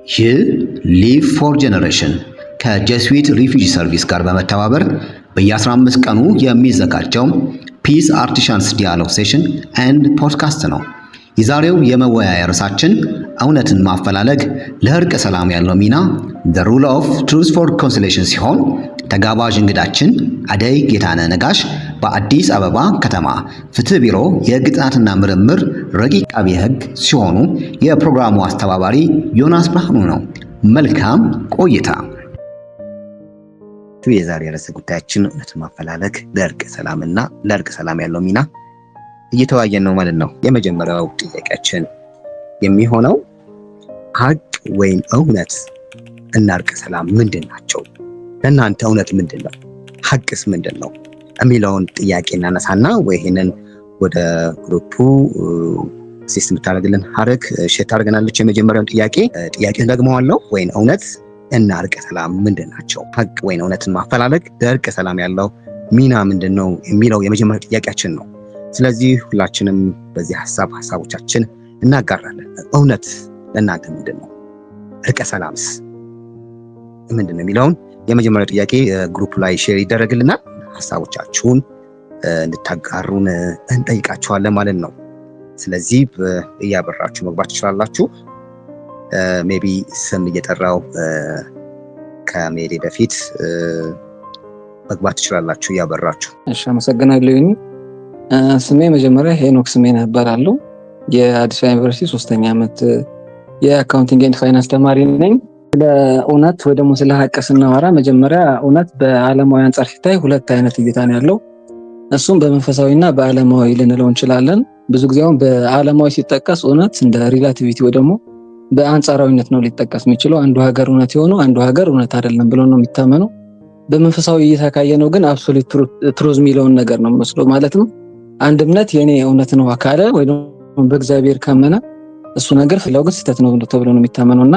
ይህ ሊቭ ፎር ጄኔሬሽን ከጀስዊት ሪፊጂ ሰርቪስ ጋር በመተባበር በየ15 ቀኑ የሚዘጋጀው ፒስ አርቲሻንስ ዲያሎግ ሴሽን ኤንድ ፖድካስት ነው። የዛሬው የመወያያ ርዕሳችን እውነትን ማፈላለግ ለእርቀ ሰላም ያለው ሚና the rule of truth for reconciliation ሲሆን ተጋባዥ እንግዳችን አደይ ጌታነህ ነጋሽ በአዲስ አበባ ከተማ ፍትህ ቢሮ የሕግ ጥናትና ምርምር ረቂቅ አቃቤ ሕግ ሲሆኑ የፕሮግራሙ አስተባባሪ ዮናስ ብርሃኑ ነው። መልካም ቆይታ። የዛሬ ርዕሰ ጉዳያችን እውነትን ማፈላለግ ለእርቀ ሰላምና ለእርቀ ሰላም ያለው ሚና እየተወያየን ነው ማለት ነው። የመጀመሪያው ጥያቄያችን የሚሆነው ሀቅ ወይም እውነት እና እርቀ ሰላም ምንድን ናቸው? ለእናንተ እውነት ምንድን ነው? ሀቅስ ምንድን ነው የሚለውን ጥያቄ እናነሳና ይሄንን ወደ ግሩፑ ሲስት የምታደርግልን ሀረግ ሼር ታደርገናለች። የመጀመሪያውን ጥያቄን ደግመዋለሁ። ወይም እውነት እና እርቀ ሰላም ምንድን ናቸው? ሀቅ ወይም እውነትን ማፈላለግ ለእርቀ ሰላም ያለው ሚና ምንድን ነው የሚለው የመጀመሪያው ጥያቄያችን ነው። ስለዚህ ሁላችንም በዚህ ሀሳቦቻችን እናጋራለን። እውነት ለእናንተ ምንድን ነው? እርቀ ሰላምስ ምንድን ነው የሚለውን የመጀመሪያው ጥያቄ ግሩፕ ላይ ሼር ይደረግልናል። ሀሳቦቻችሁን እንድታጋሩን እንጠይቃችኋለን ማለት ነው። ስለዚህ እያበራችሁ መግባት ትችላላችሁ። ሜቢ ስም እየጠራው ከሜሪ በፊት መግባት ትችላላችሁ እያበራችሁ። እሺ፣ አመሰግናለሁ። ስሜ መጀመሪያ ሄኖክ ስሜን እባላለሁ። የአዲስ አበባ ዩኒቨርሲቲ 3ኛ ዓመት የአካውንቲንግ ኤንድ ፋይናንስ ተማሪ ነኝ። ስለ እውነት ወይ ደግሞ ስለ ሀቅ ስናወራ መጀመሪያ እውነት በዓለማዊ አንጻር ሲታይ ሁለት አይነት እይታ ነው ያለው። እሱም በመንፈሳዊና በዓለማዊ ልንለው እንችላለን። ብዙ ጊዜ አሁን በዓለማዊ ሲጠቀስ እውነት እንደ ሪላቲቪቲ ወይ ደግሞ በአንጻራዊነት ነው ሊጠቀስ የሚችለው። አንዱ ሀገር እውነት የሆነው አንዱ ሀገር እውነት አይደለም ብሎ ነው የሚታመነው። በመንፈሳዊ እይታ ካየነው ግን አብሶሉት ትሩዝ የሚለውን ነገር ነው የሚመስለው። ማለትም አንድ እምነት የኔ እውነት ነው ካለ ወይ ደግሞ በእግዚአብሔር ካመነ እሱ ነገር ፍላው ግን ስህተት ነው ተብሎ ነው የሚታመነውና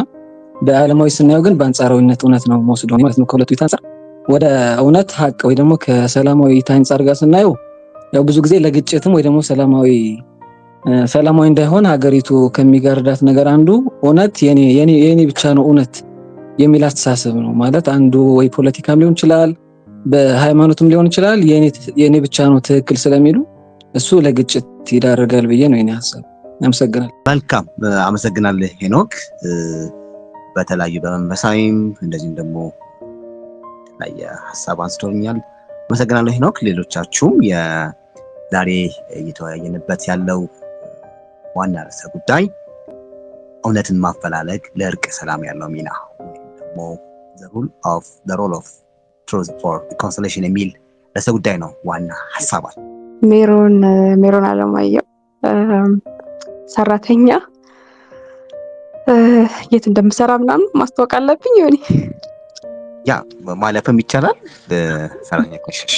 በዓለማዊ ስናየው ግን በአንጻራዊነት እውነት ነው መወስደው ማለት ነው። ከሁለቱ አንጻር ወደ እውነት ሀቅ ወይ ደግሞ ከሰላማዊ አንጻር ጋር ስናየው ያው ብዙ ጊዜ ለግጭትም ወይ ደግሞ ሰላማዊ እንዳይሆን ሀገሪቱ ከሚጋርዳት ነገር አንዱ እውነት የኔ ብቻ ነው እውነት የሚል አስተሳሰብ ነው። ማለት አንዱ ወይ ፖለቲካም ሊሆን ይችላል፣ በሃይማኖትም ሊሆን ይችላል። የኔ ብቻ ነው ትክክል ስለሚሉ እሱ ለግጭት ይዳርጋል ብዬ ነው የኔ ሀሳብ። አመሰግናለሁ። መልካም አመሰግናለሁ ሄኖክ። በተለያዩ በመንፈሳዊም እንደዚህም ደግሞ የተለያየ ሀሳብ አንስቶኛል። አመሰግናለሁ ሄኖክ። ሌሎቻችሁም የዛሬ እየተወያየንበት ያለው ዋና ርዕሰ ጉዳይ እውነትን ማፈላለግ ለእርቀ ሰላም ያለው ሚና ወይም ደግሞ the role of truth for reconciliation የሚል ርዕሰ ጉዳይ ነው ዋና ሀሳባችን። ሜሮን አለማየሁ ሰራተኛ የት እንደምሰራ ምናምን ማስተዋወቅ አለብኝ ይሆን? ያ ማለፍም ይቻላል። ሰራተኛ ኮሽሽ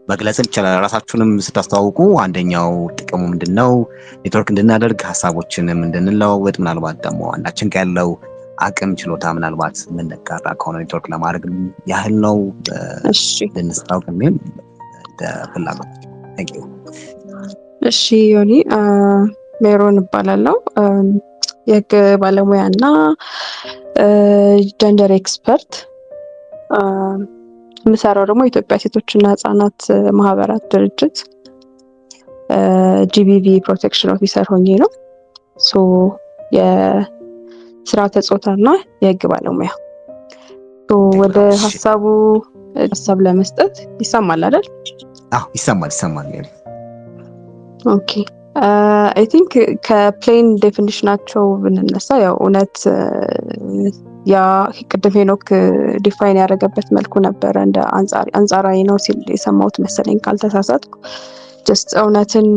መግለጽም ይቻላል። ራሳችሁንም ስታስተዋውቁ አንደኛው ጥቅሙ ምንድነው ኔትወርክ እንድናደርግ ሀሳቦችንም እንድንለዋወጥ ምናልባት ደግሞ አንዳችን ጋር ያለው አቅም ችሎታ ምናልባት የምንጋራ ከሆነ ኔትወርክ ለማድረግ ያህል ነው። እሺ እንድንስታውቅ ምን ፍላጎት። እሺ ዮኒ ሜሮን እባላለሁ። የህግ ባለሙያ እና ጀንደር ኤክስፐርት። የምሰራው ደግሞ የኢትዮጵያ ሴቶችና ህጻናት ማህበራት ድርጅት GBV ፕሮቴክሽን ኦፊሰር ሆኜ ነው። የስርዓተ ጾታና የህግ ባለሙያ። ወደ ሀሳብ ለመስጠት ይሰማል አይደል? አዎ ይሰማል። ኦኬ አይ ቲንክ ከፕሌን ዴፊኒሽናቸው ብንነሳ ያው እውነት ያ ቅድም ሄኖክ ዲፋይን ያደረገበት መልኩ ነበረ እንደ አንጻራዊ ነው ሲል የሰማሁት መሰለኝ ካልተሳሳትኩ። ጀስት እውነትን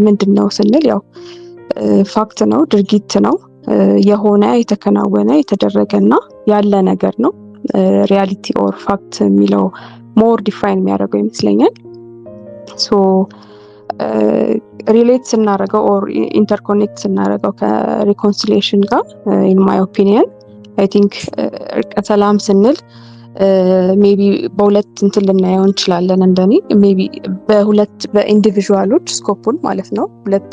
ምንድን ነው ስንል ያው ፋክት ነው፣ ድርጊት ነው፣ የሆነ የተከናወነ የተደረገና ያለ ነገር ነው። ሪያሊቲ ኦር ፋክት የሚለው ሞር ዲፋይን የሚያደርገው ይመስለኛል። ሪሌት ስናደርገው ኦር ኢንተርኮኔክት ስናደርገው ከሪኮንሲሊዬሽን ጋር ኢን ማይ ኦፒኒየን አይ ቲንክ እርቀ ሰላም ስንል ሜቢ በሁለት እንትን ልናየው እንችላለን። እንደኔ ሜቢ በኢንዲቪዥዋሎች ስኮፑን ማለት ነው። ሁለት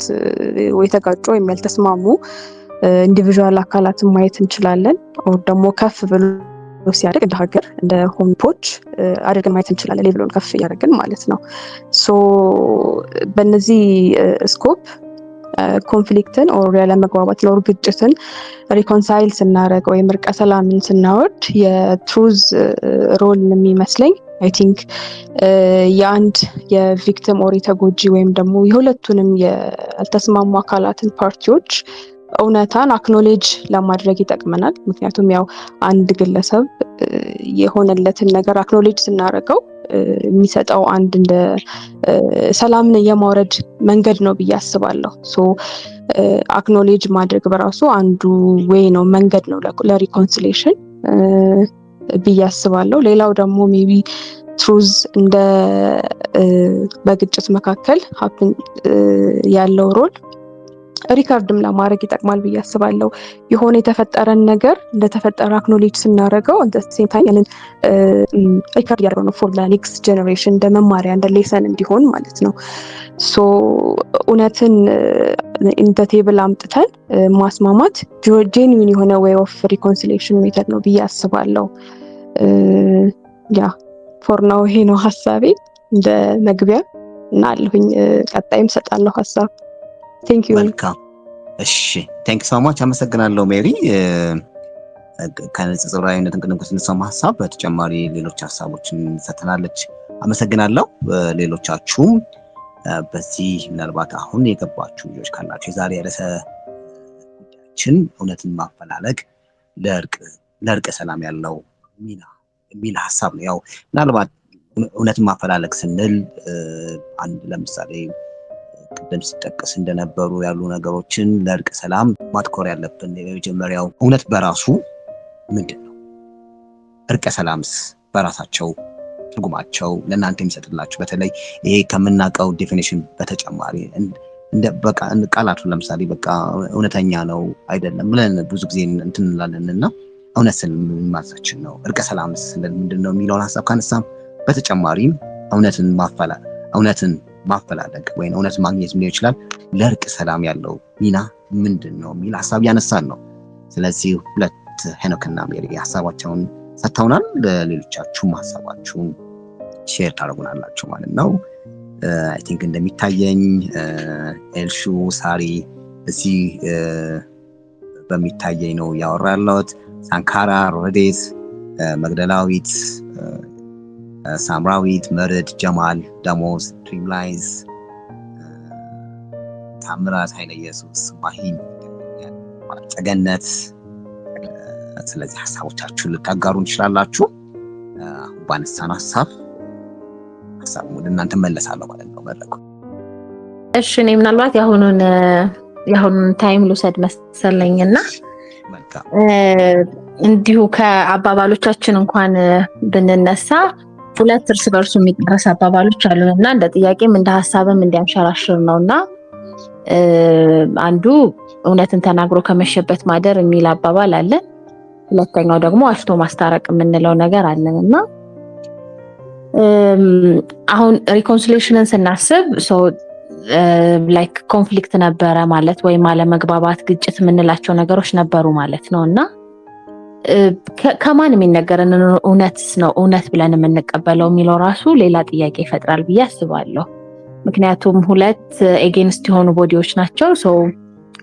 የተጋጩ ወይም ያልተስማሙ ኢንዲቪዥዋል አካላትን ማየት እንችላለን። ኦር ደግሞ ከፍ ብሎ ሲያደግ እንደ ሀገር እንደ ሆምፖች አድርገን ማየት እንችላለን። ሌቭሉን ከፍ እያደረግን ማለት ነው። ሶ በእነዚህ ስኮፕ ኮንፍሊክትን ኦር ያለመግባባትን ኦር ግጭትን ሪኮንሳይል ስናደርግ ወይም እርቀ ሰላምን ስናወርድ የትሩዝ ሮል የሚመስለኝ አይ ቲንክ የአንድ የቪክቲም ኦር የተጎጂ ወይም ደግሞ የሁለቱንም ያልተስማሙ አካላትን ፓርቲዎች እውነታን አክኖሌጅ ለማድረግ ይጠቅመናል። ምክንያቱም ያው አንድ ግለሰብ የሆነለትን ነገር አክኖሌጅ ስናደርገው የሚሰጠው አንድ እንደ ሰላምን የማውረድ መንገድ ነው ብዬ አስባለሁ። ሶ አክኖሌጅ ማድረግ በራሱ አንዱ ዌይ ነው፣ መንገድ ነው ለሪኮንሲሌሽን ብዬ አስባለሁ። ሌላው ደግሞ ሜቢ ትሩዝ እንደ በግጭት መካከል ሀፕን ያለው ሮል ሪካርድም ለማድረግ ይጠቅማል ብዬ አስባለሁ። የሆነ የተፈጠረን ነገር እንደተፈጠረ አክኖሌጅ ስናደርገው እንደ ሴም ታይም ያንን ሪካርድ ያደረገው ነው ፎር ኔክስት ጀነሬሽን እንደ መማሪያ እንደ ሌሰን እንዲሆን ማለት ነው። ሶ እውነትን ኢንተ ቴብል አምጥተን ማስማማት ጄኒዩን የሆነ ዌይ ኦፍ ሪኮንሲሌሽን ሜተድ ነው ብዬ አስባለሁ። ያ ፎር ናው ይሄ ነው ሀሳቤ እንደ መግቢያ እና አለሁኝ። ቀጣይም ሰጣለሁ ሀሳብ። ቴንክ ዩ። መልካም እሺ፣ ቴንክ ሶ ማች አመሰግናለሁ ሜሪ። ከንጽጽራዊነትን ቅድም ከተነሳው ሀሳብ በተጨማሪ ሌሎች ሀሳቦችን ሰጥተናለች። አመሰግናለሁ። ሌሎቻችሁም በዚህ ምናልባት አሁን የገባችሁ ልጆች ካላችሁ የዛሬ ርዕሰ ጉዳያችን እውነትን ማፈላለግ ለእርቀ ሰላም ያለው ሚና የሚል ሀሳብ ነው። ያው ምናልባት እውነትን ማፈላለግ ስንል አንድ ለምሳሌ ቅድም ሲጠቀስ እንደነበሩ ያሉ ነገሮችን ለእርቀ ሰላም ማትኮር ያለብን የመጀመሪያው እውነት በራሱ ምንድን ነው? እርቀ ሰላምስ በራሳቸው ትርጉማቸው ለእናንተ የሚሰጥላችሁ በተለይ ይሄ ከምናውቀው ዴፊኒሽን በተጨማሪ እንደ በቃ ቃላቱ ለምሳሌ በቃ እውነተኛ ነው አይደለም ብለን ብዙ ጊዜ እንትን እንላለንና እውነትን ማዛችን ነው እርቀ ሰላምስ ምንድን ነው የሚለውን ሀሳብ ካነሳም በተጨማሪም እውነትን ማፈላለግ ወይም እውነት ማግኘት ምን ይችላል ለእርቀ ሰላም ያለው ሚና ምንድን ነው የሚል ሀሳብ ያነሳን ነው። ስለዚህ ሁለት ሄኖክና ሜሪ ሀሳባቸውን ሰጥተውናል። ለሌሎቻችሁም ሀሳባችሁን ሼር ታደርጉናላችሁ ማለት ነው። አይ ቲንክ እንደሚታየኝ ኤልሹ ሳሪ እዚህ በሚታየኝ ነው ያወራለሁት። ሳንካራ፣ ሮዴስ፣ መግደላዊት፣ ሳምራዊት፣ መርድ፣ ጀማል፣ ደሞዝ፣ ድሪምላይንስ፣ ታምራት፣ ኃይለ ኢየሱስ፣ ማሂን፣ ጸገነት። ስለዚህ ሀሳቦቻችሁን ልታጋሩን ትችላላችሁ። አሁን ባነሳነው ሀሳብ ወደ እናንተ መለሳለሁ ማለት ነው መድረኩ። እሺ እኔ ምናልባት የአሁኑን ታይም ልውሰድ መሰለኝና እንዲሁ ከአባባሎቻችን እንኳን ብንነሳ ሁለት እርስ በርሱ የሚጣረስ አባባሎች አሉና እንደ ጥያቄም እንደ ሀሳብም እንዲያንሸራሽር ነውና አንዱ እውነትን ተናግሮ ከመሸበት ማደር የሚል አባባል አለ። ሁለተኛው ደግሞ አሽቶ ማስታረቅ የምንለው ነገር አለንና አሁን ሪኮንሲሌሽንን ስናስብ ላይክ ኮንፍሊክት ነበረ ማለት ወይም አለመግባባት፣ ግጭት የምንላቸው ነገሮች ነበሩ ማለት ነውና ከማን የሚነገረን እውነትስ ነው እውነት ብለን የምንቀበለው የሚለው ራሱ ሌላ ጥያቄ ይፈጥራል ብዬ አስባለሁ። ምክንያቱም ሁለት ኤጌንስት የሆኑ ቦዲዎች ናቸው።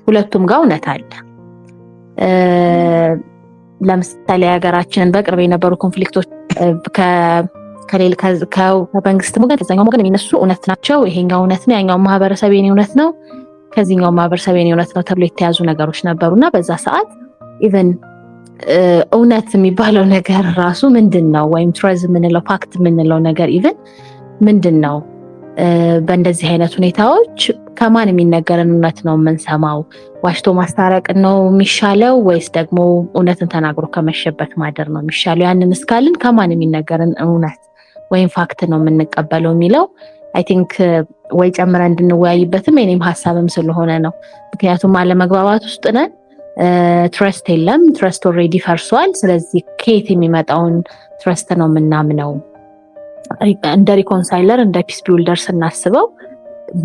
ሁለቱም ጋር እውነት አለ። ለምሳሌ ሀገራችንን በቅርብ የነበሩ ኮንፍሊክቶች ከመንግስት ወገን ከዛኛው ወገን የሚነሱ እውነት ናቸው። ይሄኛው እውነት ነው፣ ያኛው ማህበረሰብ የኔ እውነት ነው፣ ከዚህኛው ማህበረሰብ የኔ እውነት ነው ተብሎ የተያዙ ነገሮች ነበሩና በዛ ሰዓት ኢቭን እውነት የሚባለው ነገር ራሱ ምንድነው ወይም ትሩዝ የምንለው ፋክት የምንለው ነገር ኢቭን ምንድነው? በእንደዚህ አይነት ሁኔታዎች ከማን የሚነገረን እውነት ነው የምንሰማው? ዋሽቶ ማስታረቅ ነው የሚሻለው ወይስ ደግሞ እውነትን ተናግሮ ከመሸበት ማደር ነው የሚሻለው? ያንን እስካልን ከማን የሚነገረን እውነት ወይም ፋክት ነው የምንቀበለው የሚለው አይ ቲንክ ወይ ጨምረን እንድንወያይበትም የኔም ሀሳብም ስለሆነ ነው። ምክንያቱም አለመግባባት ውስጥ ነን። ትረስት የለም። ትረስት ኦልሬዲ ፈርሷል። ስለዚህ ከየት የሚመጣውን ትረስት ነው የምናምነው? እንደ ሪኮንሳይለር እንደ ፒስ ቢልደር ስናስበው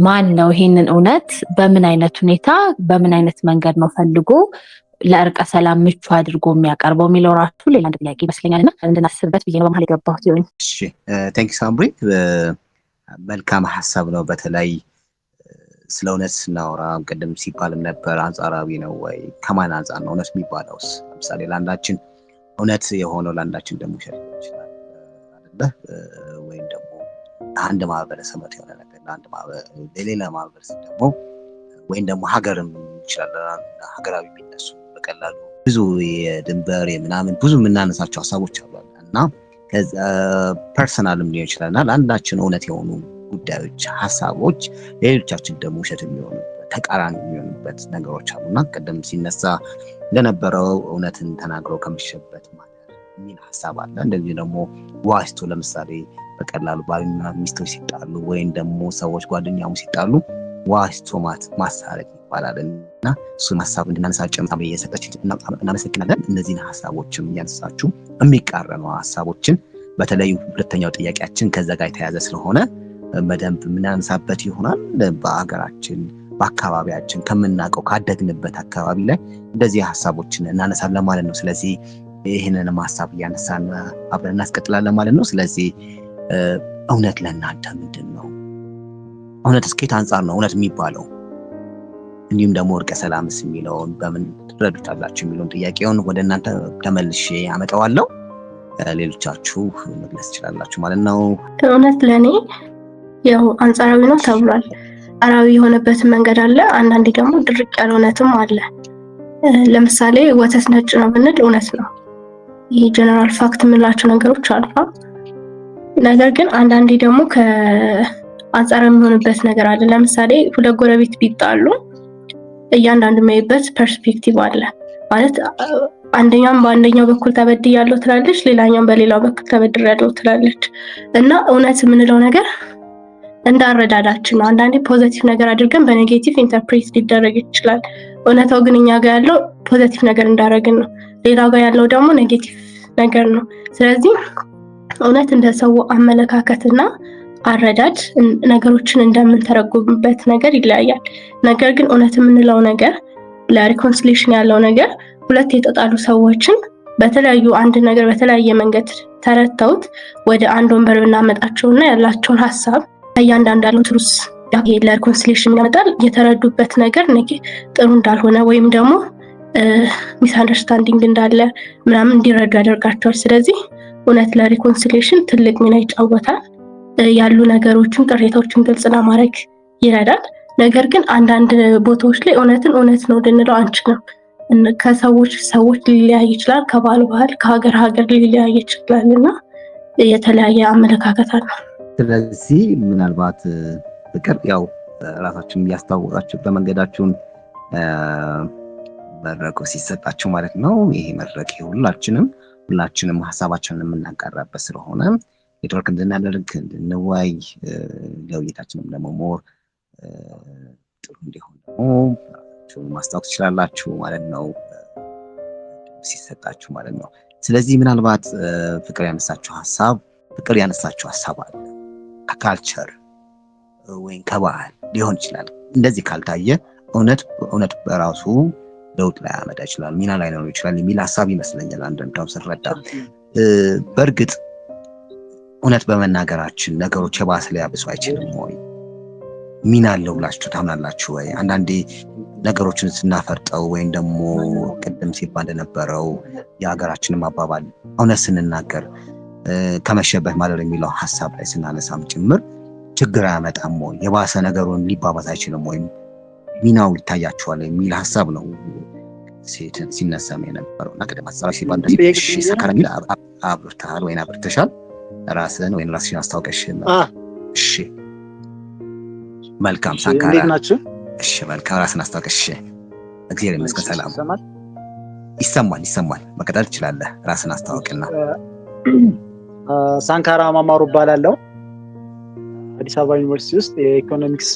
ማን ነው ይሄንን እውነት በምን አይነት ሁኔታ በምን አይነት መንገድ ነው ፈልጎ ለእርቀ ሰላም ምቹ አድርጎ የሚያቀርበው የሚለው ራሱ ሌላ አንድ ጥያቄ ይመስለኛልና እንድናስብበት ብዬ ነው በመሀል የገባሁት። ይሁን እሺ ቴንክ ዩ ሳምሪ መልካም ሐሳብ ነው። በተለይ ስለ እውነት ስናወራ ቅድም ሲባልም ነበር አንጻራዊ ነው ወይ ከማን አንጻር ነው እውነት የሚባለውስ? ለምሳሌ ለአንዳችን እውነት የሆነው ለአንዳችን ደግሞ ውሸት ሊሆን ይችላል አይደለ? ወይም ደግሞ አንድ ማህበረሰብ የሆነ ነገር ለሌላ ማህበረሰብ ደግሞ ወይም ደግሞ ሀገርም ይችላል ሀገራዊ የሚነሱ በቀላሉ ብዙ የድንበር የምናምን ብዙ የምናነሳቸው ሀሳቦች አሉ እና ከዛ ፐርሰናልም ሊሆን ይችላልና ለአንዳችን እውነት የሆኑ ጉዳዮች ሐሳቦች ሌሎቻችን ደግሞ ውሸት የሚሆኑበት ተቃራኒ የሚሆኑበት ነገሮች አሉና ቀደም ሲነሳ ለነበረው እውነትን ተናግረው ከመሸበት ማለት የሚል ሐሳብ አለ። እንደዚህ ደግሞ ዋሽቶ ለምሳሌ በቀላሉ ባልና ሚስቶች ሲጣሉ ወይም ደግሞ ሰዎች ጓደኛሞች ሲጣሉ ዋሽቶ ማሳረቅ ይባላልና እሱን ሐሳብ እንድናነሳጭም ታበየ የሰጠች እናመሰግናለን። እነዚህን ሐሳቦችም ያነሳችሁ የሚቃረኑ ሐሳቦችን በተለይ ሁለተኛው ጥያቄያችን ከዛ ጋር የተያዘ ስለሆነ በደንብ የምናነሳበት ይሆናል። በአገራችን በአካባቢያችን ከምናውቀው ካደግንበት አካባቢ ላይ እንደዚህ ሐሳቦችን እናነሳለን ማለት ነው። ስለዚህ ይህንንም ሐሳብ እያነሳን አብረን እናስቀጥላለን ማለት ነው። ስለዚህ እውነት ለእናንተ ምንድን ነው? እውነት እስከየት አንጻር ነው እውነት የሚባለው? እንዲሁም ደግሞ እርቀ ሰላምስ የሚለውን በምን ትረዱታላችሁ የሚለውን ጥያቄውን ወደ እናንተ ተመልሼ አመጣዋለሁ። ሌሎቻችሁ መግለጽ ትችላላችሁ ማለት ነው። እውነት ለኔ ያው አንጻራዊ ነው ተብሏል። አንጻራዊ የሆነበት መንገድ አለ፣ አንዳንዴ ደግሞ ድርቅ ያለ እውነትም አለ። ለምሳሌ ወተት ነጭ ነው ብንል እውነት ነው። ይሄ ጀነራል ፋክት የምንላቸው ነገሮች አሉ። ነገር ግን አንዳንዴ ደግሞ ከአንጻራዊ የሚሆንበት ነገር አለ። ለምሳሌ ሁለት ጎረቤት ቢጣሉ እያንዳንዱ የሚያይበት ፐርስፔክቲቭ አለ። ማለት አንደኛም በአንደኛው በኩል ተበድያለሁ ትላለች፣ ሌላኛም በሌላው በኩል ተበድሬያለሁ ትላለች። እና እውነት የምንለው ነገር እንዳረዳዳችን ነው። አንዳንዴ ፖዚቲቭ ነገር አድርገን በኔጌቲቭ ኢንተርፕሬት ሊደረግ ይችላል። እውነታው ግን እኛ ጋር ያለው ፖዚቲቭ ነገር እንዳደረግን ነው፣ ሌላው ጋር ያለው ደግሞ ኔጌቲቭ ነገር ነው። ስለዚህ እውነት እንደ ሰው አመለካከትና አረዳድ ነገሮችን እንደምንተረጉምበት ነገር ይለያያል። ነገር ግን እውነት የምንለው ነገር ለሪኮንሲሌሽን ያለው ነገር ሁለት የተጣሉ ሰዎችን በተለያዩ አንድ ነገር በተለያየ መንገድ ተረድተውት ወደ አንድ ወንበር ብናመጣቸውና ያላቸውን ሐሳብ እያንዳንዱ ያለው ትሩስ ለሪኮንሲሌሽን ያመጣል። የተረዱበት ነገር ጥሩ እንዳልሆነ ወይም ደግሞ ሚስ አንደርስታንዲንግ እንዳለ ምናምን እንዲረዱ ያደርጋቸዋል። ስለዚህ እውነት ለሪኮንሲሌሽን ትልቅ ሚና ይጫወታል። ያሉ ነገሮችን ቅሬታዎችን ግልጽ ለማድረግ ይረዳል። ነገር ግን አንዳንድ ቦታዎች ላይ እውነትን እውነት ነው ልንለው አንችልም። ከሰዎች ሊለያይ ይችላል፣ ከባህል ከሀገር ሊለያይ ይችላል እና የተለያየ አመለካከት አለ። ስለዚህ ምናልባት ፍቅር ያው ራሳችሁን እያስታወቃችሁ በመንገዳችሁን መድረኩ ሲሰጣችሁ ማለት ነው። ይሄ መድረክ ሁላችንም ሀሳባችንን የምናጋራበት ስለሆነ ኔትወርክ እንድናደርግ እንድንወያይ ለውይይታችንም ደግሞ ሞር ጥሩ እንዲሆን ደግሞ ማስታወቅ ትችላላችሁ ማለት ነው ሲሰጣችሁ ማለት ነው። ስለዚህ ምናልባት ፍቅር ያነሳችሁ ሀሳብ አለ ከካልቸር ወይም ከባህል ሊሆን ይችላል። እንደዚህ ካልታየ እውነት በራሱ ለውጥ ላይ ያመጣ ይችላል፣ ሚና ላይ ነው ይችላል የሚል ሀሳብ ይመስለኛል አንድምታው ስረዳ። በእርግጥ እውነት በመናገራችን ነገሮች የባሰ ሊያብሱ አይችልም ወይ? ሚና አለው ብላችሁ ታምናላችሁ ወይ? አንዳንዴ ነገሮችን ስናፈርጠው ወይም ደግሞ ቅድም ሲባል እንደነበረው የሀገራችንም አባባል እውነት ስንናገር ከመሸበት ማለት የሚለው ሀሳብ ላይ ስናነሳም ጭምር ችግር አያመጣም ወይ? የባሰ ነገሩን ሊባባስ አይችልም ወይ? ሚናው ይታያችኋል የሚል ሀሳብ ነው ሲነሳም የነበረው እና ቅድም ሀሳብ ሲባል ሰከረ ሚል አብርተሃል ወይም አብርተሻል ራስን ወይም ራስሽን አስታውቀሽ ነው። እሺ መልካም ሳንካራ ናችሁ? እሺ መልካም ራስን አስታውቀሽ። እግዚአብሔር ይመስገን ሰላም ይሰማል። መቀጠል ትችላለህ። ራስን አስታውቅና። ሳንካራ ማማሩ እባላለሁ። አዲስ አበባ ዩኒቨርሲቲ ውስጥ የኢኮኖሚክስ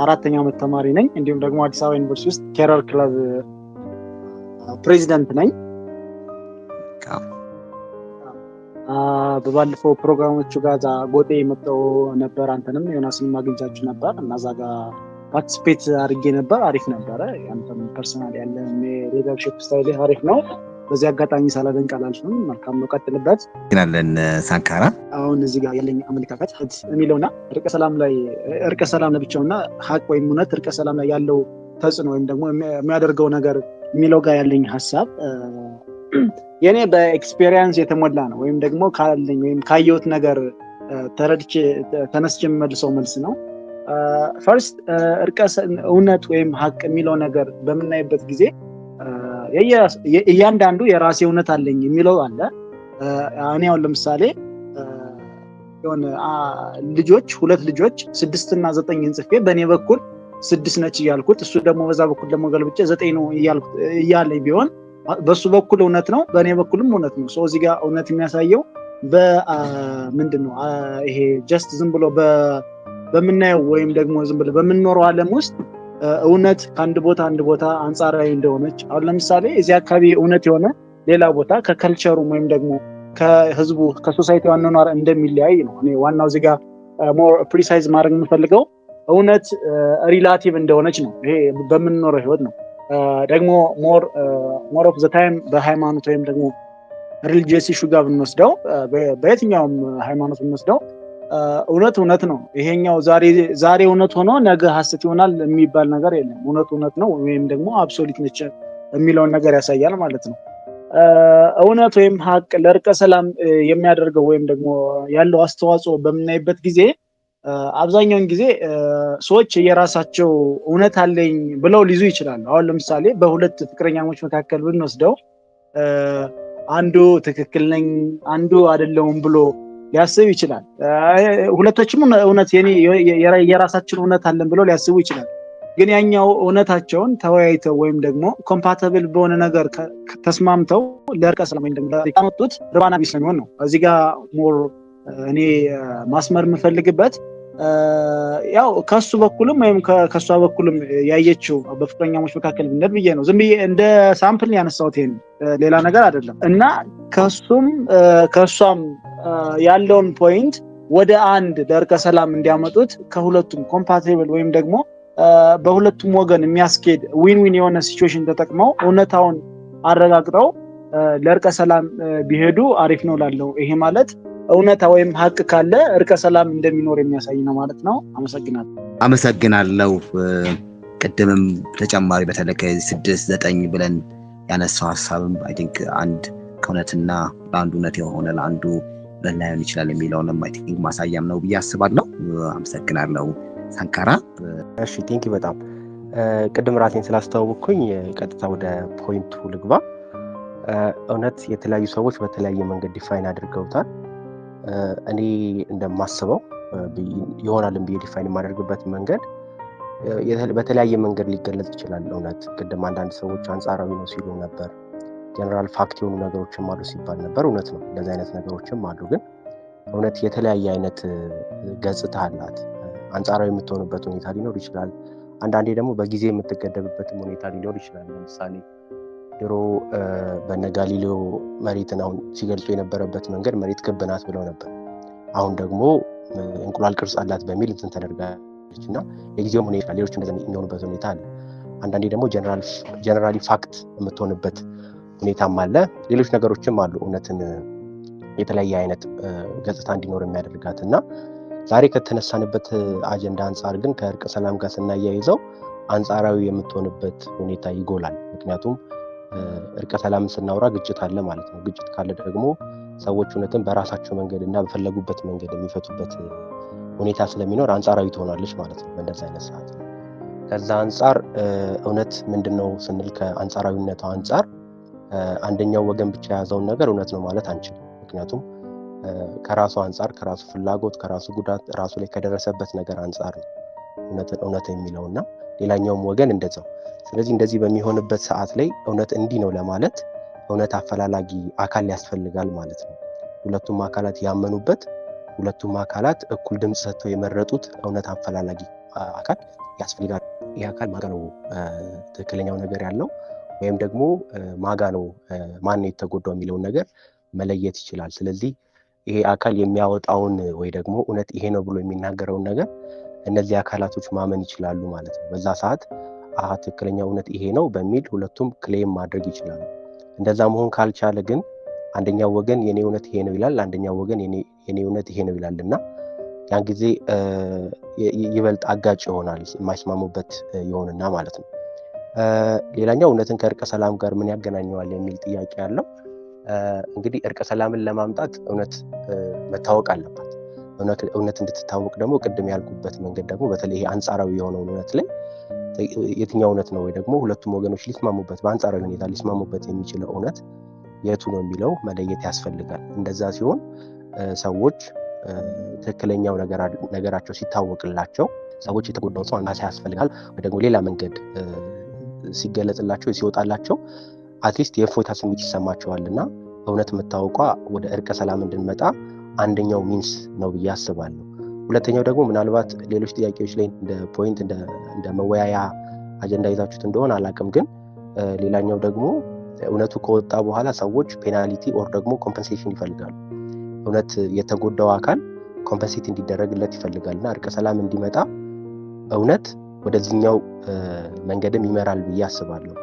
4ኛ ዓመት ተማሪ ነኝ። እንዲሁም ደግሞ አዲስ አበባ ዩኒቨርሲቲ ውስጥ ኬረር ክለብ ፕሬዚዳንት ነኝ። በባለፈው ፕሮግራሞቹ ጋር እዛ ጎጤ የመጣው ነበር። አንተንም ዮናስንም አግኝቻችሁ ነበር እና እዛ ጋር ፓርቲስፔት አድርጌ ነበር። አሪፍ ነበረ። ያንተም ፐርሰናል ያለ ሊደርሺፕ ስታይል አሪፍ ነው። በዚህ አጋጣሚ ሳላደንቅ አላልፍም። መልካም ነው፣ ቀጥልበት። ግናለን ሳንካራ። አሁን እዚህ ጋር ያለኝ አመለካከት የሚለውና እርቀ ሰላም ለብቻውና ሀቅ ወይም እውነት እርቀ ሰላም ላይ ያለው ተጽዕኖ ወይም ደግሞ የሚያደርገው ነገር የሚለው ጋር ያለኝ ሀሳብ የኔ በኤክስፔሪየንስ የተሞላ ነው። ወይም ደግሞ ካለኝ ወይም ካየሁት ነገር ተረድቼ ተነስቼ የምመልሰው መልስ ነው። ፈርስት እውነት ወይም ሀቅ የሚለው ነገር በምናይበት ጊዜ እያንዳንዱ የራሴ እውነት አለኝ የሚለው አለ። እኔ አሁን ለምሳሌ የሆነ ሁለት ልጆች 6 እና 9 ጽፌ በእኔ በኩል 6 ነች እያልኩት እሱ ደግሞ በዛ በኩል ደግሞ ገልብጬ 9 ነው እያለኝ ቢሆን በሱ በኩል እውነት ነው፣ በእኔ በኩልም እውነት ነው። እዚህ ጋር እውነት የሚያሳየው ምንድን ነው? ይሄ ጀስት ዝም ብሎ በምናየው ወይም ደግሞ ዝም ብሎ በምንኖረው ዓለም ውስጥ እውነት ከአንድ ቦታ አንጻራዊ እንደሆነች፣ አሁን ለምሳሌ እዚህ አካባቢ እውነት የሆነ ሌላ ቦታ ከከልቸሩ ወይም ደግሞ ከህዝቡ ከሶሳይቲ አኗኗር እንደሚለያይ ነው። እኔ ዋናው እዚህ ጋር ሞር ፕሪሳይዝ ማድረግ የምፈልገው እውነት ሪላቲቭ እንደሆነች ነው። ይሄ በምንኖረው ህይወት ነው። ደግሞ ሞር ኦፍ ዘ ታይም በሃይማኖት ወይም ደግሞ ሪሊጂየስ ኢሹ ጋር ብንወስደው በየትኛውም ሃይማኖት ብንወስደው እውነት ነው። ይሄኛው ዛሬ እውነት ሆኖ ነገ ሐሰት ይሆናል የሚባል ነገር የለም። እውነት ነው ወይም ደግሞ አብሶሉት ነች የሚለውን ነገር ያሳያል ማለት ነው። እውነት ወይም ሀቅ ለእርቀ ሰላም የሚያደርገው ወይም ደግሞ ያለው አስተዋጽኦ በምናይበት ጊዜ አብዛኛውን ጊዜ ሰዎች የራሳቸው እውነት አለኝ ብለው ሊይዙ ይችላሉ። አሁን ለምሳሌ በሁለት ፍቅረኛሞች መካከል ብንወስደው አንዱ ትክክል ነኝ አንዱ አይደለሁም ብሎ ሊያስብ ይችላል። ሁለቶችም እውነት የራሳችን እውነት አለን ብለው ሊያስቡ ይችላል። ግን ያኛው እውነታቸውን ተወያይተው ወይም ደግሞ ኮምፓቲብል በሆነ ነገር ተስማምተው ለእርቀ ሰላም ወይም ደግሞ ያመጡት ርባና ቢስ ስለሚሆን ነው። እዚህ ጋር ሞር እኔ ማስመር የምፈልግበት ያው ከሱ በኩልም ወይም ከሷ በኩልም ያየችው በፍቅረኛሞች መካከል ብንል ብዬ ነው። ዝም ብዬ እንደ ሳምፕል ያነሳሁት ይሄን ሌላ ነገር አይደለም። እና ከሷም ያለውን ፖይንት ወደ አንድ ለእርቀ ሰላም እንዲያመጡት ከሁለቱም ኮምፓቲብል ወይም ደግሞ በሁለቱም ወገን የሚያስኬድ ዊን የሆነ ሲቹዌሽን ተጠቅመው እውነታውን አረጋግጠው ለእርቀ ሰላም ቢሄዱ አሪፍ ነው ላለው። ይሄ ማለት እውነታ ወይም ሀቅ ካለ እርቀ ሰላም እንደሚኖር የሚያሳይ ነው ማለት ነው። አመሰግናለሁ። ቅድምም ተጨማሪ በተለይ 6-9 ብለን ያነሳው ሀሳብም አይ ቲንክ አንድ ከእውነትና ለአንዱ እውነት የሆነ ለአንዱ ላይሆን ይችላል የሚለውንም አይ ቲንክ ማሳያም ነው ብዬ አስባለሁ። አመሰግናለሁ ሳንካራ። እሺ ቴንኪ በጣም ቅድም ራሴን ስላስተዋወቅኩኝ ቀጥታ ወደ ፖይንቱ ልግባ። እውነት የተለያዩ ሰዎች በተለያየ መንገድ ዲፋይን አድርገውታል። እኔ እንደማስበው ይሆናልን ብዬ ዲፋይን የማደርግበት መንገድ በተለያየ መንገድ ሊገለጽ ይችላል። እውነት ቅድም አንዳንድ ሰዎች አንጻራዊ ነው ሲሉ ነበር። ጀነራል ፋክት የሆኑ ነገሮችም አሉ ሲባል ነበር። እውነት ነው፣ እንደዚህ አይነት ነገሮችም አሉ። ግን እውነት የተለያየ አይነት ገጽታ አላት። አንጻራዊ የምትሆንበት ሁኔታ ሊኖር ይችላል። አንዳንዴ ደግሞ በጊዜ የምትገደብበትም ሁኔታ ሊኖር ይችላል። ለምሳሌ ድሮ በነ ጋሊሌዮ መሬትን አሁን ሲገልጹ የነበረበት መንገድ መሬት ክብ ናት ብለው ነበር። አሁን ደግሞ እንቁላል ቅርጽ አላት በሚል እንትን ተደርጋለች እና የጊዜውም ሁኔታ ሌሎች እንደዚህ የሚሆኑበት ሁኔታ አለ። አንዳንዴ ደግሞ ጀነራሊ ፋክት የምትሆንበት ሁኔታም አለ። ሌሎች ነገሮችም አሉ እውነትን የተለያየ አይነት ገጽታ እንዲኖር የሚያደርጋት እና ዛሬ ከተነሳንበት አጀንዳ አንጻር ግን ከእርቀ ሰላም ጋር ስናያይዘው አንጻራዊ የምትሆንበት ሁኔታ ይጎላል። ምክንያቱም እርቀ ሰላምን ስናወራ ግጭት አለ ማለት ነው። ግጭት ካለ ደግሞ ሰዎች እውነትን በራሳቸው መንገድ እና በፈለጉበት መንገድ የሚፈቱበት ሁኔታ ስለሚኖር አንጻራዊ ትሆናለች ማለት ነው በእንደዚህ አይነት ሰዓት። ከዛ አንጻር እውነት ምንድነው ስንል ከአንጻራዊነቱ አንጻር አንደኛው ወገን ብቻ የያዘውን ነገር እውነት ነው ማለት አንችልም። ምክንያቱም ከራሱ አንጻር ከራሱ ፍላጎት ከራሱ ጉዳት ራሱ ላይ ከደረሰበት ነገር አንጻር ነው እውነት የሚለውና ሌላኛውም ወገን እንደዛው። ስለዚህ እንደዚህ በሚሆንበት ሰዓት ላይ እውነት እንዲህ ነው ለማለት እውነት አፈላላጊ አካል ያስፈልጋል ማለት ነው። ሁለቱም አካላት ያመኑበት፣ ሁለቱም አካላት እኩል ድምፅ ሰጥተው የመረጡት እውነት አፈላላጊ አካል ያስፈልጋል። ይህ አካል ማጋ ነው ትክክለኛው ነገር ያለው ወይም ደግሞ ማጋ ነው ማን የተጎዳው የሚለውን ነገር መለየት ይችላል። ስለዚህ ይሄ አካል የሚያወጣውን ወይ ደግሞ እውነት ይሄ ነው ብሎ የሚናገረውን ነገር እነዚህ አካላቶች ማመን ይችላሉ ማለት ነው። በዛ ሰዓት ትክክለኛ እውነት ይሄ ነው በሚል ሁለቱም ክሌም ማድረግ ይችላሉ። እንደዛ መሆን ካልቻለ ግን አንደኛው ወገን የኔ እውነት ይሄ ነው ይላል፣ አንደኛው ወገን የኔ እውነት ይሄ ነው ይላል እና ያን ጊዜ ይበልጥ አጋጭ ይሆናል፣ የማይስማሙበት ይሆንና ማለት ነው። ሌላኛው እውነትን ከእርቀ ሰላም ጋር ምን ያገናኘዋል የሚል ጥያቄ አለው። እንግዲህ እርቀ ሰላምን ለማምጣት እውነት መታወቅ አለባት። እውነት እንድትታወቅ ደግሞ ቅድም ያልኩበት መንገድ ደግሞ በተለይ አንጻራዊ የሆነውን እውነት ላይ የትኛው እውነት ነው ወይ ደግሞ ሁለቱም ወገኖች ሊስማሙበት በአንጻራዊ ሁኔታ ሊስማሙበት የሚችለው እውነት የቱ ነው የሚለው መለየት ያስፈልጋል። እንደዛ ሲሆን ሰዎች ትክክለኛው ነገራቸው ሲታወቅላቸው ሰዎች የተጎዳውን ሰው አንጋሳ ያስፈልጋል ወይ ደግሞ ሌላ መንገድ ሲገለጽላቸው ሲወጣላቸው አትሊስት የእፎይታ ስሜት ይሰማቸዋልና እውነት መታወቋ ወደ እርቀ ሰላም እንድንመጣ አንደኛው ሚንስ ነው ብዬ አስባለሁ። ሁለተኛው ደግሞ ምናልባት ሌሎች ጥያቄዎች ላይ እንደ ፖይንት እንደ መወያያ አጀንዳ ይዛችሁት እንደሆነ አላውቅም፣ ግን ሌላኛው ደግሞ እውነቱ ከወጣ በኋላ ሰዎች ፔናልቲ ኦር ደግሞ ኮምፐንሴሽን ይፈልጋሉ። እውነት የተጎዳው አካል ኮምፐንሴት እንዲደረግለት ይፈልጋልና እርቀ ሰላም እንዲመጣ እውነት ወደዚህኛው መንገድም ይመራል ብዬ አስባለሁ።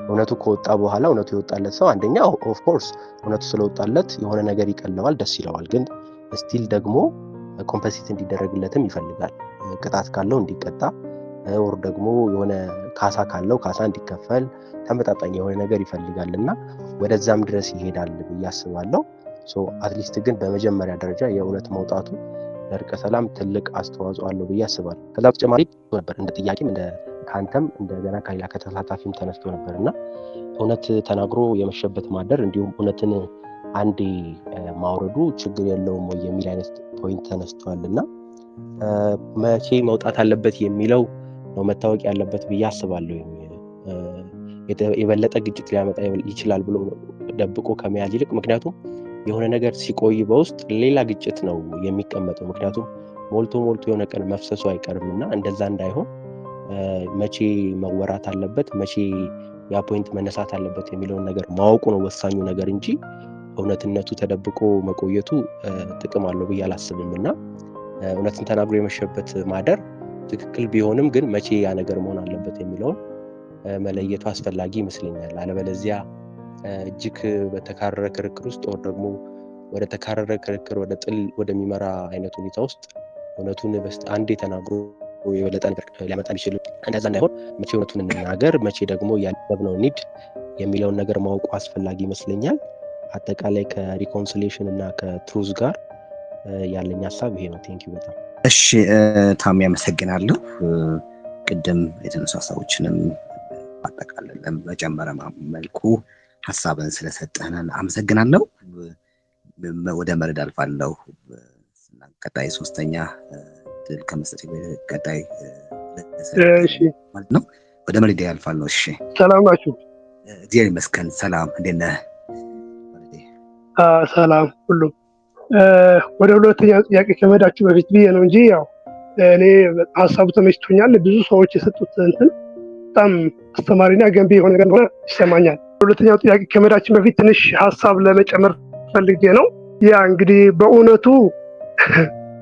እውነቱ ከወጣ በኋላ እውነቱ የወጣለት ሰው አንደኛ ኦፍ ኮርስ እውነቱ ስለወጣለት የሆነ ነገር ይቀለዋል፣ ደስ ይለዋል። ግን ስቲል ደግሞ ኮምፐንሴት እንዲደረግለትም ይፈልጋል። ቅጣት ካለው እንዲቀጣ ወር ደግሞ የሆነ ካሳ ካለው ካሳ እንዲከፈል ተመጣጣኝ የሆነ ነገር ይፈልጋል እና ወደዛም ድረስ ይሄዳል ብዬ አስባለሁ። አትሊስት ግን በመጀመሪያ ደረጃ የእውነት መውጣቱ ለእርቀ ሰላም ትልቅ አስተዋጽኦ አለው ብዬ አስባለሁ። ከዛ በተጨማሪ ነበር እንደ ጥያቄም ከአንተም እንደገና ከሌላ ከተሳታፊም ተነስቶ ነበር እና እውነት ተናግሮ የመሸበት ማደር እንዲሁም እውነትን አንዴ ማውረዱ ችግር የለውም ወይ የሚል አይነት ፖይንት ተነስቷል እና መቼ መውጣት አለበት የሚለው ነው መታወቅ ያለበት ብዬ አስባለሁ። የበለጠ ግጭት ሊያመጣ ይችላል ብሎ ደብቆ ከመያዝ ይልቅ፣ ምክንያቱም የሆነ ነገር ሲቆይ በውስጥ ሌላ ግጭት ነው የሚቀመጠው። ምክንያቱም ሞልቶ የሆነ ቀን መፍሰሱ አይቀርም እና እንደዛ እንዳይሆን መቼ መወራት አለበት መቼ ያ ፖይንት መነሳት አለበት የሚለውን ነገር ማወቁ ነው ወሳኙ ነገር እንጂ እውነትነቱ ተደብቆ መቆየቱ ጥቅም አለው ብዬ አላስብም እና እውነትን ተናግሮ የመሸበት ማደር ትክክል ቢሆንም ግን መቼ ያ ነገር መሆን አለበት የሚለውን መለየቱ አስፈላጊ ይመስለኛል። አለበለዚያ እጅግ በተካረረ ክርክር ውስጥ ወር ደግሞ ወደ ተካረረ ክርክር ወደ ጥል ወደሚመራ አይነት ሁኔታ ውስጥ እውነቱን አንዴ ተናግሮ የበለጠ ነገር ሊያመጣ ይችላል። እንደዛ እንዳይሆን መቼ እውነቱን እንናገር መቼ ደግሞ ያለብነው ኒድ የሚለውን ነገር ማወቁ አስፈላጊ ይመስለኛል። አጠቃላይ ከሪኮንሲሊዬሽን እና ከትሩዝ ጋር ያለኝ ሀሳብ ይሄ ነው። ቴንኪው በጣም እሺ። ታሚ አመሰግናለሁ። ቅድም የተነሱ ሀሳቦችንም አጠቃላይ በጨመረ መልኩ ሀሳብን ስለሰጠህን አመሰግናለሁ። ወደ መረድ አልፋለሁ። ቀጣይ ሶስተኛ ድል ከመስጠት ቀጣይ ማለት ነው። ወደ መረድ አልፋለሁ። እሺ፣ ሰላም ናችሁ? እግዚአብሔር ይመስገን። ሰላም፣ እንዴት ነህ? ሰላም ሁሉ። ወደ ሁለተኛው ጥያቄ ከመሄዳችሁ በፊት ብዬ ነው እንጂ ያው እኔ ሀሳቡ ተመችቶኛል። ብዙ ሰዎች የሰጡት እንትን በጣም አስተማሪና ገንቢ የሆነ ነገር እንደሆነ ይሰማኛል። ሁለተኛው ጥያቄ ከመሄዳችን በፊት ትንሽ ሀሳብ ለመጨመር ፈልጌ ነው። ያ እንግዲህ በእውነቱ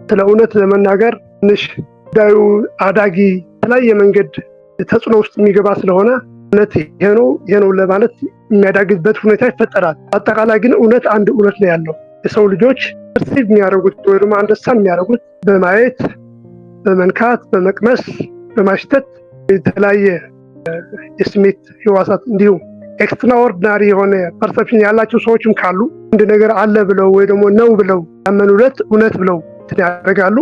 ስለ እውነት ለመናገር ትንሽ ጉዳዩ አዳጊ የተለያየ መንገድ ተጽዕኖ ውስጥ የሚገባ ስለሆነ እውነት ይሄ ነው ለማለት የሚያዳግዝበት ሁኔታ ይፈጠራል። አጠቃላይ ግን እውነት አንድ እውነት ነው ያለው። የሰው ልጆች ፐርሲቭ የሚያደርጉት ወይ ደግሞ አንደርስታንድ የሚያደርጉት በማየት፣ በመንካት፣ በመቅመስ፣ በማሽተት የተለያየ የስሜት ህዋሳት እንዲሁም ኤክስትራኦርዲናሪ የሆነ ፐርሰፕሽን ያላቸው ሰዎችም ካሉ አንድ ነገር አለ ብለው ወይ ደግሞ ነው ብለው ያመኑለት እውነት ብለው ያደርጋሉ።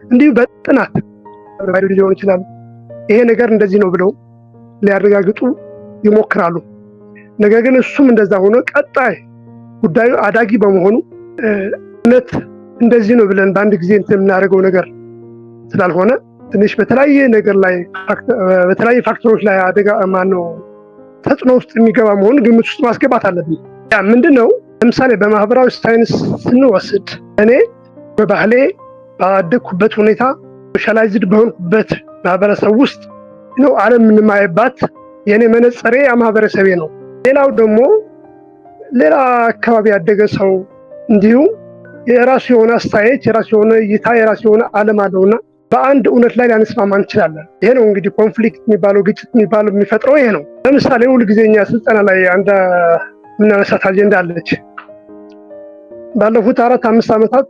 እንዲሁ በጥናት ሊሆን ይችላል ይሄ ነገር እንደዚህ ነው ብለው ሊያረጋግጡ ይሞክራሉ። ነገር ግን እሱም እንደዛ ሆኖ ቀጣይ ጉዳዩ አዳጊ በመሆኑ እውነት እንደዚህ ነው ብለን በአንድ ጊዜ የምናደርገው ነገር ስላልሆነ ትንሽ በተለያየ ነገር ላይ በተለያየ ፋክተሮች ላይ አደጋ ተጽዕኖ ውስጥ የሚገባ መሆኑን ግምት ውስጥ ማስገባት አለብን። ያ ምንድነው? ለምሳሌ በማህበራዊ ሳይንስ ስንወስድ እኔ በባህሌ ባደግኩበት ሁኔታ ሶሻላይዝድ በሆንኩበት ማህበረሰብ ውስጥ ነው ዓለም የምንማይባት የኔ መነጽሬ ማህበረሰቤ ነው። ሌላው ደግሞ ሌላ አካባቢ ያደገ ሰው እንዲሁ የራሱ የሆነ አስተያየት፣ የራሱ የሆነ እይታ፣ የራሱ የሆነ ዓለም አለውና በአንድ እውነት ላይ ላንስማማ እንችላለን። ይሄ ነው እንግዲህ ኮንፍሊክት የሚባለው ግጭት የሚባለው የሚፈጥረው ይሄ ነው። ለምሳሌ ሁልጊዜኛ ስልጠና ላይ አንድ የምናነሳት አጀንዳ አለች። ባለፉት 4-5 ዓመታት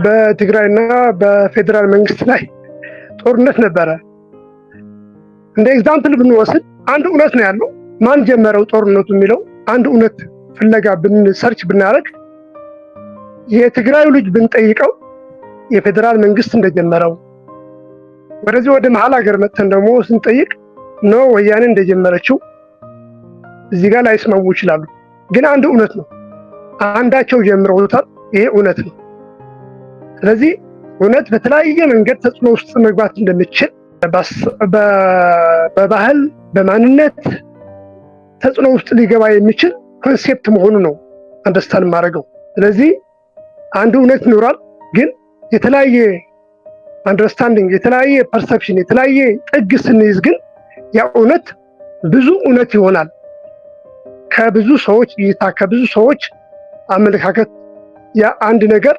በትግራይና በፌዴራል መንግስት ላይ ጦርነት ነበረ። እንደ ኤግዛምፕል ብንወስድ አንድ እውነት ነው ያለው። ማን ጀመረው ጦርነቱ የሚለው አንድ እውነት ፍለጋ ሰርች ብናደርግ የትግራዩ ልጅ ብንጠይቀው የፌዴራል መንግስት እንደጀመረው፣ ወደዚህ ወደ መሀል ሀገር መጥተን ደግሞ ስንጠይቅ ነው ወያኔ እንደጀመረችው እዚህ ጋር ላይስማሙ ይችላሉ። ግን አንድ እውነት ነው፣ አንዳቸው ጀምረውታል። ይሄ እውነት ነው። ስለዚህ እውነት በተለያየ መንገድ ተጽዕኖ ውስጥ መግባት እንደሚችል በባህል በማንነት ተጽዕኖ ውስጥ ሊገባ የሚችል ኮንሴፕት መሆኑ ነው አንደርስታንድ ማድረገው። ስለዚህ አንድ እውነት ይኖራል፣ ግን የተለያየ አንደርስታንዲንግ፣ የተለያየ ፐርሰፕሽን፣ የተለያየ ጥግ ስንይዝ ግን ያ እውነት ብዙ እውነት ይሆናል። ከብዙ ሰዎች እይታ፣ ከብዙ ሰዎች አመለካከት ያ አንድ ነገር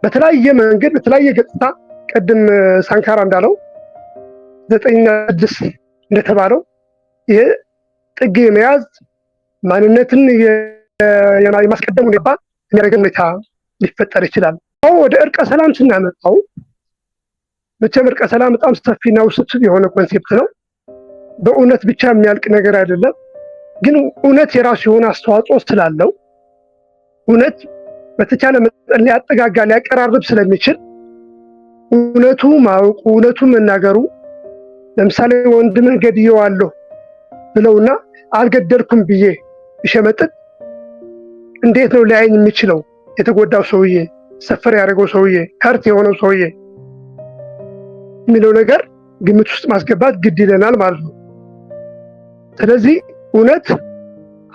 በተለያየ መንገድ በተለያየ ገጽታ ቀደም ሳንካራ እንዳለው 9-6 እንደተባለው ይሄ ጥግ የመያዝ ማንነትን የማስቀደም ሁኔታ የሚያደርግ ሁኔታ ሊፈጠር ይችላል። ወደ እርቀ ሰላም ስናመጣው መቼም እርቀ ሰላም በጣም ሰፊና ውስብስብ የሆነ ኮንሴፕት ነው። በእውነት ብቻ የሚያልቅ ነገር አይደለም። ግን እውነት የራሱ የሆነ አስተዋጽኦ ስላለው እውነት በተቻለ መጠን ሊያጠጋጋ ሊያቀራርብ ስለሚችል እውነቱ ማወቁ እውነቱ መናገሩ ለምሳሌ ወንድምን ገድየዋለሁ ብለውና አልገደልኩም ብዬ ይሸመጥጥ እንዴት ነው ሊያየኝ የሚችለው? የተጎዳው ሰውዬ፣ ሰፈር ያደረገው ሰውዬ፣ ከርት የሆነው ሰውዬ የሚለው ነገር ግምት ውስጥ ማስገባት ግድ ይለናል ማለት ነው። ስለዚህ እውነት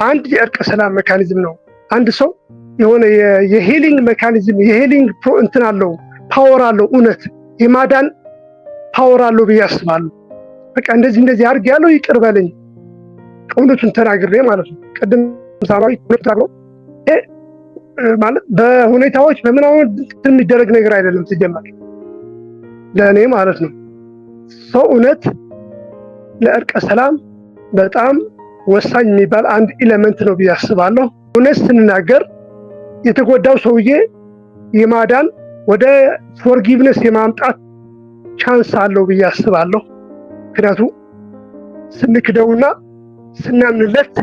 አንድ የእርቀ ሰላም ሜካኒዝም ነው። አንድ ሰው የሆነ የሂሊንግ ሜካኒዝም የሂሊንግ እንትን አለው፣ ፓወር አለው። እውነት የማዳን ፓወር አለው ብዬ አስባለሁ። በቃ እንደዚህ አድርግ ያለው ይቅር በለኝ እውነቱን ተናግሬ ማለት ነው። ቅድም ሳራዊ ተናግሮ ማለት በሁኔታዎች በምናምን የሚደረግ ነገር አይደለም ሲጀመር ለእኔ ማለት ነው። ሰው እውነት ለእርቀ ሰላም በጣም ወሳኝ የሚባል አንድ ኤሌመንት ነው ብዬ አስባለሁ። እውነት ስንናገር የተጎዳው ሰውዬ የማዳን ወደ ፎርጊቭነስ የማምጣት ቻንስ አለው ብዬ አስባለሁ። ምክንያቱም ስንክደውና ስናምንለት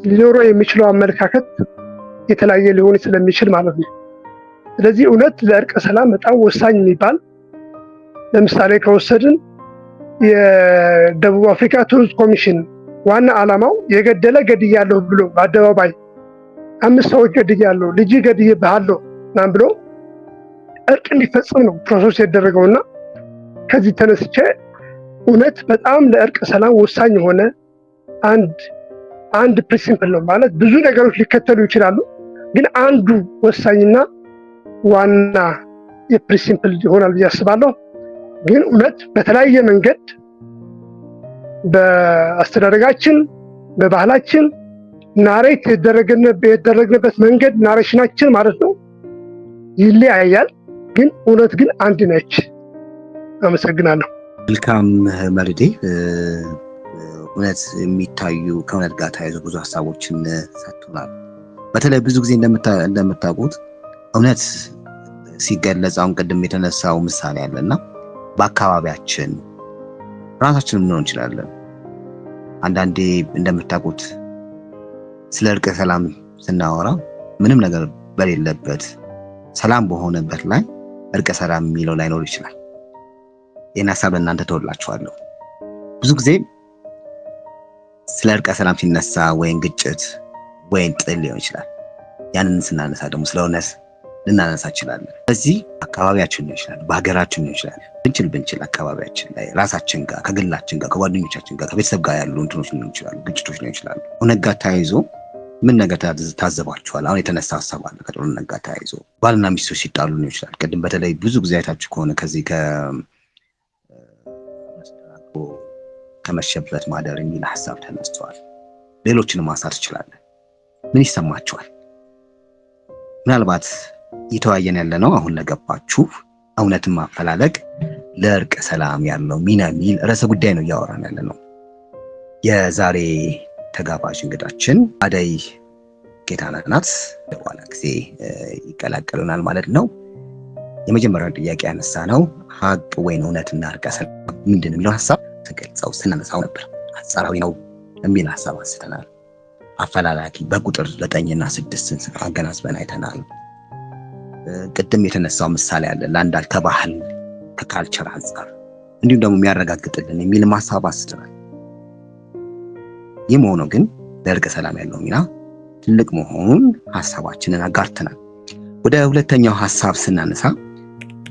ሊኖረው የሚችለው አመለካከት የተለያየ ሊሆን ስለሚችል ማለት ነው። ስለዚህ እውነት ለእርቀ ሰላም በጣም ወሳኝ የሚባል ለምሳሌ ከወሰድን የደቡብ አፍሪካ ቱሪዝም ኮሚሽን ዋና ዓላማው የገደለ ገድያለሁ ብሎ በአደባባይ 5 ሰዎች ገድያለሁ፣ ልጅ ገድዬብሃለሁ ምናምን ብሎ እርቅ እንዲፈጽም ነው ፕሮሰስ ያደረገውና ከዚህ ተነስቼ እውነት በጣም ለእርቀ ሰላም ወሳኝ የሆነ አንድ ፕሪንሲፕል ነው ማለት ብዙ ነገሮች ሊከተሉ ይችላሉ፣ ግን አንዱ ወሳኝና ዋና የፕሪንሲፕል ይሆናል ብዬ አስባለሁ። ግን እውነት በተለያየ መንገድ በአስተዳደጋችን በባህላችን ናሬት የተደረግንበት መንገድ ናሬሽናችን ማለት ነው ይለያያል። ግን እውነት ግን አንድ ነች። አመሰግናለሁ። መልካም መርዴ፣ እውነት የሚታዩ ከእውነት ጋር ተያይዞ ብዙ ሀሳቦችን ሰጥቶናል። በተለይ ብዙ ጊዜ እንደምታውቁት እውነት ሲገለጽ አሁን ቅድም የተነሳው ምሳሌ አለና በአካባቢያችን ራሳችን ልንሆን እንችላለን። አንዳንዴ እንደምታውቁት ስለ እርቀ ሰላም ስናወራ ምንም ነገር በሌለበት ሰላም በሆነበት ላይ እርቀ ሰላም የሚለው ላይኖር ይችላል። ይህን ሀሳብ ለእናንተ ተወላችኋለሁ። ብዙ ጊዜ ስለ እርቀ ሰላም ሲነሳ ወይን ግጭት ወይን ጥል ሊሆን ይችላል። ያንን ስናነሳ ደግሞ ስለ እውነት ልናነሳ እንችላለን። ስለዚህ አካባቢያችን ሊሆን ይችላል፣ በሀገራችን ሊሆን ይችላል። ብንችል አካባቢያችን ላይ ራሳችን ጋር ከግላችን ጋር ከጓደኞቻችን ጋር ከቤተሰብ ጋር ያሉ እንትኖች ሊሆን ይችላሉ፣ ግጭቶች ሊሆን ይችላሉ። እውነት ጋር ተያይዞ ምን ነገር ታዘባችኋል? አሁን የተነሳ ሀሳብ አለ ከጦርነት ጋር ተያይዞ ባልና ሚስቶች ሲጣሉ ሊሆን ይችላል። ቅድም በተለይ ብዙ ጊዜ አይታችሁ ከሆነ ከዚህ ከመሸበት ማደር የሚል ሀሳብ ተነስተዋል። ሌሎችንም ማንሳት ትችላለን። ምን ይሰማችኋል? ምናልባት እየተወያየን ያለ ነው አሁን ለገባችሁ እውነትን ማፈላለግ ለእርቅ ሰላም ያለው ሚና የሚል ርዕሰ ጉዳይ ነው እያወራን ያለ ነው። የዛሬ ተጋባዥ እንግዳችን አደይ ጌታነህ ናት። በኋላ ጊዜ ይቀላቀሉናል ማለት ነው። የመጀመሪያው ጥያቄ ያነሳ ነው ሀቅ ወይን እውነትና እርቀ ሰላም ምንድነው የሚለው ሐሳብ ተገልጸው ስናነሳው ነበር። አንጻራዊ ነው የሚል ሐሳብ አንስተናል። አፈላላጊ በቁጥር 9 እና 6 አገናዝበን አይተናል። ቅድም የተነሳው ምሳሌ አለ ለአንዳል ከባህል ከካልቸር አንፃር እንዲሁም ደግሞ የሚያረጋግጥልን የሚል ሐሳብ አንስተናል። ይህ መሆኑ ግን ለእርቀ ሰላም ያለው ሚና ትልቅ መሆኑን ሐሳባችንን አጋርተናል። ወደ ሁለተኛው ሐሳብ ስናነሳ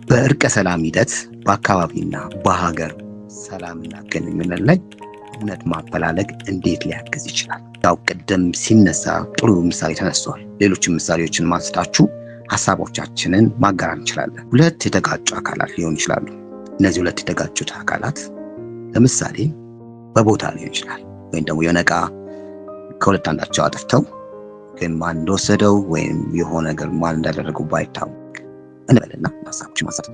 በእርቀ ሰላም ሂደት በአካባቢና በሀገር ሰላምና ግንኙነት ላይ እውነት ማፈላለግ እንዴት ሊያግዝ ይችላል? ያው ቅድም ሲነሳ ጥሩ ምሳሌ ተነስቷል። ሌሎችም ምሳሌዎችን ማንስታችሁ ሐሳቦቻችንን ማጋራት እንችላለን። ሁለት የተጋጩ አካላት ሊሆኑ ይችላሉ። እነዚህ ሁለት የተጋጩት አካላት ለምሳሌ በቦታ ሊሆን ይችላል ወይም ደግሞ የሆነ ዕቃ ከሁለት አንዳቸው አጥፍተው ግን ማን እንደወሰደው ወይም የሆነ ነገር ማን እንዳደረገው ባይታወቅ እንበልና ሐሳቦችን ማንሳት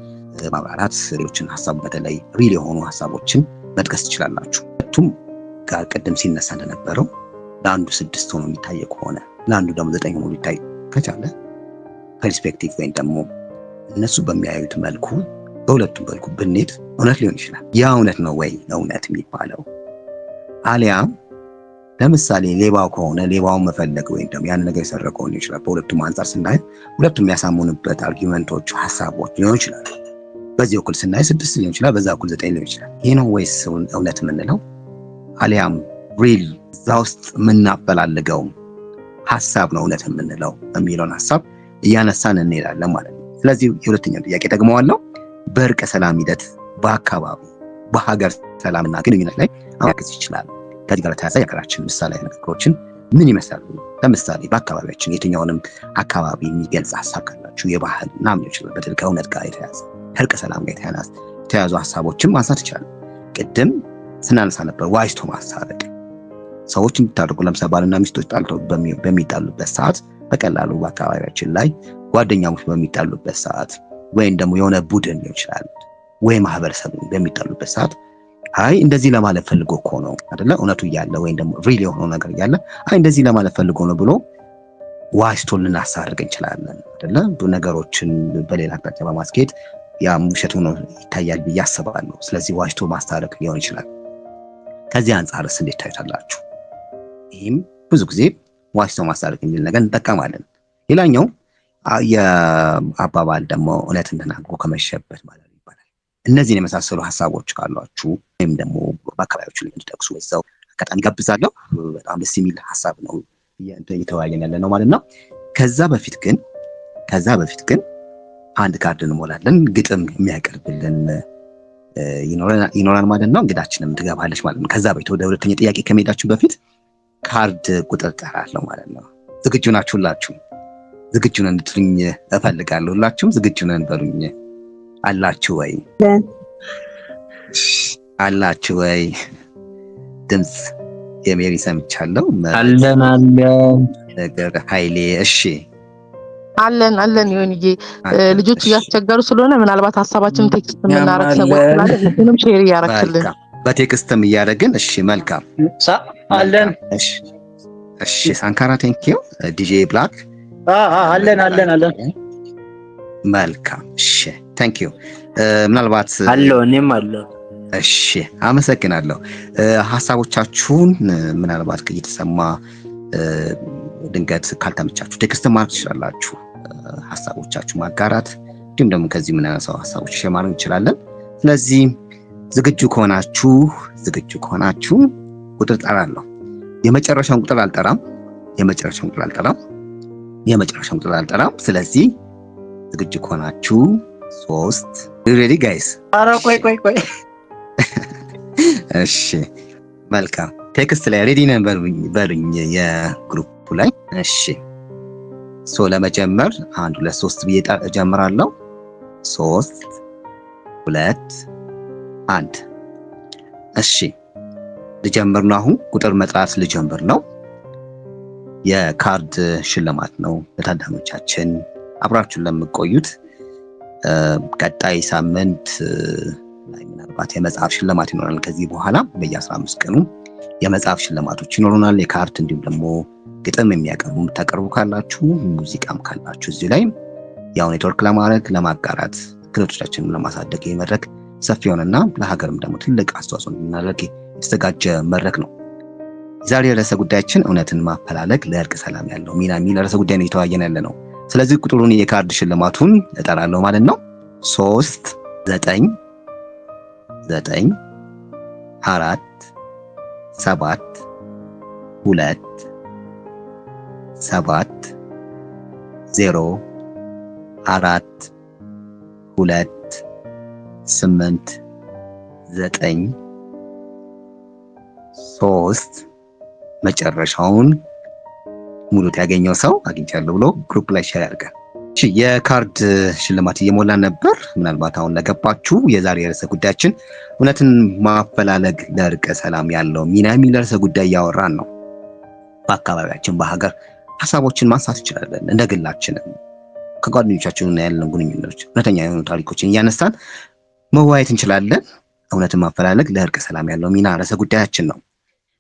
ማብራራት፣ ሌሎችን ሐሳብ በተለይ ሪል የሆኑ ሐሳቦችን መጥቀስ ትችላላችሁ። ሁለቱም ጋር ቅድም ሲነሳ እንደነበረው ለአንዱ 6 ሆኖ የሚታይ ከሆነ ለአንዱ ደግሞ 9 ሆኖ ሊታይ ከቻለ ፐርስፔክቲቭ ወይም ደግሞ እነሱ በሚያዩት መልኩ በሁለቱም መልኩ ብንሄድ እውነት ሊሆን ይችላል። ያ እውነት ነው ወይ እውነት የሚባለው? አሊያም ለምሳሌ ሌባው ከሆነ ሌባውን መፈለግ ወይም ደግሞ ያን ነገር የሰረቀው ሊሆን ይችላል። በሁለቱም አንፃር ስናይ ሁለቱም የሚያሳሙንበት አርጊውመንቶች ሐሳቦች ሊሆን ይችላል። በዚህ በኩል ስናይ 6 ሊሆን ይችላል፣ በዛ በኩል 9 ሊሆን ይችላል። ይሄ ነው ወይስ እውነት የምንለው? አሊያም ሪል እዛ ውስጥ የምናፈላልገው ሐሳብ ነው እውነት የምንለው የሚለውን ሐሳብ እያነሳን እንሄዳለን ማለት ነው። ስለዚህ የሁለተኛው ጥያቄ ደግመዋለሁ። በእርቀ ሰላም ሂደት በአካባቢ በሀገር ሰላምና ግንኙነት ላይ ማገዝ ይችላል። ከዚህ ጋር ተያያዘ የሀገራችን ምሳሌ ነገሮችን ምን ይመስላሉ? ለምሳሌ በአካባቢያችን የትኛውንም አካባቢ የሚገልጽ ሐሳብ ካላችሁ የባህል ምናምን ይችላል፣ በተለይ ከእውነት ጋር የተያያዘ ከእርቀ ሰላም ጋር የተያያዙ ሐሳቦችን ማንሳት ይችላል። ቅድም ስናነሳ ነበር ዋይቶ ማስታረቅ። ሰዎች የሚታረቁ ለምሳሌ ባልና ሚስቶች ጣልተው በሚጣሉበት ሰዓት በቀላሉ በአካባቢያችን ላይ ጓደኛሞች በሚጣሉበት ሰዓት ወይም ደግሞ የሆነ ቡድን ሊሆን ይችላል ወይ ማህበረሰብ በሚጣሉበት ሰዓት አይ እንደዚህ ለማለት ፈልጎ እኮ ነው አይደለ እውነቱ እያለ ወይም ደግሞ ሪል የሆነው ነገር እያለ አይ እንደዚህ ለማለት ፈልጎ ነው ብሎ ዋሽቶ ልናሳርቅ እንችላለን አይደለ? ነገሮችን በሌላ አቅጣጫ በማስኬድ ያ ውሸት ሆኖ ይታያል ብዬ አስባለሁ። ስለዚህ ዋሽቶ ማስታረቅ ሊሆን ይችላል። ከዚህ አንፃርስ እንዴት ታዩታላችሁ? ይህም ብዙ ጊዜ ዋሽቶ ማስታረቅ የሚል ነገር እንጠቀማለን። ሌላኛው የአባባል ደግሞ እውነትን ተናግሮ ከመሸበት ማለት ይባላል። እነዚህን የመሳሰሉ ሐሳቦች ካሏችሁ ወይም ደግሞ በአካባቢያችሁ ላይ እንድጠቅሱ በዛው አጋጣሚ ጋብዛለሁ። በጣም ደስ የሚል ሐሳብ ነው እየተወያየን ያለ ነው ማለት ነው። ከዛ በፊት ግን አንድ ካርድ እንሞላለን። ግጥም የሚያቀርብልን ይኖራል ማለት ነው። እንግዳችንም ትገባለች ማለት ነው። ከዛ በፊት ወደ ሁለተኛ ጥያቄ ከመሄዳችን በፊት ካርድ ቁጥር ጠራለሁ ማለት ነው። ዝግጁ ናችሁ? ሁላችሁም ዝግጁ ነን እንድትሉኝ እፈልጋለሁ። ሁላችሁም ዝግጁ ነን በሉኝ። አላችሁ ወይ? አላችሁ ወይ? ድምጽ የሜሪ ሰምቻለሁ። አለን ነገር ኃይሌ እሺ አለን ይሁንዬ። ልጆች እያስቸገሩ ስለሆነ ምናልባት ሐሳባችንን ቴክስት የምናረግ ሰዎች ስላለ እሱንም ሼር እያረክልን በቴክስትም እያደረግን እሺ መልካም አለን። እሺ ሳንካራ ቴንኪዩ። ዲጄ ብላክ አለን መልካም እሺ ቴንኪዩ። ምናልባት አለው እኔም አለው። እሺ አመሰግናለሁ። ሐሳቦቻችሁን ምናልባት እየተሰማ ድንገት ካልተመቻችሁ ቴክስት ማድረግ ትችላላችሁ። ሐሳቦቻችሁ ማጋራት እንዲሁም ደግሞ ከዚህ የምናነሳው ሐሳቦች ሼር ማድረግ እንችላለን። ስለዚህ ዝግጁ ከሆናችሁ ቁጥር ጠራለሁ። የመጨረሻውን ቁጥር አልጠራም። ስለዚህ ዝግጁ ከሆናችሁ 3 ሬዲ ጋይስ? ኧረ ቆይ እሺ መልካም። ቴክስት ላይ ሬዲ ነን በሉኝ የግሩፕ ላይ። እሺ ለመጀመር 1 2 3 ብዬ እጀምራለሁ። 3 2 1 እሺ ልጀምር ነው። አሁን ቁጥር መጥራት ልጀምር ነው። የካርድ ሽልማት ነው ለታዳሚዎቻችን አብራችሁን ለምትቆዩት። ቀጣይ ሳምንት ላይ ምናልባት የመጽሐፍ ሽልማት ይኖራል። ከዚህ በኋላ በየ15 ቀኑ የመጽሐፍ ሽልማቶች ይኖሩናል። የካርድ እንዲሁም ደግሞ ግጥም የምታቀርቡ ካላችሁ ሙዚቃም ካላችሁ እዚህ ላይ ያው ኔትወርክ ለማድረግ ለማጋራት ክህሎቶቻችንን ለማሳደግ የመድረክ ሰፊ ሆነና ለሀገርም ደግሞ ትልቅ አስተዋጽኦ እንድናደርግ የተዘጋጀ መድረክ ነው። ዛሬ ርዕሰ ጉዳያችን እውነትን ማፈላለግ ለእርቅ ሰላም ያለው ሚና የሚል ርዕሰ ጉዳይ ነው እየተወያየን ያለ ነው። ስለዚህ ቁጥሩን የካርድ ሽልማቱን እጠራለሁ ማለት ነው። 3 9 9 4 7 2 7 0 4 2 8 9 3 መጨረሻውን ሙሉት ያገኘው ሰው አግኝቻለሁ ብሎ ግሩፕ ላይ ሼር ያድርጋል። እሺ የካርድ ሽልማት እየሞላን ነበር። ምናልባት አሁን ለገባችሁ የዛሬ ርዕሰ ጉዳያችን እውነትን ማፈላለግ ለእርቀ ሰላም ያለው ሚና የሚል ርዕሰ ጉዳይ እያወራን ነው። በአካባቢያችን በሀገር ሀሳቦችን ማንሳት እንችላለን። እንደ ግላችንም ከጓደኞቻችን ያለን ግንኙነቶች እውነተኛ የሆኑ ታሪኮችን እያነሳን መወያየት እንችላለን። እውነትን ማፈላለግ ለእርቀ ሰላም ያለው ሚና ርዕሰ ጉዳያችን ነው።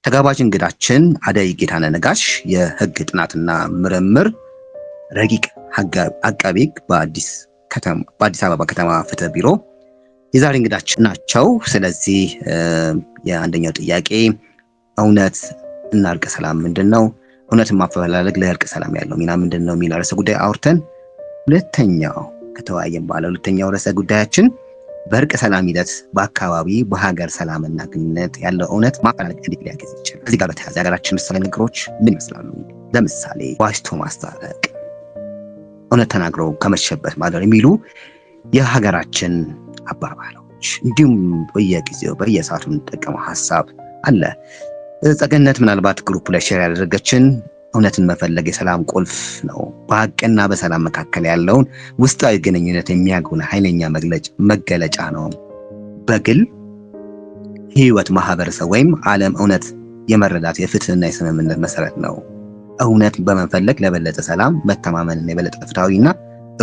ተጋባዥ እንግዳችን አደይ ጌታነህ ነጋሽ የህግ ጥናትና ምርምር ረቂቅ አቃቤ ሕግ በአዲስ አበባ ከተማ ፍትህ ቢሮ የዛሬ እንግዳችን ናቸው። ስለዚህ የአንደኛው ጥያቄ እውነት እና እርቀ ሰላም ምንድነው? እውነትን ማፈላለግ ለእርቀ ሰላም ያለው ሚና ምንድነው? የሚል ርዕሰ ጉዳይ አውርተን ሁለተኛው ከተወያየን በኋላ ሁለተኛው ርዕሰ ጉዳያችን በእርቀ ሰላም ሂደት በአካባቢ በሀገር ሰላምና ግንኙነት ያለው እውነት ማፈላለግ እንዴት ሊያገዝ ይችላል? ከዚህ ጋር በተያያዘ ሀገራችን ምሳሌ ነገሮች ምን ይመስላሉ? ለምሳሌ ዋሽቶ ማስታረቅ፣ እውነት ተናግሮ ከመሸበት ማደር የሚሉ የሀገራችን አባባሎች እንዲሁም በየጊዜው በየሰዓቱ የምንጠቀመው ሀሳብ አለ። ጸገነት ምናልባት ግሩፕ ላይ ሼር ያደረገችን እውነትን መፈለግ የሰላም ቁልፍ ነው፣ በሀቅና በሰላም መካከል ያለውን ውስጣዊ ግንኙነት የሚያጎላ ኃይለኛ መገለጫ ነው። በግል ህይወት፣ ማህበረሰብ ወይም ዓለም እውነት የመረዳት የፍትህና የስምምነት መሰረት ነው። እውነት በመፈለግ ለበለጠ ሰላም፣ መተማመንና የበለጠ ፍትሃዊና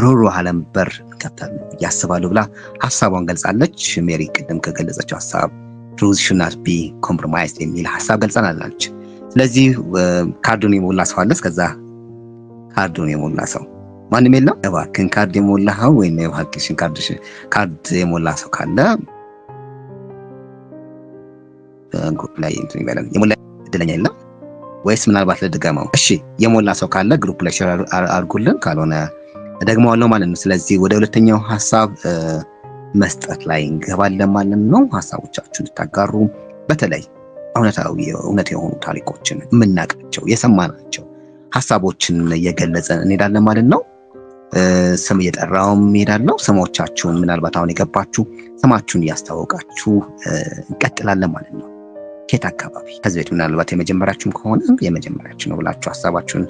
ሩህሩህ ዓለም በር እንከፍታለን ያስባሉ ብላ ሀሳቧን ገልጻለች። ሜሪ ቅድም ከገለጸችው ሀሳብ truth should not be compromised የሚል ሀሳብ ገልጸናለች። ስለዚህ ካርዱን የሞላ ሰው አለ። እስከዛ ካርዱን የሞላ ሰው ማንም የለም? እባክህን ካርድ የሞላኸው ወይም እባክሽን ካርድ የሞላ ሰው ካለ ግሩፕ ላይ እንትን ይበለን። የሞላ እድለኛ የለም ወይስ ምናልባት ለድገመው? እሺ የሞላ ሰው ካለ ግሩፕ ላይ ሼር አድርጉልን፣ ካልሆነ ደግመዋለሁ ማለት ነው። ስለዚህ ወደ ሁለተኛው ሀሳብ መስጠት ላይ እንገባለን ማለት ነው። ሀሳቦቻችሁን እንድታጋሩ በተለይ እውነት የሆኑ ታሪኮችን የምናውቃቸው የሰማናቸው ሀሳቦችን እየገለጸን እንሄዳለን ማለት ነው። ስም እየጠራውም እሄዳለሁ። ስሞቻችሁን ምናልባት አሁን የገባችሁ ስማችሁን እያስታወቃችሁ እንቀጥላለን ማለት ነው። ከየት አካባቢ ከዚህ ቤት ምናልባት የመጀመሪያችሁም ከሆነ የመጀመሪያችሁ ነው ብላችሁ ሀሳባችሁን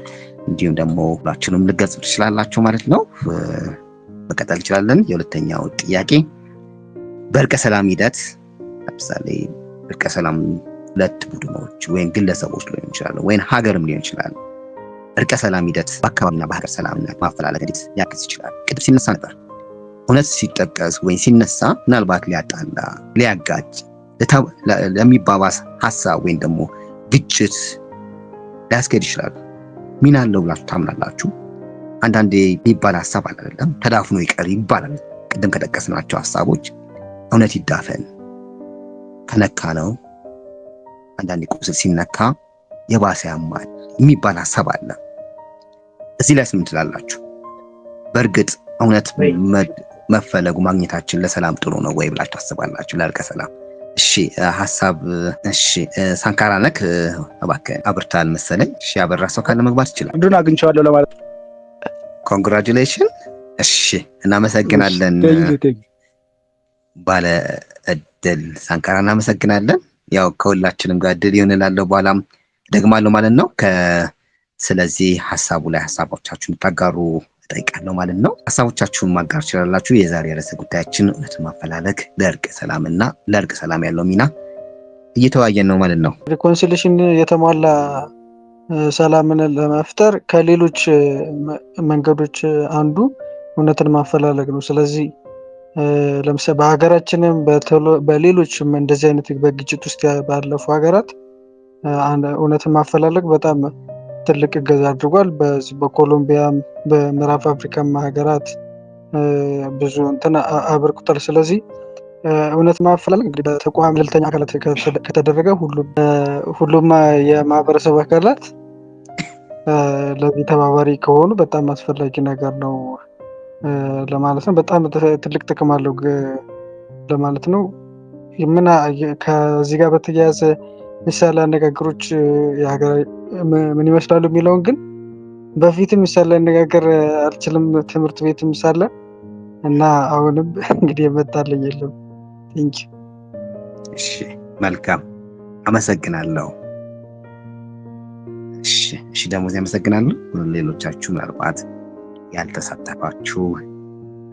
እንዲሁም ደግሞ ሁላችሁንም ልትገልጹ ትችላላችሁ ማለት ነው። መቀጠል እንችላለን። የሁለተኛው ጥያቄ በእርቀ ሰላም ሂደት ለምሳሌ እርቀ ሰላም ሁለት ቡድኖች ወይም ግለሰቦች ሊሆን ይችላል ወይም ሀገርም ሊሆን ይችላል። እርቀ ሰላም ሂደት በአካባቢና በሀገር ሰላምና ማፈላለግ እንዴት ሊያግዝ ይችላል? ቅድም ሲነሳ ነበር። እውነት ሲጠቀስ ወይም ሲነሳ ምናልባት ሊያጣላ፣ ሊያጋጭ፣ ለሚባባስ ሀሳብ ወይም ደግሞ ግጭት ሊያስኬድ ይችላል። ሚና አለው ብላችሁ ታምናላችሁ? አንዳንዴ የሚባል ሀሳብ አለ አይደለም፣ ተዳፍኖ ይቀር ይባላል። ቅድም ከጠቀስናቸው ሀሳቦች እውነት ይዳፈን፣ ከነካ ነው አንዳንዴ ቁስል ሲነካ የባሰ ያማል የሚባል ሀሳብ አለ። እዚህ ላይ ምን ትላላችሁ? በእርግጥ እውነት መፈለጉ ማግኘታችን ለሰላም ጥሩ ነው ወይ ብላችሁ ታስባላችሁ? ለእርቀ ሰላም እሺ ሀሳብ እሺ ሳንካራ ነክ እባክህ አብርታል መሰለኝ። እሺ ያበራ ሰው ካለ መግባት ይችላል። አንዱን አግኝቼዋለሁ ለማለት ኮንግራቹሌሽን። እሺ እናመሰግናለን ባለ እድል ሳንካራ እናመሰግናለን። ያው ከሁላችንም ጋር እድል ይሆንላለሁ በኋላም ደግማለሁ ማለት ነው። ስለዚህ ሀሳቡ ላይ ሀሳቦቻችሁን ታጋሩ እጠይቃለሁ ማለት ነው። ሀሳቦቻችሁን ማጋር ትችላላችሁ። የዛሬ ርዕሰ ጉዳያችን እውነትን ማፈላለግ ለእርቀ ሰላምና ለእርቀ ሰላም ያለው ሚና እየተወያየን ነው ማለት ነው። ሪኮንሲሌሽን የተሟላ ሰላምን ለመፍጠር ከሌሎች መንገዶች አንዱ እውነትን ማፈላለግ ነው። ስለዚህ ለምሳሌ በሀገራችንም በሌሎችም እንደዚህ አይነት በግጭት ውስጥ ባለፉ ሀገራት እውነትን ማፈላለግ በጣም ትልቅ እገዛ አድርጓል። በኮሎምቢያም በምዕራብ አፍሪካም ሀገራት ብዙ እንትን አበርክቷል። ስለዚህ እውነት ማፈላለግ እንግዲህ በተቋም ገለልተኛ አካላት ከተደረገ ሁሉም የማህበረሰብ አካላት ለዚህ ተባባሪ ከሆኑ በጣም አስፈላጊ ነገር ነው ለማለት ነው። በጣም ትልቅ ጥቅም አለው ለማለት ነው። ከዚህ ጋር በተያያዘ ምሳሌ አነጋገሮች ምን ይመስላሉ የሚለውን ግን በፊትም ምሳሌ አነጋገር አልችልም ትምህርት ቤትም ሳለ እና አሁንም እንግዲህ የመጣልኝ የለም። ቴንክ ዩ። እሺ መልካም አመሰግናለሁ። እሺ ደግሞ አመሰግናለሁ። ሌሎቻችሁ ምናልባት ያልተሳተፋችሁ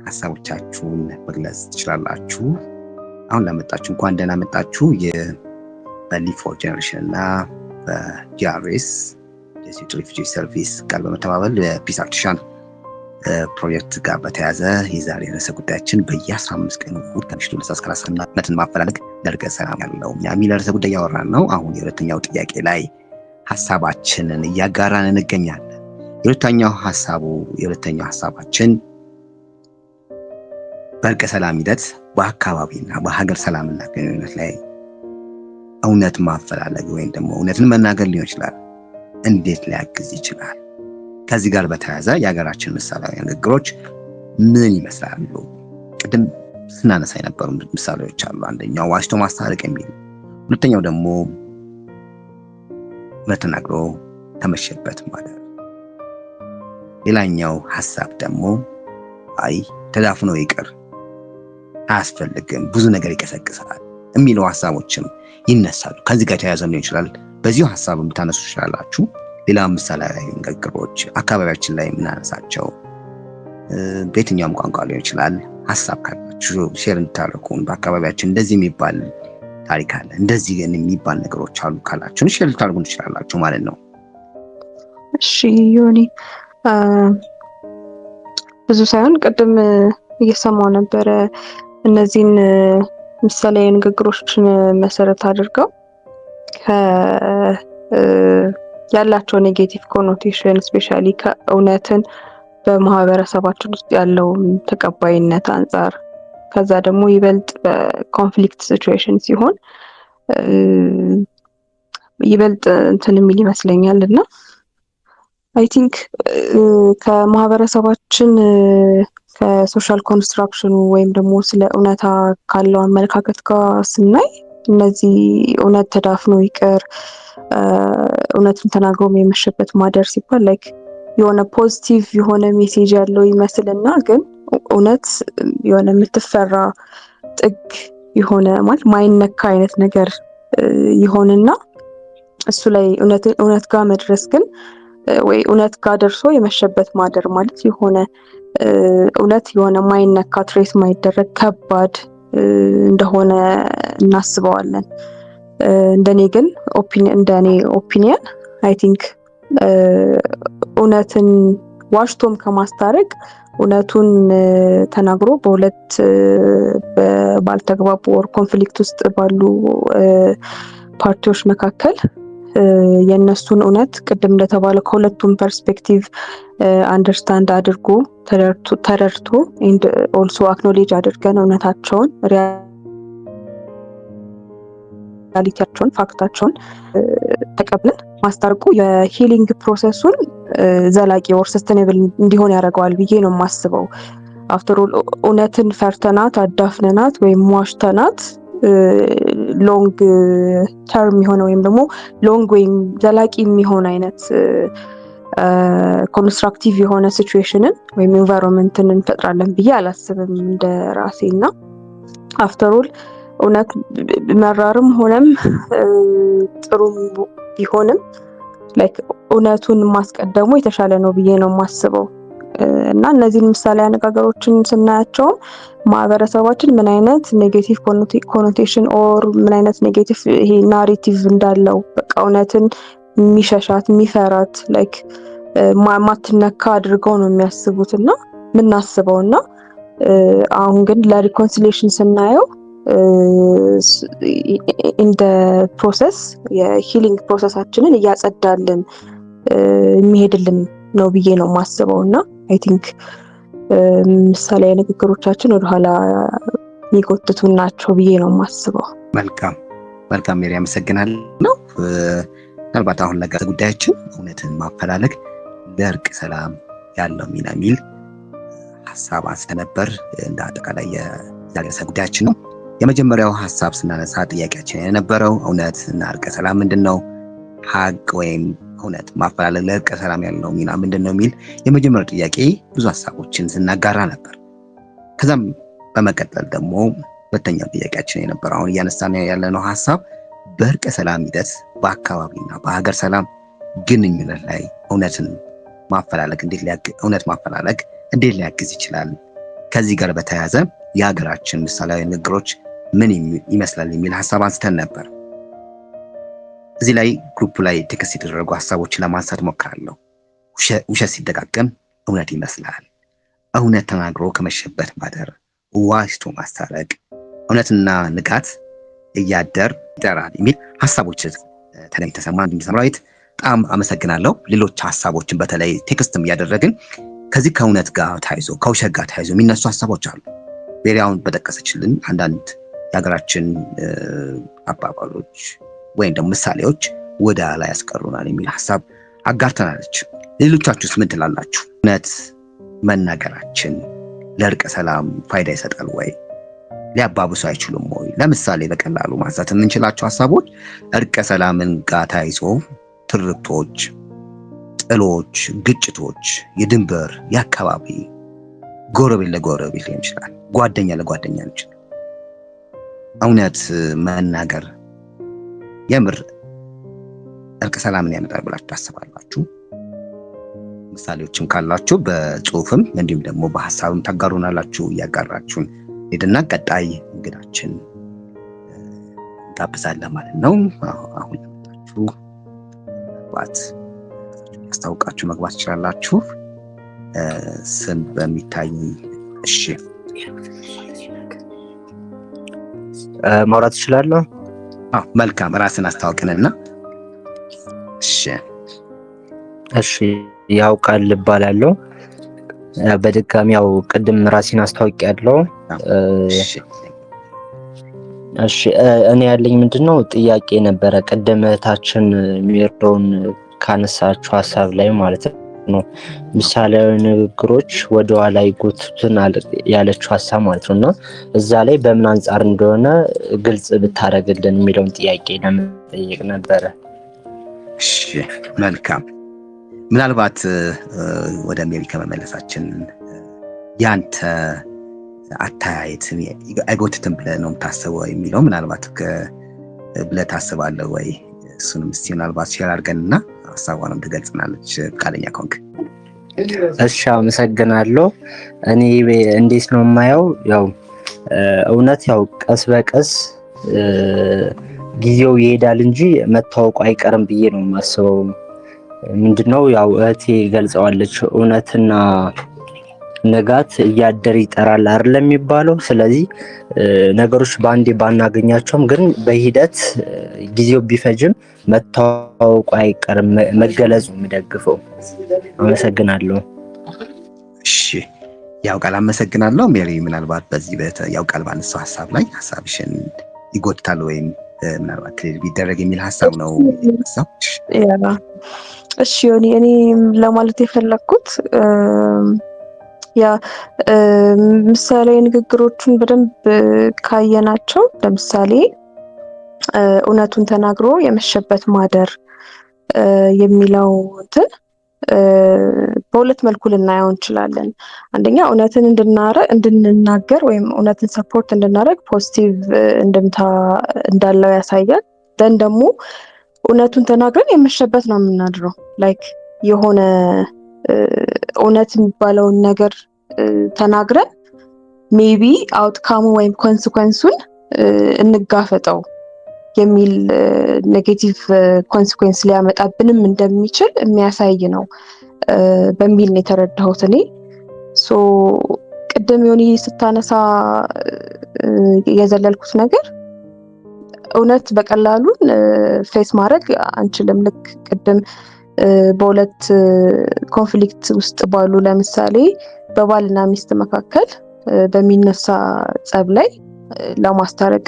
ሀሳቦቻችሁን መግለጽ ትችላላችሁ። አሁን ለመጣችሁ እንኳን ደህና መጣችሁ። በሊቭ ፎር ጀነሬሽን እና በጂአርኤስ የሴት ሪፊጂ ሰርቪስ ጋር በመተባበር የፒስ አርቲሻን ፕሮጀክት ጋር በተያያዘ የዛሬ ርዕሰ ጉዳያችን በየ15 ቀኑ እሑድ ከምሽቱ 2:30 እውነትን ማፈላለግ ለእርቀ ሰላም ያለው የሚል ርዕሰ ጉዳይ ያወራን ነው። አሁን የሁለተኛው ጥያቄ ላይ ሀሳባችንን እያጋራን እንገኛለን። የሁለተኛው ሀሳባችን በእርቀ ሰላም ሂደት በአካባቢና በሀገር ሰላምና ግንኙነት ላይ እውነት ማፈላለግ ወይም ደግሞ እውነትን መናገር ሊሆን ይችላል እንዴት ሊያግዝ ይችላል? ከዚህ ጋር በተያያዘ የሀገራችን ምሳሌያዊ ንግግሮች ምን ይመስላሉ? ቅድም ስናነሳ የነበሩ ምሳሌዎች አሉ። አንደኛው ዋሽቶ ማስታረቅ የሚል፣ ሁለተኛው ደግሞ ተናግሮ ተመሸበት ማለት፣ ሌላኛው ሀሳብ ደግሞ አይ ተዳፍኖ ይቅር አያስፈልግም ብዙ ነገር ይቀሰቅሳል የሚሉ ሀሳቦችም ይነሳሉ። ከዚህ ጋር ተያያዘ ሊሆን ይችላል። በዚሁ ሀሳብ ብታነሱ ይችላላችሁ። ሌላ ምሳሌያዊ ንግግሮች አካባቢያችን ላይ የምናነሳቸው በየትኛውም ቋንቋ ሊሆን ይችላል። ሀሳብ ካላችሁ ሼር እንድታደርጉን። በአካባቢያችን እንደዚህ የሚባል ታሪክ አለ፣ እንደዚህ የሚባል ነገሮች አሉ ካላችሁ ሼር ልታደርጉን ትችላላችሁ ማለት ነው። እሺ ዮኒ፣ ብዙ ሳይሆን ቅድም እየሰማው ነበረ እነዚህን ምሳሌያዊ ንግግሮችን መሰረት አድርገው ያላቸው ኔጌቲቭ ኮኖቴሽን ስፔሻሊ ከእውነትን በማህበረሰባችን ውስጥ ያለው ተቀባይነት አንጻር፣ ከዛ ደግሞ ይበልጥ በኮንፍሊክት ሲቹዌሽን ሲሆን ይበልጥ እንትን የሚል ይመስለኛል እና አይ ቲንክ ከማህበረሰባችን ከሶሻል ኮንስትራክሽኑ ወይም ደግሞ ስለ እውነታ ካለው አመለካከት ጋር ስናይ እነዚህ እውነት ተዳፍኖ ይቅር፣ እውነትን ተናግሮ የመሸበት ማደር ሲባል ላይክ የሆነ ፖዚቲቭ የሆነ ሜሴጅ ያለው ይመስልና ግን እውነት የሆነ የምትፈራ ጥግ የሆነ ማለት ማይነካ አይነት ነገር ይሆንና እሱ ላይ እውነት ጋር መድረስ ግን ወይ እውነት ጋር ደርሶ የመሸበት ማደር ማለት የሆነ እውነት የሆነ ማይነካ ትሬስ ማይደረግ ከባድ እንደሆነ እናስበዋለን። እንደኔ ኦፒኒየን አይ ቲንክ እውነትን ዋሽቶም ከማስታረቅ እውነቱን ተናግሮ በሁለት ባልተግባቡ ወር ኮንፍሊክት ውስጥ ባሉ ፓርቲዎች መካከል የነሱን እውነት ቅድም እንደተባለው ከሁለቱም ፐርስፔክቲቭ አንደርስታንድ አድርጎ ተረድቶ ኤንድ ኦልሶ አክኖሌጅ አድርገን እውነታቸውን ሪያሊቲያቸውን ፋክታቸውን ተቀብለን ማስታርቁ የሂሊንግ ፕሮሰሱን ዘላቂ ወር ሰስተኔብል እንዲሆን ያደርገዋል ብዬ ነው የማስበው። አፍተር ኦል እውነትን ፈርተናት አዳፍነናት ወይም ዋሽተናት ሎንግ ተርም የሆነ ወይም ደግሞ ሎንግ ወይም ዘላቂ የሚሆን አይነት ኮንስትራክቲቭ የሆነ ሲቹዌሽንን ወይም ኤንቫይሮንመንትን እንፈጥራለን ብዬ አላስብም እንደ ራሴና አፍተር ኦል እውነት መራርም ሆነም ጥሩም ቢሆንም ላይክ እውነቱን ማስቀደሙ የተሻለ ነው ብዬ ነው የማስበው። እና እነዚህን ምሳሌ አነጋገሮችን ስናያቸውም ማህበረሰባችን ምን አይነት ኔጌቲቭ ኮኖቴሽን ኦር ምን አይነት ኔጌቲቭ ይሄ ናሬቲቭ እንዳለው በቃ እውነትን የሚሸሻት የሚፈራት ላይክ ማትነካ አድርገው ነው የሚያስቡትና የምናስበውና አሁን ግን ለሪኮንሲሌሽን ስናየው ኢንደ ፕሮሰስ የሂሊንግ ፕሮሰሳችንን እያጸዳልን የሚሄድልን ነው ብዬ ነው የማስበውና አይ ቲንክ ምሳሌ ንግግሮቻችን ወደኋላ የሚጎትቱ ናቸው ብዬ ነው የማስበው። መልካም ሜሪ አመሰግናለሁ። ምናልባት አሁን ነገር ጉዳያችን እውነትን ማፈላለግ ለእርቅ ሰላም ያለው ሚና የሚል ሀሳብ አንስተን ነበር። እንደ አጠቃላይ የዛሬ ጉዳያችን ነው። የመጀመሪያው ሀሳብ ስናነሳ ጥያቄያችን የነበረው እውነት እና እርቀ ሰላም ምንድነው? ሀቅ ወይም እውነት ማፈላለግ ለእርቀ ሰላም ያለው ሚና ምንድነው የሚል የመጀመሪያው ጥያቄ ብዙ ሀሳቦችን ስናጋራ ነበር። ከዛም በመቀጠል ደግሞ ሁለተኛው ጥያቄያችን የነበረው አሁን እያነሳን ያለነው ሀሳብ በእርቀ ሰላም ሂደት በአካባቢና በሀገር ሰላም ግንኙነት ላይ እውነት ማፈላለግ እንዴት ሊያግዝ ይችላል? ከዚህ ጋር በተያያዘ የሀገራችን ምሳሌያዊ ንግግሮች ምን ይመስላል የሚል ሀሳብ አንስተን ነበር። እዚህ ላይ ግሩፕ ላይ ቴክስት የተደረጉ ሀሳቦችን ለማንሳት ሞክራለሁ። ውሸት ሲደጋገም እውነት ይመስላል፣ እውነት ተናግሮ ከመሸበት ማደር፣ ዋሽቶ ማስታረቅ፣ እውነትና ንቃት እያደር ይጠራል የሚል ሀሳቦች ተሰማ። እንዲሰማራዊት በጣም አመሰግናለሁ። ሌሎች ሀሳቦችን በተለይ ቴክስትም እያደረግን ከዚህ ከእውነት ጋር ታይዞ ከውሸት ጋር ታይዞ የሚነሱ ሀሳቦች አሉ። ቤሪያውን በጠቀሰችልን አንዳንድ የሀገራችን አባባሎች ወይም ደግሞ ምሳሌዎች ወደ ላይ ያስቀሩናል የሚል ሀሳብ አጋርተናለች። ሌሎቻችሁስ ምን ትላላችሁ? እውነት መናገራችን ለእርቀ ሰላም ፋይዳ ይሰጣል ወይ? ሊያባብሱ አይችሉም ወይ? ለምሳሌ በቀላሉ ማንሳት የምንችላቸው ሀሳቦች እርቀ ሰላምን ጋር ታይዞ ትርክቶች፣ ጥሎች፣ ግጭቶች፣ የድንበር፣ የአካባቢ፣ ጎረቤት ለጎረቤት ሊሆን ይችላል፣ ጓደኛ ለጓደኛ ሊሆን ይችላል። እውነት መናገር የምር እርቀ ሰላምን ያመጣል ብላችሁ ታስባላችሁ? ምሳሌዎችም ካላችሁ በጽሁፍም እንዲሁም ደግሞ በሐሳብም ታጋሩናላችሁ። እያጋራችሁን ሄድና ቀጣይ እንግዳችን እንጋብዛለን ማለት ነው። አሁን ለመጣችሁ ባት ያስታውቃችሁ መግባት ትችላላችሁ። ስም በሚታይ እሺ ማውራት እችላለሁ? መልካም ራስን አስተዋውቅንና እሺ ያውቃል እባላለሁ። በድጋሚ ያው ቅድም ራሴን አስተዋውቂያለሁ። እሺ እኔ ያለኝ ምንድነው ጥያቄ ነበረ ቅድም እህታችን ሜሮን ካነሳችሁ ሀሳብ ላይ ማለት ነው ምሳሌያዊ ንግግሮች ወደ ኋላ ይጎትቱን ያለችው ሀሳብ ማለት ነውና እዛ ላይ በምን አንፃር እንደሆነ ግልጽ ብታረግልን የሚለውን ጥያቄ ለመጠየቅ ነበረ። እሺ መልካም። ምናልባት ወደ ሜሪ ከመመለሳችን ያንተ አታያየት አይጎትትም ብለህ ነው የምታስበው የሚለው ምናልባት ብለህ ታስባለህ ወይ? እሱንም እስቲ ምናልባት ሼር አድርገንና ሀሳቧንም ትገልጽናለች ፈቃደኛ ከሆንክ። እሺ አመሰግናለሁ። እኔ እንዴት ነው የማየው ያው እውነት ያው ቀስ በቀስ ጊዜው ይሄዳል እንጂ መታወቁ አይቀርም ብዬ ነው የማስበው። ምንድነው ያው እህቴ ገልጸዋለች እውነትና ንጋት እያደር ይጠራል አይደለም የሚባለው። ስለዚህ ነገሮች በአንዴ ባናገኛቸውም ግን በሂደት ጊዜው ቢፈጅም መታወቁ አይቀርም መገለጹ የምደግፈው። አመሰግናለሁ። እሺ ያውቃል አመሰግናለሁ። ሜሪ ምናልባት በዚህ ያውቃል ባነሳው ሀሳብ ላይ ሀሳብሽን ይጎትታል ወይም ምናልባት ቢደረግ የሚል ሀሳብ ነው የመጣው። እሺ እኔ ለማለት የፈለኩት ያ ምሳሌ ንግግሮችን በደንብ ካየናቸው ለምሳሌ እውነቱን ተናግሮ የመሸበት ማደር የሚለው እንትን በሁለት መልኩ ልናየው እንችላለን። አንደኛ እውነትን እንድንናገር ወይም እውነትን ሰፖርት እንድናደርግ ፖዚቲቭ እንድምታ እንዳለው ያሳያል። ደን ደግሞ እውነቱን ተናግረን የመሸበት ነው የምናድረው። ላይክ የሆነ እውነት የሚባለውን ነገር ተናግረን ሜቢ አውትካሙ ወይም ኮንሲኩዌንሱን እንጋፈጠው የሚል ኔጌቲቭ ኮንሲኩዌንስ ሊያመጣብንም እንደሚችል የሚያሳይ ነው በሚል ነው የተረዳሁት እኔ። ሶ ቅድም ዮኒ ስታነሳ የዘለልኩት ነገር እውነት በቀላሉ ፌስ ማድረግ አንችልም። ልክ ቅድም በሁለት ኮንፍሊክት ውስጥ ባሉ ለምሳሌ በባልና ሚስት መካከል በሚነሳ ጸብ ላይ ለማስታረቅ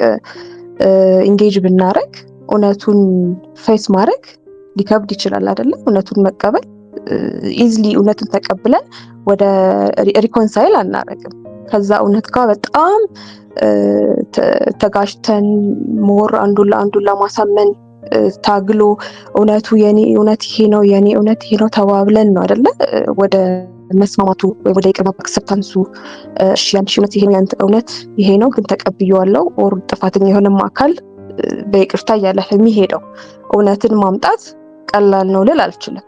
ኢንጌጅ ብናረግ እውነቱን ፌስ ማድረግ ሊከብድ ይችላል አይደለም? እውነቱን መቀበል ኢዝሊ እውነቱን ተቀብለን ወደ ሪኮንሳይል አናረግም። ከዛ እውነት ጋር በጣም ተጋጭተን ሞር አንዱን ለማሳመን ታግሎ እውነቱ የኔ እውነት ይሄ ነው የኔ እውነት ይሄ ነው ተባብለን ነው አይደለ ወደ መስማማቱ ወደ ይቅር አክሰፕታንሱ እሺ ያንቺ እውነት ይሄ ነው ያንተ እውነት ይሄ ነው ግን ተቀብዬዋለሁ ኦር ጥፋተኛ የሆነም አካል በይቅርታ እያለፈ የሚሄደው እውነትን ማምጣት ቀላል ነው ልል አልችልም።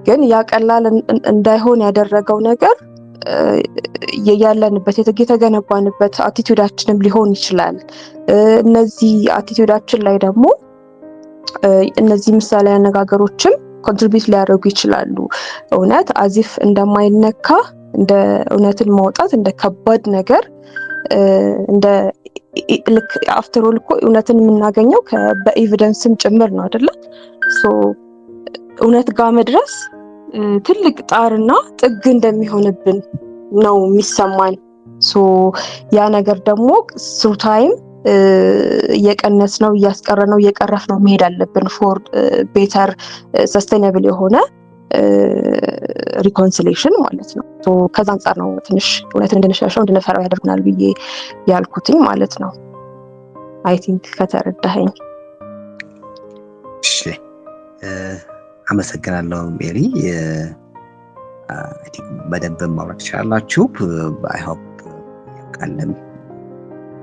ግን ያ ቀላል እንዳይሆን ያደረገው ነገር ያለንበት የተገነባንበት አቲቲዩዳችንም ሊሆን ይችላል። እነዚህ አቲቲዩዳችን ላይ ደግሞ እነዚህ ምሳሌ አነጋገሮችም ኮንትሪቢዩት ሊያደርጉ ይችላሉ። እውነት አዚፍ እንደማይነካ እንደ እውነትን ማውጣት እንደ ከባድ ነገር እንደ ልክ አፍተር ኦል እኮ እውነትን የምናገኘው በኤቪደንስም ጭምር ነው አይደለ? ሶ እውነት ጋር መድረስ ትልቅ ጣርና ጥግ እንደሚሆንብን ነው የሚሰማን። ሶ ያ ነገር ደግሞ ስሩ ታይም እየቀነስ ነው እያስቀረ ነው እየቀረፍ ነው መሄድ አለብን ፎር ቤተር ሰስቴናብል የሆነ ሪኮንሲሌሽን ማለት ነው። ሶ ከዛ አንጻር ነው ትንሽ እውነትን እንድንሸሸው እንድንፈራው ያደርጉናል ብዬ ያልኩትኝ ማለት ነው። አይ ቲንክ ከተረዳኸኝ። እሺ አመሰግናለሁ ሜሪ። አይ ቲንክ በደንብ ማውራት ትችላላችሁ። አይ ሆፕ ያውቃለም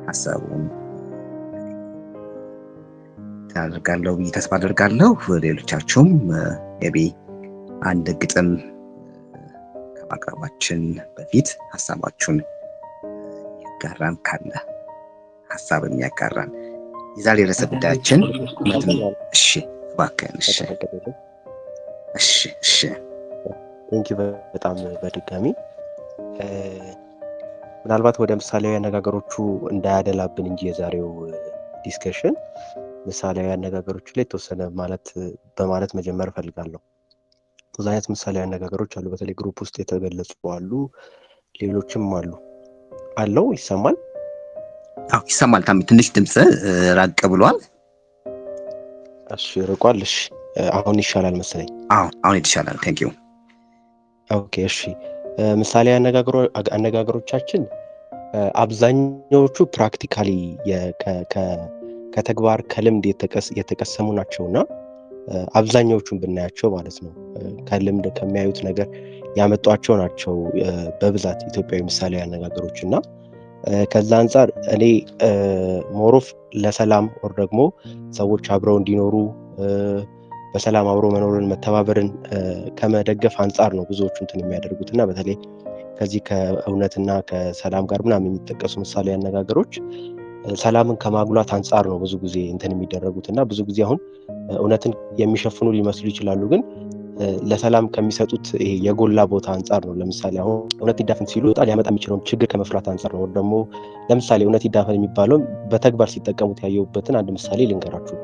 ሀሳቡን ታደርጋለሁ ብዬ ተስፋ አደርጋለሁ። ሌሎቻችሁም ሜቢ አንድ ግጥም ከማቅረባችን በፊት ሀሳባችሁን ያጋራን ካለ ሀሳብ የሚያጋራን የዛሬ ርዕሰ ጉዳያችን እሺ እባክህን። እሺ ቴንኪው በጣም በድጋሚ ምናልባት ወደ ምሳሌያዊ አነጋገሮቹ እንዳያደላብን እንጂ የዛሬው ዲስከሽን ምሳሌያዊ አነጋገሮቹ ላይ የተወሰነ በማለት መጀመር እፈልጋለሁ። ብዙ አይነት ምሳሌያዊ አነጋገሮች አሉ። በተለይ ግሩፕ ውስጥ የተገለጹ አሉ፣ ሌሎችም አሉ። አለው ይሰማል? አዎ ይሰማል። ታሚ ትንሽ ድምጽ ራቅ ብሏል። እሺ ርቋል። እሺ አሁን ይሻላል መሰለኝ። አሁን ይሻላል። ቴንኪው። ኦኬ እሺ። ምሳሌ አነጋገሮቻችን አብዛኛዎቹ ፕራክቲካሊ ከተግባር ከልምድ የተቀሰሙ ናቸውና አብዛኛዎቹን ብናያቸው ማለት ነው ከልምድ ከሚያዩት ነገር ያመጧቸው ናቸው በብዛት ኢትዮጵያዊ ምሳሌ አነጋገሮች እና ከዛ አንጻር እኔ ሞሮፍ ለሰላም ወር ደግሞ ሰዎች አብረው እንዲኖሩ በሰላም አብሮ መኖርን መተባበርን ከመደገፍ አንጻር ነው ብዙዎቹ እንትን የሚያደርጉትና በተለይ ከዚህ ከእውነትና ከሰላም ጋር ምናምን የሚጠቀሱ ምሳሌ አነጋገሮች ሰላምን ከማጉላት አንጻር ነው ብዙ ጊዜ እንትን የሚደረጉትና ብዙ ጊዜ አሁን እውነትን የሚሸፍኑ ሊመስሉ ይችላሉ፣ ግን ለሰላም ከሚሰጡት ይሄ የጎላ ቦታ አንጻር ነው። ለምሳሌ አሁን እውነት ይዳፈን ሲሉ በጣም ሊያመጣ የሚችለውን ችግር ከመፍራት አንጻር ነው። ደግሞ ለምሳሌ እውነት ይዳፈን የሚባለው በተግባር ሲጠቀሙት ያየሁበትን አንድ ምሳሌ ልንገራችሁ።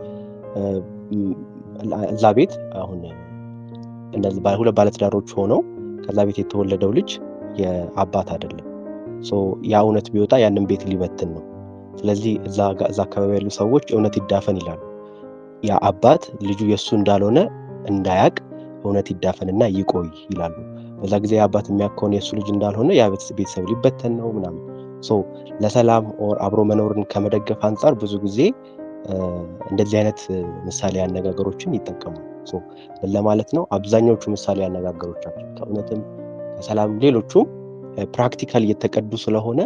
እዛ ቤት አሁን እንደዚህ ሁለት ባለትዳሮች ሆነው ከዛ ቤት የተወለደው ልጅ የአባት አይደለም። ያ እውነት ቢወጣ ያንን ቤት ሊበትን ነው። ስለዚህ እዛ አካባቢ ያሉ ሰዎች እውነት ይዳፈን ይላሉ። ያ አባት ልጁ የሱ እንዳልሆነ እንዳያቅ እውነት ይዳፈንና ይቆይ ይላሉ። በዛ ጊዜ አባት የሚያከውን የሱ ልጅ እንዳልሆነ ያ ቤተሰብ ሊበተን ነው ምናምን። ለሰላም አብሮ መኖርን ከመደገፍ አንጻር ብዙ ጊዜ እንደዚህ አይነት ምሳሌ አነጋገሮችን ይጠቀማሉ። ምን ለማለት ነው? አብዛኛዎቹ ምሳሌ አነጋገሮቻችን ከእውነትም ከሰላም ሌሎቹም ፕራክቲካል እየተቀዱ ስለሆነ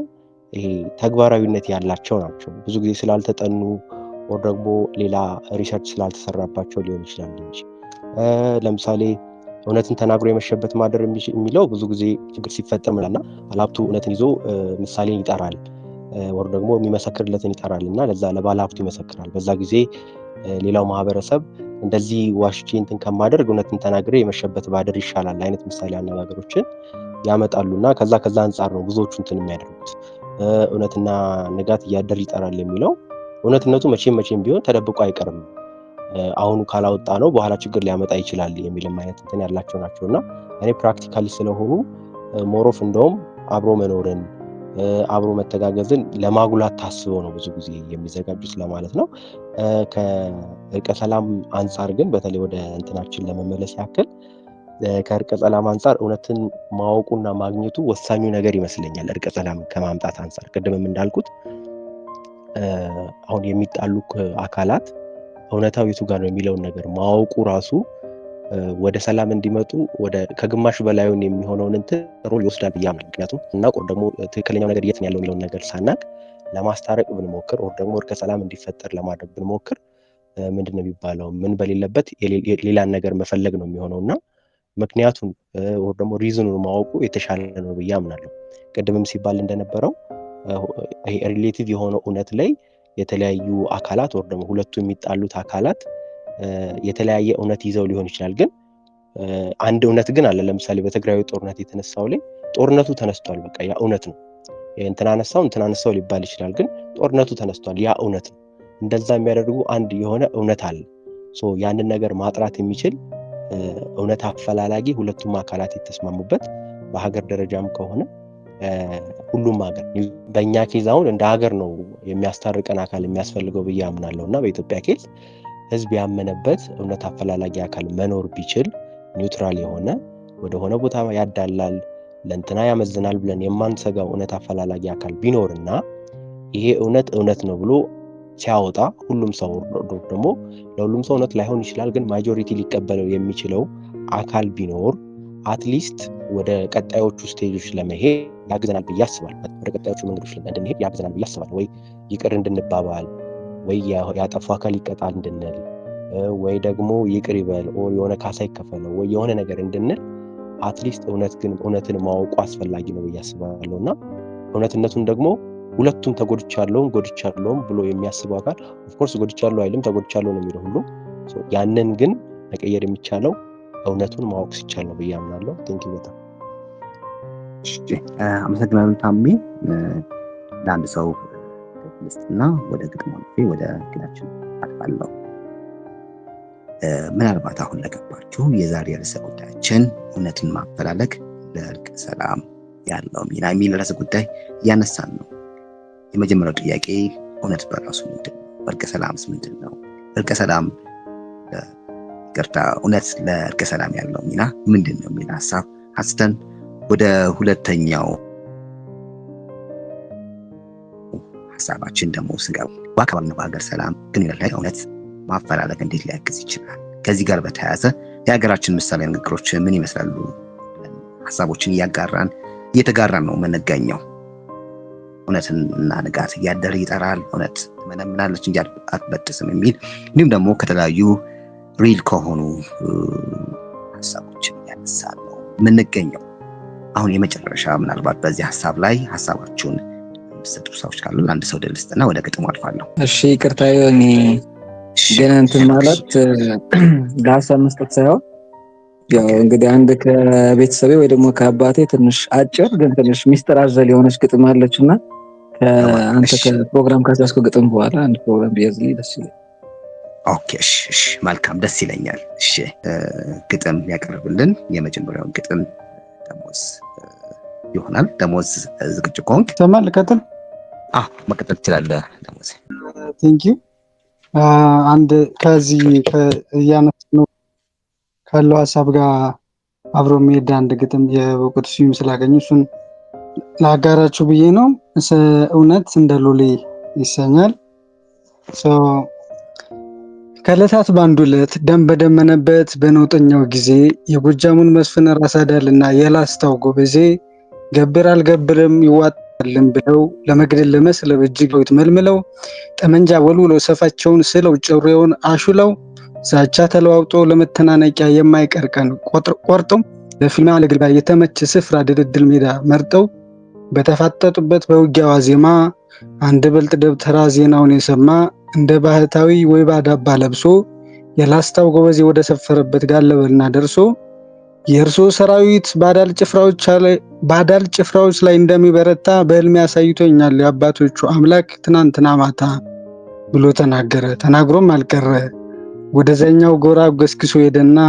ይሄ ተግባራዊነት ያላቸው ናቸው። ብዙ ጊዜ ስላልተጠኑ ወር ደግሞ ሌላ ሪሰርች ስላልተሰራባቸው ሊሆን ይችላል እንጂ ለምሳሌ እውነትን ተናግሮ የመሸበት ማደር የሚለው ብዙ ጊዜ ችግር ሲፈጠር ምናና ባለሀብቱ እውነትን ይዞ ምሳሌን ይጠራል። ወር ደግሞ የሚመሰክርለትን ይጠራል እና ለዛ ለባለ ሀብቱ ይመሰክራል። በዛ ጊዜ ሌላው ማህበረሰብ እንደዚህ ዋሽቼ እንትን ከማደርግ እውነትን ተናግሬ የመሸበት ባድር ይሻላል አይነት ምሳሌ አነጋገሮችን ያመጣሉና ከዛ አንጻር ነው ብዙዎቹ እንትን የሚያደርጉት። እውነትና ንጋት እያደር ይጠራል የሚለው እውነትነቱ መቼም ቢሆን ተደብቆ አይቀርም። አሁኑ ካላወጣ ነው በኋላ ችግር ሊያመጣ ይችላል የሚልም አይነት እንትን ያላቸው ናቸውና እኔ ፕራክቲካሊ ስለሆኑ ሞሮፍ እንደውም አብሮ መኖርን አብሮ መተጋገዝን ለማጉላት ታስበው ነው ብዙ ጊዜ የሚዘጋጁት ለማለት ነው። ከእርቀ ሰላም አንጻር ግን በተለይ ወደ እንትናችን ለመመለስ ያክል ከእርቀ ሰላም አንጻር እውነትን ማወቁና ማግኘቱ ወሳኙ ነገር ይመስለኛል። እርቀ ሰላም ከማምጣት አንጻር ቅድምም እንዳልኩት አሁን የሚጣሉ አካላት እውነታው የቱ ጋር ነው የሚለውን ነገር ማወቁ ራሱ ወደ ሰላም እንዲመጡ ከግማሽ በላዩን የሚሆነውን እንትን ሮል ይወስዳል ብዬ አምናለሁ። ምክንያቱም እናውቅ ወር ደግሞ ትክክለኛው ነገር የት ነው ያለው የሚለውን ነገር ሳናቅ ለማስታረቅ ብንሞክር ወር ደግሞ እርቀ ሰላም እንዲፈጠር ለማድረግ ብንሞክር ምንድን ነው የሚባለው ምን በሌለበት ሌላን ነገር መፈለግ ነው የሚሆነውና ምክንያቱም ወር ደግሞ ሪዝኑን ማወቁ የተሻለ ነው ብዬ አምናለሁ። ቅድምም ሲባል እንደነበረው ይሄ ሪሌቲቭ የሆነው እውነት ላይ የተለያዩ አካላት ወር ደግሞ ሁለቱ የሚጣሉት አካላት የተለያየ እውነት ይዘው ሊሆን ይችላል። ግን አንድ እውነት ግን አለ። ለምሳሌ በትግራይ ጦርነት የተነሳው ላይ ጦርነቱ ተነስቷል፣ በቃ ያ እውነት ነው። እንትና አነሳው ሊባል ይችላል፣ ግን ጦርነቱ ተነስቷል፣ ያ እውነት ነው። እንደዛ የሚያደርጉ አንድ የሆነ እውነት አለ። ያንን ነገር ማጥራት የሚችል እውነት አፈላላጊ ሁለቱም አካላት የተስማሙበት በሀገር ደረጃም ከሆነ ሁሉም ሀገር በእኛ ኬዝ አሁን እንደ ሀገር ነው የሚያስታርቀን አካል የሚያስፈልገው ብዬ አምናለሁ እና በኢትዮጵያ ኬዝ ህዝብ ያመነበት እውነት አፈላላጊ አካል መኖር ቢችል ኒውትራል የሆነ ወደሆነ ቦታ ያዳላል ለእንትና ያመዝናል ብለን የማንሰጋው እውነት አፈላላጊ አካል ቢኖርና ይሄ እውነት ነው ብሎ ሲያወጣ ሁሉም ሰው ደግሞ ለሁሉም ሰው እውነት ላይሆን ይችላል፣ ግን ማጆሪቲ ሊቀበለው የሚችለው አካል ቢኖር አትሊስት ወደ ቀጣዮቹ ስቴጆች ለመሄድ ያግዘናል ብዬ አስባለሁ። ወደ ቀጣዮቹ መንገዶች እንድንሄድ ያግዘናል ብዬ አስባለሁ። ወይ ይቅር እንድንባባል፣ ወይ ያጠፋ አካል ይቀጣል እንድንል፣ ወይ ደግሞ ይቅር ይበል ኦር የሆነ ካሳ ይከፈለው ወይ የሆነ ነገር እንድንል አትሊስት እውነትን ማወቁ አስፈላጊ ነው ብዬ አስባለሁ እና እውነትነቱን ደግሞ ሁለቱም ጎድቻለሁም ብሎ የሚያስበው አካል ኦፍኮርስ ጎድቻለሁ አይልም፣ ተጎድቻለሁ ነው የሚለው ሁሉ። ያንን ግን መቀየር የሚቻለው እውነቱን ማወቅ ሲቻል ነው ብዬ አምናለሁ። ቴንክ ዩ በጣም አመሰግናለሁ ታሜ። ለአንድ ሰው ልስጥና ወደ ግጥሙ ወደ ግላችን አልፋለሁ። ምናልባት አሁን ለገባችሁ የዛሬ ርዕሰ ጉዳያችን እውነትን ማፈላለግ ለእርቀ ሰላም ያለው ሚና የሚል ርዕሰ ጉዳይ እያነሳን ነው። የመጀመሪያው ጥያቄ እውነት በራሱ ምንድን ነው? እርቀ ሰላምስ ምንድን ነው? እርቀ ሰላም እውነት ለእርቀ ሰላም ያለው ሚና ምንድን ነው የሚል ሀሳብ አንስተን ወደ ሁለተኛው ሀሳባችን ደግሞ ስንገባ በአካባቢና በሀገር ሰላም ግንኙነት ላይ እውነት ማፈላለግ እንዴት ሊያግዝ ይችላል? ከዚህ ጋር በተያያዘ የሀገራችን ምሳሌ ንግግሮች ምን ይመስላሉ? ሀሳቦችን እየተጋራን ነው የምንገኘው። እውነትና ንጋት እያደር ይጠራል፣ እውነት ትመነምናለች እንጂ አትበጥስም የሚል እንዲሁም ደግሞ ከተለያዩ ሪል ከሆኑ ሀሳቦችን እያነሳን ነው የምንገኘው። አሁን የመጨረሻ ምናልባት በዚህ ሀሳብ ላይ ሀሳባችሁን የምትሰጡ ሰዎች ካሉ ለአንድ ሰው ድል ስጥና ወደ ግጥሙ አልፋለሁ። እሺ ይቅርታ እኔ ግን እንትን ማለት ለሀሳብ መስጠት ሳይሆን ያው እንግዲህ አንድ ከቤተሰቤ ወይ ደግሞ ከአባቴ ትንሽ አጭር ግን ትንሽ ሚስጥር አዘል የሆነች ግጥም አለችና አንተ ከፕሮግራም ካስያዝከው ግጥም በኋላ አንድ ፕሮግራም ቢያዝልኝ ደስ ይለኛል። ኦኬ እሺ መልካም ደስ ይለኛል። እሺ ግጥም ያቀርብልን የመጀመሪያውን ግጥም ደሞዝ ይሆናል። ደሞዝ ዝግጁ ከሆንክ ተማል ልቀጥል? መቀጠል ትችላለህ ደሞዝ። ቴንክ ዩ። አንድ ከዚህ እያነሳነው ካለው ሀሳብ ጋር አብሮ የሚሄድ አንድ ግጥም የበቁት ስላገኙ እሱን ላጋራችሁ ብዬ ነው። እውነት እንደ ሎሌ ይሰኛል። ከዕለታት በአንዱ ዕለት ደም በደመነበት በነውጠኛው ጊዜ የጎጃሙን መስፍን ራስ አዳልና የላስታው ጎበዜ ገብር አልገብርም ይዋጣልን ብለው ለመግደል ለመስለብ እጅግ መልምለው ጠመንጃ ወልውለው ሰፋቸውን ስለው ጭሬውን አሹለው ዛቻ ተለዋውጦ ለመተናነቂያ የማይቀር ቀን ቆርጠው ለፊልማ ለግልባ የተመቸ ስፍራ ድልድል ሜዳ መርጠው በተፋጠጡበት በውጊያዋ ዜማ አንድ ብልጥ ደብተራ ዜናውን የሰማ እንደ ባህታዊ ወይ ባዳባ ለብሶ የላስታው ጎበዜ ወደ ሰፈረበት ጋለበልና ደርሶ የእርሶ ሰራዊት ባዳል ጭፍራዎች ላይ እንደሚበረታ በሕልሜ አሳይቶኛል የአባቶቹ አምላክ ትናንትና ማታ ብሎ ተናገረ። ተናግሮም አልቀረ። ወደዛኛው ጎራ ገስግሶ ሄደና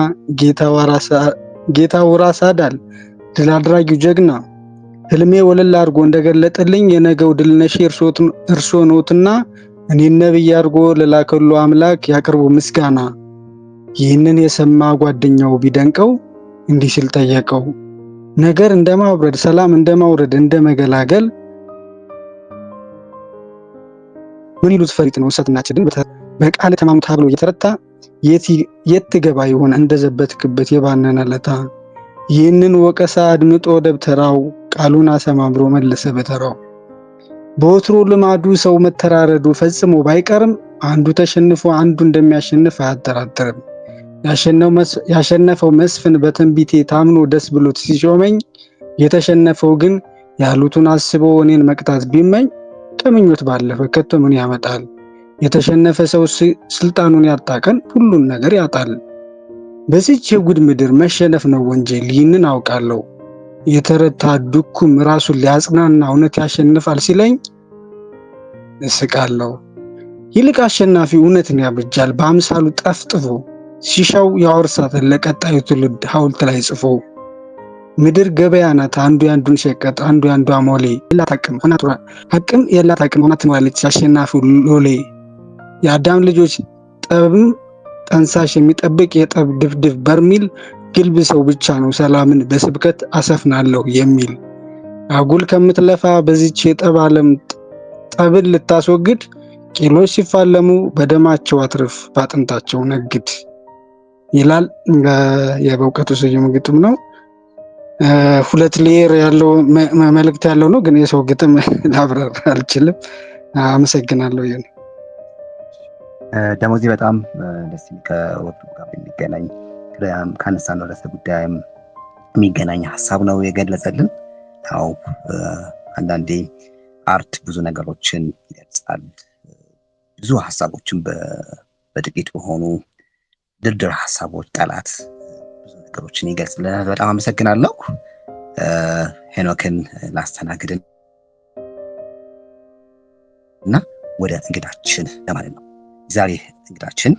ጌታው ራስ አዳል ድል አድራጊው ጀግና ሕልሜ ወለል አድርጎ እንደገለጠልኝ የነገው ድል ነሺ እርሶ ኖትና እኔን ነብይ አድርጎ ለላከሉ አምላክ ያቅርቡ ምስጋና። ይህንን የሰማ ጓደኛው ቢደንቀው እንዲህ ሲል ጠየቀው፣ ነገር እንደማውረድ ሰላም እንደማውረድ እንደመገላገል ምን ይሉት ፈሪጥ ነው እሳትና ጭድን በቃል ተማሙታ ብሎ እየተረታ የት ትገባ ይሆን እንደዘበትክበት የባነነ ለታ። ይህንን ወቀሳ አድምጦ ደብተራው ቃሉን አሰማምሮ መለሰ በተራው። በወትሮ ልማዱ ሰው መተራረዱ ፈጽሞ ባይቀርም አንዱ ተሸንፎ አንዱ እንደሚያሸንፍ አያጠራጥርም። ያሸነፈው መስፍን በትንቢቴ ታምኖ ደስ ብሎት ሲሾመኝ፣ የተሸነፈው ግን ያሉትን አስቦ እኔን መቅጣት ቢመኝ ከምኞት ባለፈ ከቶ ምን ያመጣል? የተሸነፈ ሰው ስልጣኑን ያጣ ቀን ሁሉን ነገር ያጣል። በዚች የጉድ ምድር መሸነፍ ነው ወንጀል ይህንን አውቃለሁ። የተረታ ድኩም ራሱን ሊያጽናና እውነት ያሸንፋል ሲለኝ እስቃለሁ። ይልቅ አሸናፊ እውነትን ያበጃል በአምሳሉ ጠፍጥፎ ሲሻው ያወርሳትን ለቀጣዩ ትውልድ ሐውልት ላይ ጽፎ። ምድር ገበያ ናት አንዱ ያንዱን ሸቀጥ አንዱ ያንዱ አሞሌ አቅም የላት አቅም ሆና ትኖራለች አሸናፊው ሎሌ። የአዳም ልጆች ጠብም ጠንሳሽ የሚጠብቅ የጠብ ድፍድፍ በርሚል ግልብ ሰው ብቻ ነው ሰላምን በስብከት አሰፍናለሁ የሚል። አጉል ከምትለፋ በዚች የጠብ ዓለም ጠብን ልታስወግድ ቄሎች ሲፋለሙ በደማቸው አትርፍ ባጥንታቸው ነግድ ይላል። የበእውቀቱ ስዩም ግጥም ነው። ሁለት ሌየር ያለው መልእክት ያለው ነው፣ ግን የሰው ግጥም ላብራራ አልችልም። አመሰግናለሁ። ይሁን ደሞዚ በጣም ደስ ከወጡ ጋር የሚገናኝ ካነሳነው ርዕሰ ጉዳይም የሚገናኝ ሀሳብ ነው የገለጸልን። ያው አንዳንዴ አርት ብዙ ነገሮችን ይገልጻል። ብዙ ሀሳቦችን በጥቂት በሆኑ ድርድር ሀሳቦች ቃላት ብዙ ነገሮችን ይገልጽልናል። በጣም አመሰግናለሁ። ሄኖክን ላስተናግድን እና ወደ እንግዳችን ለማለት ነው። ዛሬ እንግዳችን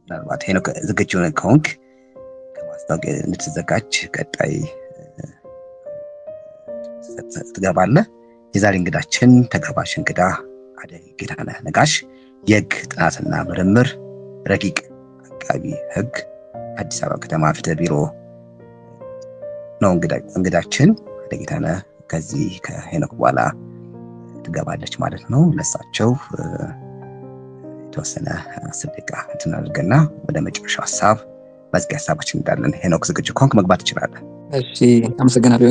ምናልባት ሄኖክ ዝግጁ ከሆንክ ከማስታወቂያ እንድትዘጋጅ ቀጣይ ትገባለህ። የዛሬ እንግዳችን ተጋባዥ እንግዳ አደይ ጌታነህ ነጋሽ የህግ ጥናትና ምርምር ረቂቅ አቃቢ ህግ አዲስ አበባ ከተማ ፍትህ ቢሮ ነው እንግዳችን። አደይ ጌታነህ ከዚህ ከሄኖክ በኋላ ትገባለች ማለት ነው። ለሳቸው የተወሰነ 10 ደቂቃ እንትናደርግና ወደ መጨረሻው ሀሳብ መዝጊያ ሀሳባችን እንዳለን። ሄኖክ ዝግጁ ከሆንክ መግባት ትችላለህ። እሺ አመሰግናለሁ።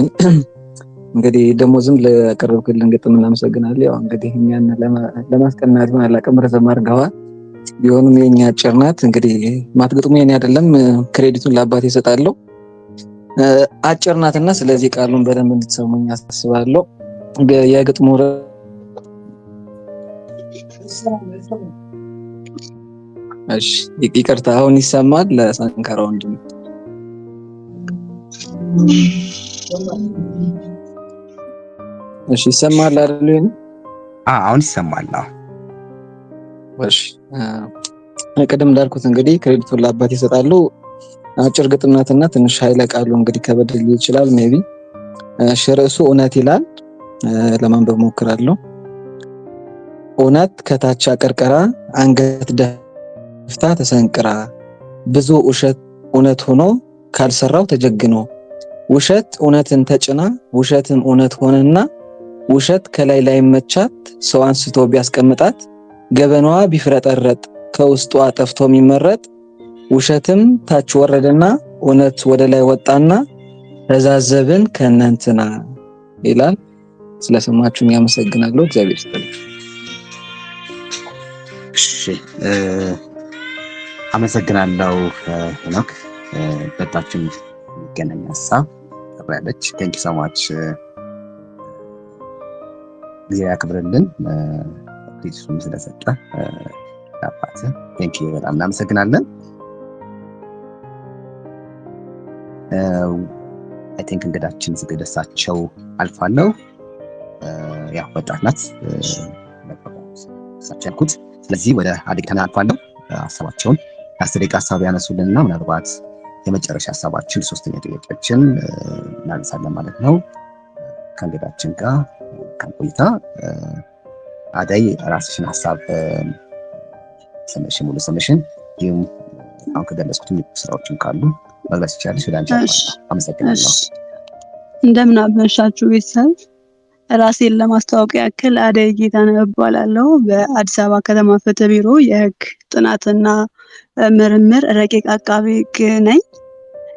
እንግዲህ ደሞዝም ለቀረብክልን ግጥም እናመሰግናለን። ያው እንግዲህ እኛን ለማስቀናት ሆነ አላቀም ረዘም አድርገዋል። ቢሆንም የኛ አጭር ናት። እንግዲህ ማትግጥሙ የኔ አይደለም፣ ክሬዲቱን ለአባቴ እሰጣለሁ። አጭር ናትና ስለዚህ ቃሉን በደንብ እንድትሰሙኝ አሳስባለሁ። የግጥሙ እሺ ይቅርታ፣ አሁን ይሰማል? ለሳንካራ ወንድም እሺ ይሰማል አይደል? አሁን ይሰማል። እሺ ቀደም እንዳልኩት እንግዲህ ክሬዲቱን ለአባቴ ይሰጣሉ። አጭር ግጥም ናትና ትንሽ ኃይለ ቃሉ እንግዲህ ከበድ ሊል ይችላል። ሜቢ ርዕሱ እውነት ይላል። ለማንበብ ሞክራለሁ። እውነት ከታች አቀርቅራ አንገት ደፍታ ተሰንቅራ፣ ብዙ ውሸት እውነት ሆኖ ካልሰራው ተጀግኖ፣ ውሸት እውነትን ተጭና ውሸትም እውነት ሆነና፣ ውሸት ከላይ ላይ መቻት ሰው አንስቶ ቢያስቀምጣት፣ ገበናዋ ቢፍረጠረጥ ከውስጧ ጠፍቶ የሚመረጥ፣ ውሸትም ታች ወረደና እውነት ወደ ላይ ወጣና፣ ተዛዘብን ከእናንትና ይላል። ስለሰማችሁኝ ያመሰግናለሁ። እግዚአብሔር ይስጥልኝ። እሺ አመሰግናለሁ ሄኖክ። በጣም የሚገናኝ ሀሳብ ተብላለች። ቴንክ ዩ ሶ ማች ጊዜ ያክብርልን ፕሊሱም ስለሰጠ አባተ ቴንኪዩ በጣም እናመሰግናለን። አይ ቲንክ እንግዳችን ዝግደሳቸው አልፋለሁ። ያው ወጣት ናት ሳቸልኩት። ስለዚህ ወደ አዲግተና አልፋለሁ። ሀሳባቸውን አስተደቂቃ ሀሳብ ያነሱልንና ምናልባት የመጨረሻ ሀሳባችን ሶስተኛ ጥያቄያችን እናነሳለን ማለት ነው። ከእንግዳችን ጋር ቆይታ አደይ ራስሽን ሀሳብ ስምሽን ሙሉ ስምሽን ይሁን አሁን ከገለጽኩት ስራዎችን ካሉ መግለጽ ይችላልሽ። ወደ አንቺ አመሰግናለሁ። እንደምን አመሻችሁ ቤተሰብ። ራሴን ለማስተዋወቅ ያክል አደይ ጌታነህ እባላለሁ። በአዲስ አበባ ከተማ ፍትህ ቢሮ የህግ ጥናትና ምርምር ረቂቅ አቃቤ ህግ ነኝ።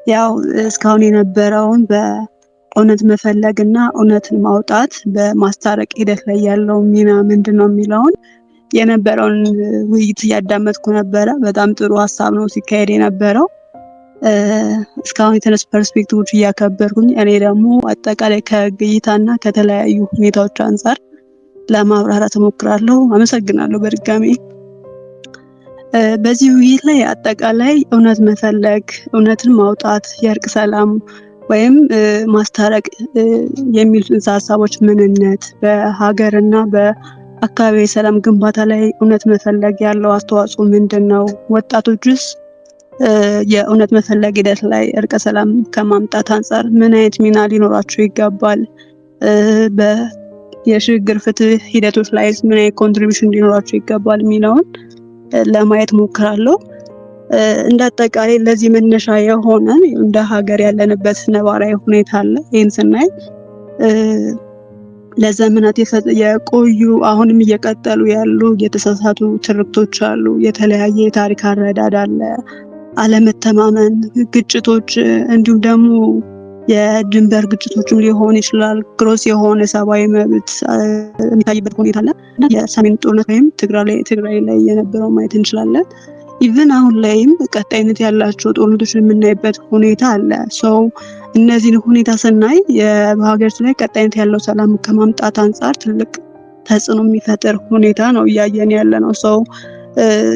ያው እስካሁን የነበረውን በእውነት መፈለግና እውነትን ማውጣት በማስታረቅ ሂደት ላይ ያለው ሚና ምንድነው የሚለውን የነበረውን ውይይት እያዳመጥኩ ነበረ። በጣም ጥሩ ሀሳብ ነው ሲካሄድ የነበረው። እስካሁን የተነሱ ፐርስፔክቲቮች እያከበርኩኝ እኔ ደግሞ አጠቃላይ ከህግ እይታና ከተለያዩ ሁኔታዎች አንፃር ለማብራራት እሞክራለሁ። አመሰግናለሁ በድጋሚ። በዚህ ውይይት ላይ አጠቃላይ እውነት መፈለግ፣ እውነትን ማውጣት፣ የእርቅ ሰላም ወይም ማስታረቅ የሚሉ ጽንሰ ሀሳቦች ምንነት፣ በሀገርና በአካባቢ ሰላም ግንባታ ላይ እውነት መፈለግ ያለው አስተዋጽኦ ምንድነው፣ ወጣቶችስ የእውነት መፈለግ ሂደት ላይ እርቀ ሰላም ከማምጣት አንፃር ምን አይነት ሚና ሊኖራቸው ይገባል፣ የሽግግር ፍትህ ሂደቶች ላይ ምን አይነት ኮንትሪቢዩሽን ሊኖራቸው ይገባል የሚለውን ለማየት ሞክራለሁ። እንደ አጠቃላይ ለዚህ መነሻ የሆነ እንደ ሀገር ያለንበት ነባራዊ ሁኔታ አለ። ይህን ስናይ ለዘመናት የቆዩ አሁንም እየቀጠሉ ያሉ የተሳሳቱ ትርክቶች አሉ። የተለያየ የታሪክ አረዳድ አለ። አለመተማመን፣ ግጭቶች እንዲሁም ደግሞ የድንበር ግጭቶችም ሊሆን ይችላል። ግሮስ የሆነ ሰብአዊ መብት የሚታይበት ሁኔታ አለ እና የሰሜን ጦርነት ወይም ትግራይ ላይ የነበረው ማየት እንችላለን። ኢቭን አሁን ላይም ቀጣይነት ያላቸው ጦርነቶች የምናይበት ሁኔታ አለ። ሰው እነዚህን ሁኔታ ስናይ በሀገሪቱ ላይ ቀጣይነት ያለው ሰላም ከማምጣት አንጻር ትልቅ ተጽዕኖ የሚፈጥር ሁኔታ ነው እያየን ያለ ነው። ሰው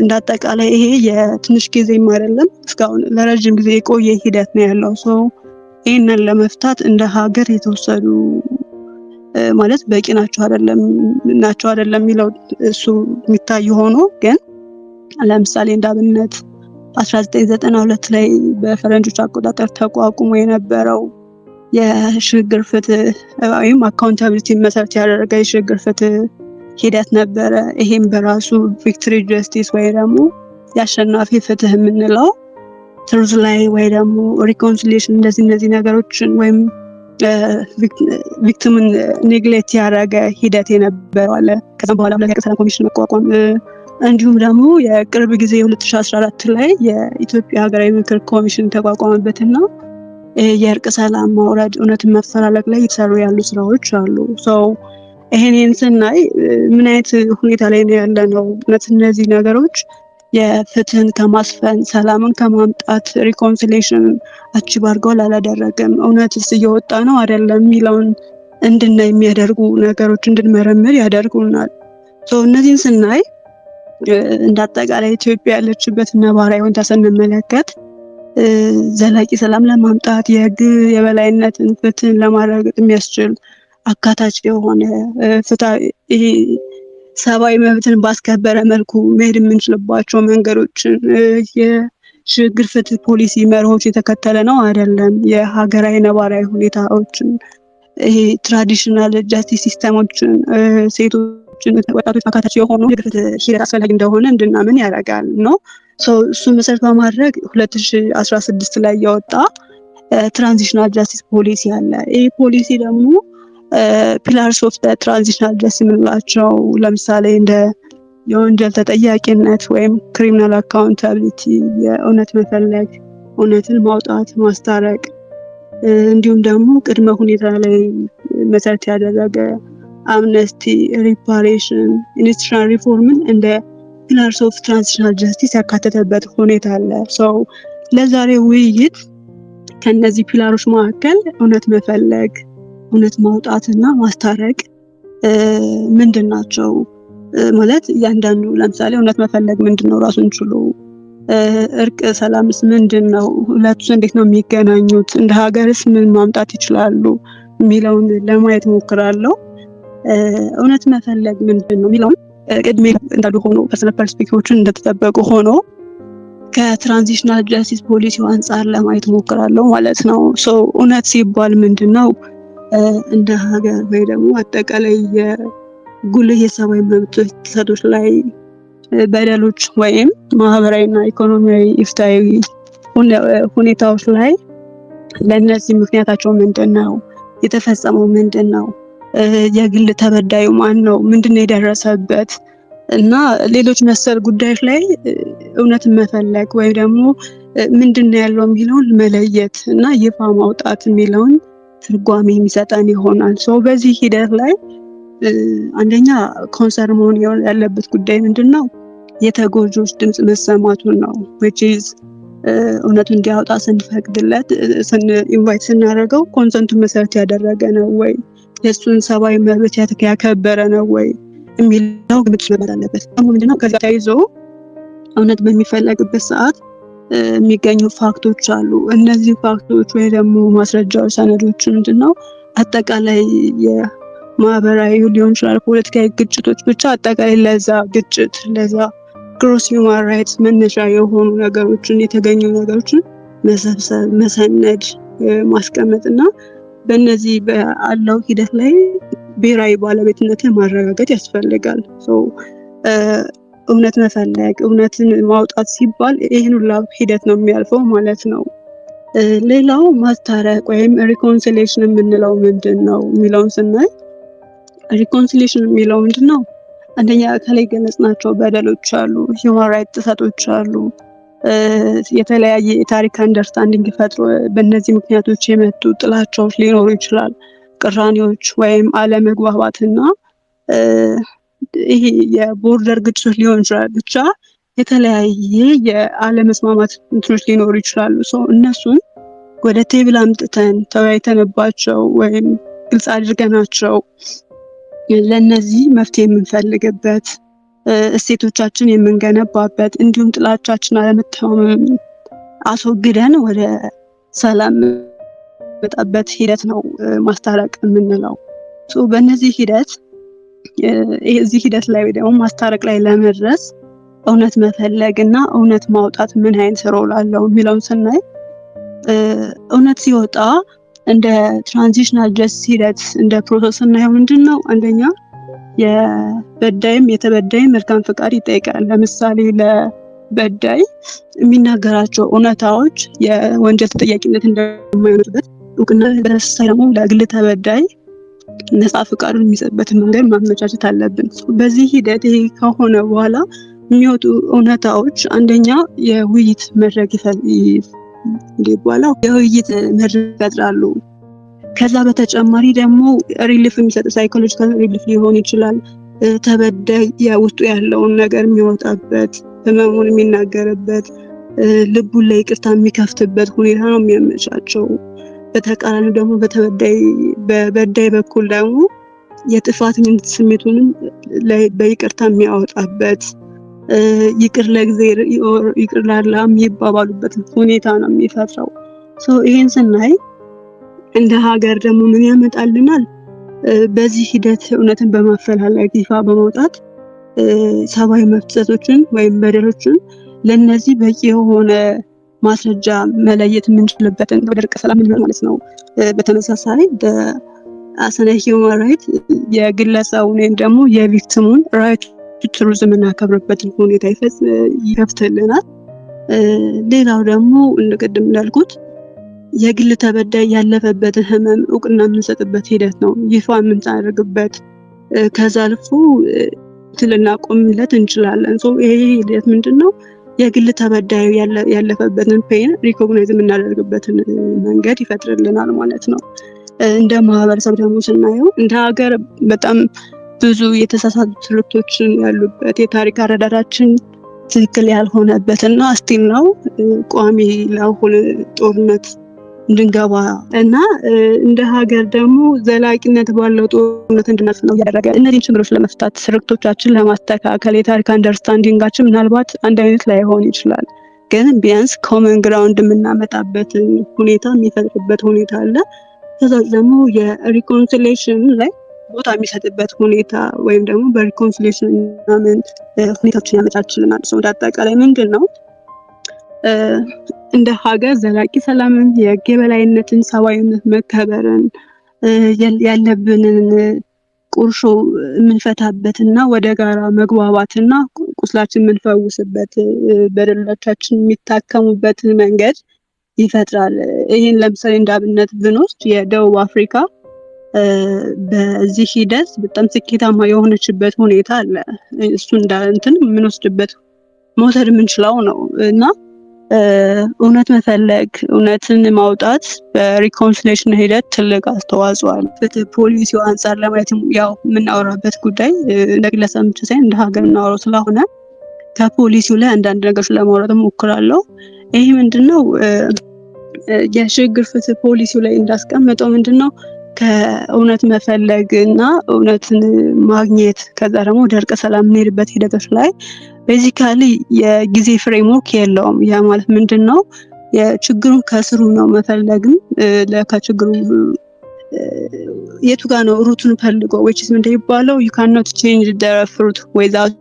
እንዳጠቃላይ ይሄ የትንሽ ጊዜም አይደለም፣ እስካሁን ለረጅም ጊዜ የቆየ ሂደት ነው ያለው። ሰው ይህንን ለመፍታት እንደ ሀገር የተወሰዱ ማለት በቂ ናቸው አይደለም የሚለው እሱ የሚታይ ሆኖ ግን ለምሳሌ እንዳብነት 1992 ላይ በፈረንጆች አቆጣጠር ተቋቁሞ የነበረው የሽግግር ፍትህ ወይም አካውንታቢሊቲ መሰረት ያደረገ የሽግግር ፍትህ ሂደት ነበረ። ይሄም በራሱ ቪክትሪ ጀስቲስ ወይ ደግሞ የአሸናፊ ፍትህ የምንለው ትሩዝ ላይ ወይ ደግሞ ሪኮንሲሊየሽን እነዚህ ነገሮችን ወይም ቪክቲምን ኔግሌክት ያደረገ ሂደት የነበረው አለ። ከዛ በኋላ የእርቀ ሰላም ኮሚሽን መቋቋም እንዲሁም ደግሞ የቅርብ ጊዜ 2014 ላይ የኢትዮጵያ ሀገራዊ ምክክር ኮሚሽን ተቋቋመበትና የእርቀ ሰላም ማውረድ እውነትን መፈላለግ ላይ የተሰሩ ያሉ ስራዎች አሉ። ሰው ይሄንን ስናይ ምን አይነት ሁኔታ ላይ ነው ያለነው? እውነት እነዚህ ነገሮች የፍትህን ከማስፈን ሰላምን ከማምጣት ሪኮንሲሊየሽን አቺቭ አድርገዋል አላደረገም፣ እውነትስ እየወጣ ነው አይደለም የሚለውን እንድናይ የሚያደርጉ ነገሮች እንድንመረምር ያደርጉናል። ሰው እነዚህን ስናይ እንዳጠቃላይ ኢትዮጵያ ያለችበት ነባራዊ ሁኔታ ስንመለከት ዘላቂ ሰላም ለማምጣት የህግ የበላይነትን ፍትህን ለማረጋገጥ የሚያስችል አካታች የሆነ ፍትሃዊ ሰብአዊ መብትን ባስከበረ መልኩ መሄድ የምንችልባቸው መንገዶችን የሽግግር ፍትህ ፖሊሲ መርሆች የተከተለ ነው አይደለም፣ የሀገራዊ ነባራዊ ሁኔታዎችን ይሄ ትራዲሽናል ጃስቲስ ሲስተሞችን ሴቶችን ወጣቶች አካታች የሆኑ የፍትህ ሂደት አስፈላጊ እንደሆነ እንድናምን ያደርጋል ነው። እሱ መሰረት በማድረግ 2016 ላይ ያወጣ ትራንዚሽናል ጃስቲስ ፖሊሲ አለ። ይህ ፖሊሲ ደግሞ ፒላርስ ኦፍ ትራንዚሽናል ጃስቲስ የምንላቸው ለምሳሌ እንደ የወንጀል ተጠያቂነት ወይም ክሪሚናል አካውንታቢሊቲ፣ የእውነት መፈለግ፣ እውነትን ማውጣት፣ ማስታረቅ እንዲሁም ደግሞ ቅድመ ሁኔታ ላይ መሰረት ያደረገ አምነስቲ፣ ሪፓሬሽን፣ ኢንስቲቱሽናል ሪፎርምን እንደ ፒላርስ ኦፍ ትራንዚሽናል ጃስቲስ ያካተተበት ሁኔታ አለ። ለዛሬ ውይይት ከነዚህ ፒላሮች መካከል እውነት መፈለግ፣ እውነት ማውጣትና ማስታረቅ ምንድን ናቸው ማለት እያንዳንዱ ለምሳሌ እውነት መፈለግ ምንድነው ራሱን ችሎ፣ እርቅ ሰላምስ ምንድነው፣ ሁለቱስ እንዴት ነው የሚገናኙት፣ እንደ ሀገርስ ምን ማምጣት ይችላሉ የሚለውን ለማየት ሞክራለሁ። እውነት መፈለግ ምንድነው የሚለውን ቅድሜ እንዳሉ ሆኖ ፐርሰናል ፐርስፔክቲቮችን እንደተጠበቁ ሆኖ ከትራንዚሽናል ጀስቲስ ፖሊሲው አንጻር ለማየት ሞክራለሁ ማለት ነው። ሶ እውነት ሲባል ምንድነው እንደ ሀገር ወይ ደግሞ አጠቃላይ የጉልህ የሰብአዊ መብቶች ጥሰቶች ላይ በደሎች ወይም ማህበራዊና ኢኮኖሚያዊ ፍትሃዊ ሁኔታዎች ላይ ለእነዚህ ምክንያታቸው ምንድነው፣ የተፈጸመው ምንድነው፣ የግል ተበዳዩ ማን ነው፣ ምንድነው የደረሰበት እና ሌሎች መሰል ጉዳዮች ላይ እውነትን መፈለግ ወይ ደግሞ ምንድነው ያለው የሚለውን መለየት እና ይፋ ማውጣት የሚለውን ትርጓሜ የሚሰጠን ይሆናል። ሶ በዚህ ሂደት ላይ አንደኛ ኮንሰርን መሆን ያለበት ጉዳይ ምንድነው የተጎጂዎች ድምጽ መሰማቱን ነው። which is እውነቱን እንዲያወጣ ስንፈቅድለት ኢንቫይት ስናደርገው ኮንሰንቱን መሰረት ያደረገ ነው ወይ፣ የእሱን ሰብአዊ መብት ያከበረ ነው ወይ የሚለው ግምት መመር አለበት። ደግሞ ምንድነው ከዛ ተያይዞ እውነት በሚፈለግበት ሰዓት የሚገኙ ፋክቶች አሉ። እነዚህ ፋክቶች ወይ ደግሞ ማስረጃዎች፣ ሰነዶች ምንድነው አጠቃላይ የማህበራዊ ሊሆን ይችላል ፖለቲካዊ ግጭቶች ብቻ አጠቃላይ ለዛ ግጭት ለዛ ግሮስ ሂውማን ራይትስ መነሻ የሆኑ ነገሮችን የተገኙ ነገሮችን መሰብሰብ፣ መሰነድ፣ ማስቀመጥና በእነዚህ ባለው ሂደት ላይ ብሔራዊ ባለቤትነትን ማረጋገጥ ያስፈልጋል። እውነት መፈለግ እውነትን ማውጣት ሲባል ይህን ሁሉ ሂደት ነው የሚያልፈው ማለት ነው። ሌላው ማስታረቅ ወይም ሪኮንሲሊዬሽን የምንለው ምንድነው የሚለውን ስናይ ሪኮንሲሊዬሽን የሚለው ምንድነው አንደኛ ከላይ ገለጽናቸው በደሎች አሉ፣ ሂውማን ራይት ጥሰቶች አሉ፣ የተለያየ የታሪክ አንደርስታንዲንግ ፈጥሮ በእነዚህ ምክንያቶች የመጡ ጥላቻዎች ሊኖሩ ይችላል፣ ቅራኔዎች ወይም አለመግባባትና ይሄ የቦርደር ግጭቶች ሊሆን ይችላል። ብቻ የተለያየ የአለመስማማት እንትኖች ሊኖሩ ይችላሉ። እነሱን ወደ ቴብል አምጥተን ተወያይተንባቸው ወይም ግልጽ አድርገናቸው ለነዚህ መፍትሄ የምንፈልግበት እሴቶቻችን የምንገነባበት እንዲሁም ጥላቻችን አለመተማመን አስወግደን ወደ ሰላም መጣበት ሂደት ነው ማስታረቅ የምንለው። በእነዚህ ሂደት እዚህ ሂደት ላይ ደግሞ ማስታረቅ ላይ ለመድረስ እውነት መፈለግ እና እውነት ማውጣት ምን አይነት ሮል አለው የሚለውን ስናይ እውነት ሲወጣ እንደ ትራንዚሽናል ጀስቲስ ሂደት እንደ ፕሮሰስ እናየው ምንድነው አንደኛ የበዳይም የተበዳይም መልካም ፍቃድ ይጠይቃል። ለምሳሌ ለበዳይ የሚናገራቸው እውነታዎች የወንጀል ተጠያቂነት እንደማይሆንበት እውቅና በተመሳሳይ ደግሞ ለግል ተበዳይ ነፃ ፍቃዱን የሚሰጥበትን መንገድ ማመቻቸት አለብን። በዚህ ሂደት ይሄ ከሆነ በኋላ የሚወጡ እውነታዎች አንደኛ የውይይት መድረክ የውይይት መድረክ ይፈጥራሉ። ከዛ በተጨማሪ ደግሞ ሪሊፍ የሚሰጥ ሳይኮሎጂካል ሪሊፍ ሊሆን ይችላል። ተበዳይ ውስጡ ያለውን ነገር የሚወጣበት፣ ህመሙን የሚናገርበት፣ ልቡን ላይ ይቅርታ የሚከፍትበት ሁኔታ ነው የሚያመቻቸው። በተቃራኒ ደግሞ በበዳይ በኩል ደግሞ የጥፋተኝነት ስሜቱንም በይቅርታ የሚያወጣበት፣ ይቅር ለእግዚአብሔር ይቅር ለአላህ የሚባባሉበት ሁኔታ ነው የሚፈጥረው። ይሄን ስናይ እንደ ሀገር ደግሞ ምን ያመጣልናል? በዚህ ሂደት እውነትን በማፈላለግ ይፋ በማውጣት ሰብአዊ መብት ጥሰቶችን ወይም በደሎችን ለነዚህ በቂ የሆነ ማስረጃ መለየት የምንችልበትን ወደ እርቀ ሰላም ማለት ነው። በተመሳሳይ አሰነ ሂውማን ራይት የግለሰቡ ወይም ደግሞ የቪክቲሙን ራይት ትሩዝ የምናከብርበትን ሁኔታ ይከፍትልናል። ሌላው ደግሞ እንደቀደም እንዳልኩት የግል ተበዳይ ያለፈበትን ህመም እውቅና የምንሰጥበት ሂደት ነው፣ ይፋ የምናደርግበት። ከዛ አልፎ ልናቆምለት እንችላለን። ይሄ ሂደት ምንድነው? የግል ተበዳዩ ያለፈበትን ፔን ሪኮግናይዝ የምናደርግበትን መንገድ ይፈጥርልናል ማለት ነው። እንደ ማህበረሰብ ደግሞ ስናየው እንደ ሀገር በጣም ብዙ የተሳሳቱ ትርክቶችን ያሉበት የታሪክ አረዳዳችን ትክክል ያልሆነበትና ስቲል ነው ቋሚ ለሆነ ጦርነት እንድንገባ እና እንደ ሀገር ደግሞ ዘላቂነት ባለው ጦርነት እንድናልፍ ነው እያደረገ። እነዚህን ችግሮች ለመፍታት ስርክቶቻችን ለማስተካከል የታሪክ አንደርስታንዲንጋችን ምናልባት አንድ አይነት ላይሆን ይችላል፣ ግን ቢያንስ ኮመን ግራውንድ የምናመጣበት ሁኔታ የሚፈጥርበት ሁኔታ አለ። ከዛ ደግሞ የሪኮንሲሌሽን ላይ ቦታ የሚሰጥበት ሁኔታ ወይም ደግሞ በሪኮንሲሌሽን ምናምን ሁኔታዎችን ያመቻችልናል። ሰው እንዳጠቃላይ ምንድን ነው እንደ ሀገር ዘላቂ ሰላምን፣ የህግ የበላይነትን፣ ሰብአዊነት መከበርን ያለብንን ቁርሾ የምንፈታበትና ወደ ጋራ መግባባትና ቁስላችን የምንፈውስበት በደሎቻችን የሚታከሙበት መንገድ ይፈጥራል። ይህን ለምሳሌ እንዳብነት ብንወስድ የደቡብ አፍሪካ በዚህ ሂደት በጣም ስኬታማ የሆነችበት ሁኔታ አለ። እሱ እንትን የምንወስድበት መውሰድ የምንችለው ነው እና እውነት መፈለግ፣ እውነትን ማውጣት በሪኮንሲሌሽን ሂደት ትልቅ አስተዋጽኦ አለ። ፍትህ ፖሊሲው አንጻር ለማየት ያው የምናወራበት ጉዳይ እንደ ግለሰብ ብቻ ሳይሆን እንደ ሀገር እናወራው ስለሆነ ከፖሊሲው ላይ አንዳንድ ነገሮች ለማውራት እሞክራለሁ። ይህ ምንድነው የሽግግር ፍትህ ፖሊሲው ላይ እንዳስቀመጠው ምንድነው ከእውነት መፈለግ እና እውነትን ማግኘት ከዛ ደግሞ ወደ እርቀ ሰላም የምንሄድበት ሂደቶች ላይ ቤዚካሊ የጊዜ ፍሬምወርክ የለውም። ያ ማለት ምንድነው የችግሩን ከስሩ ነው መፈለግም ከችግሩ የቱ ጋር ነው ሩቱን ፈልጎ which is ምንድነው ይባለው you cannot change the fruit without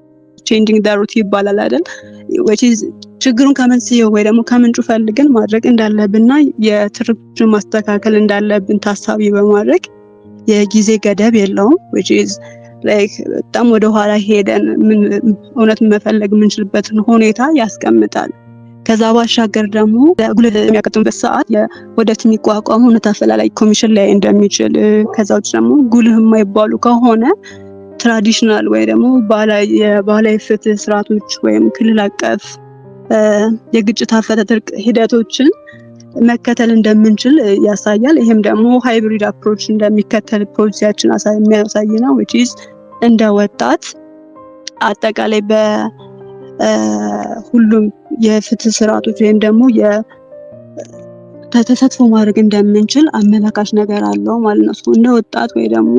changing the root ይባላል አይደል? which is ችግሩን ከመንስኤው ወይ ደግሞ ከምንጩ ፈልገን ማድረግ እንዳለብንና የትርጉም ማስተካከል እንዳለብን ታሳቢ በማድረግ የጊዜ ገደብ የለውም which is like በጣም ወደ ኋላ ሄደን እውነት መፈለግ የምንችልበትን ሁኔታ ያስቀምጣል። ከዛ ባሻገር ደግሞ ጉልህ የሚያቀጥምበት ሰዓት ወደፊት የሚቋቋሙ እውነት አፈላላይ ኮሚሽን ላይ እንደሚችል ከዛ ውጭ ደግሞ ጉልህ የማይባሉ ከሆነ ትራዲሽናል ወይ ደግሞ ባህላዊ ፍትህ ስርዓቶች ወይም ክልል አቀፍ የግጭት አፈታት ሂደቶችን መከተል እንደምንችል ያሳያል። ይሄም ደግሞ ሃይብሪድ አፕሮች እንደሚከተል ፖሊሲያችን የሚያሳይ ነው which is እንደ ወጣት አጠቃላይ በሁሉም የፍትህ ስርዓቶች ወይም ደግሞ ተሳትፎ ማድረግ እንደምንችል አመላካች ነገር አለው ማለት ነው። እንደ ወጣት ወይ ደግሞ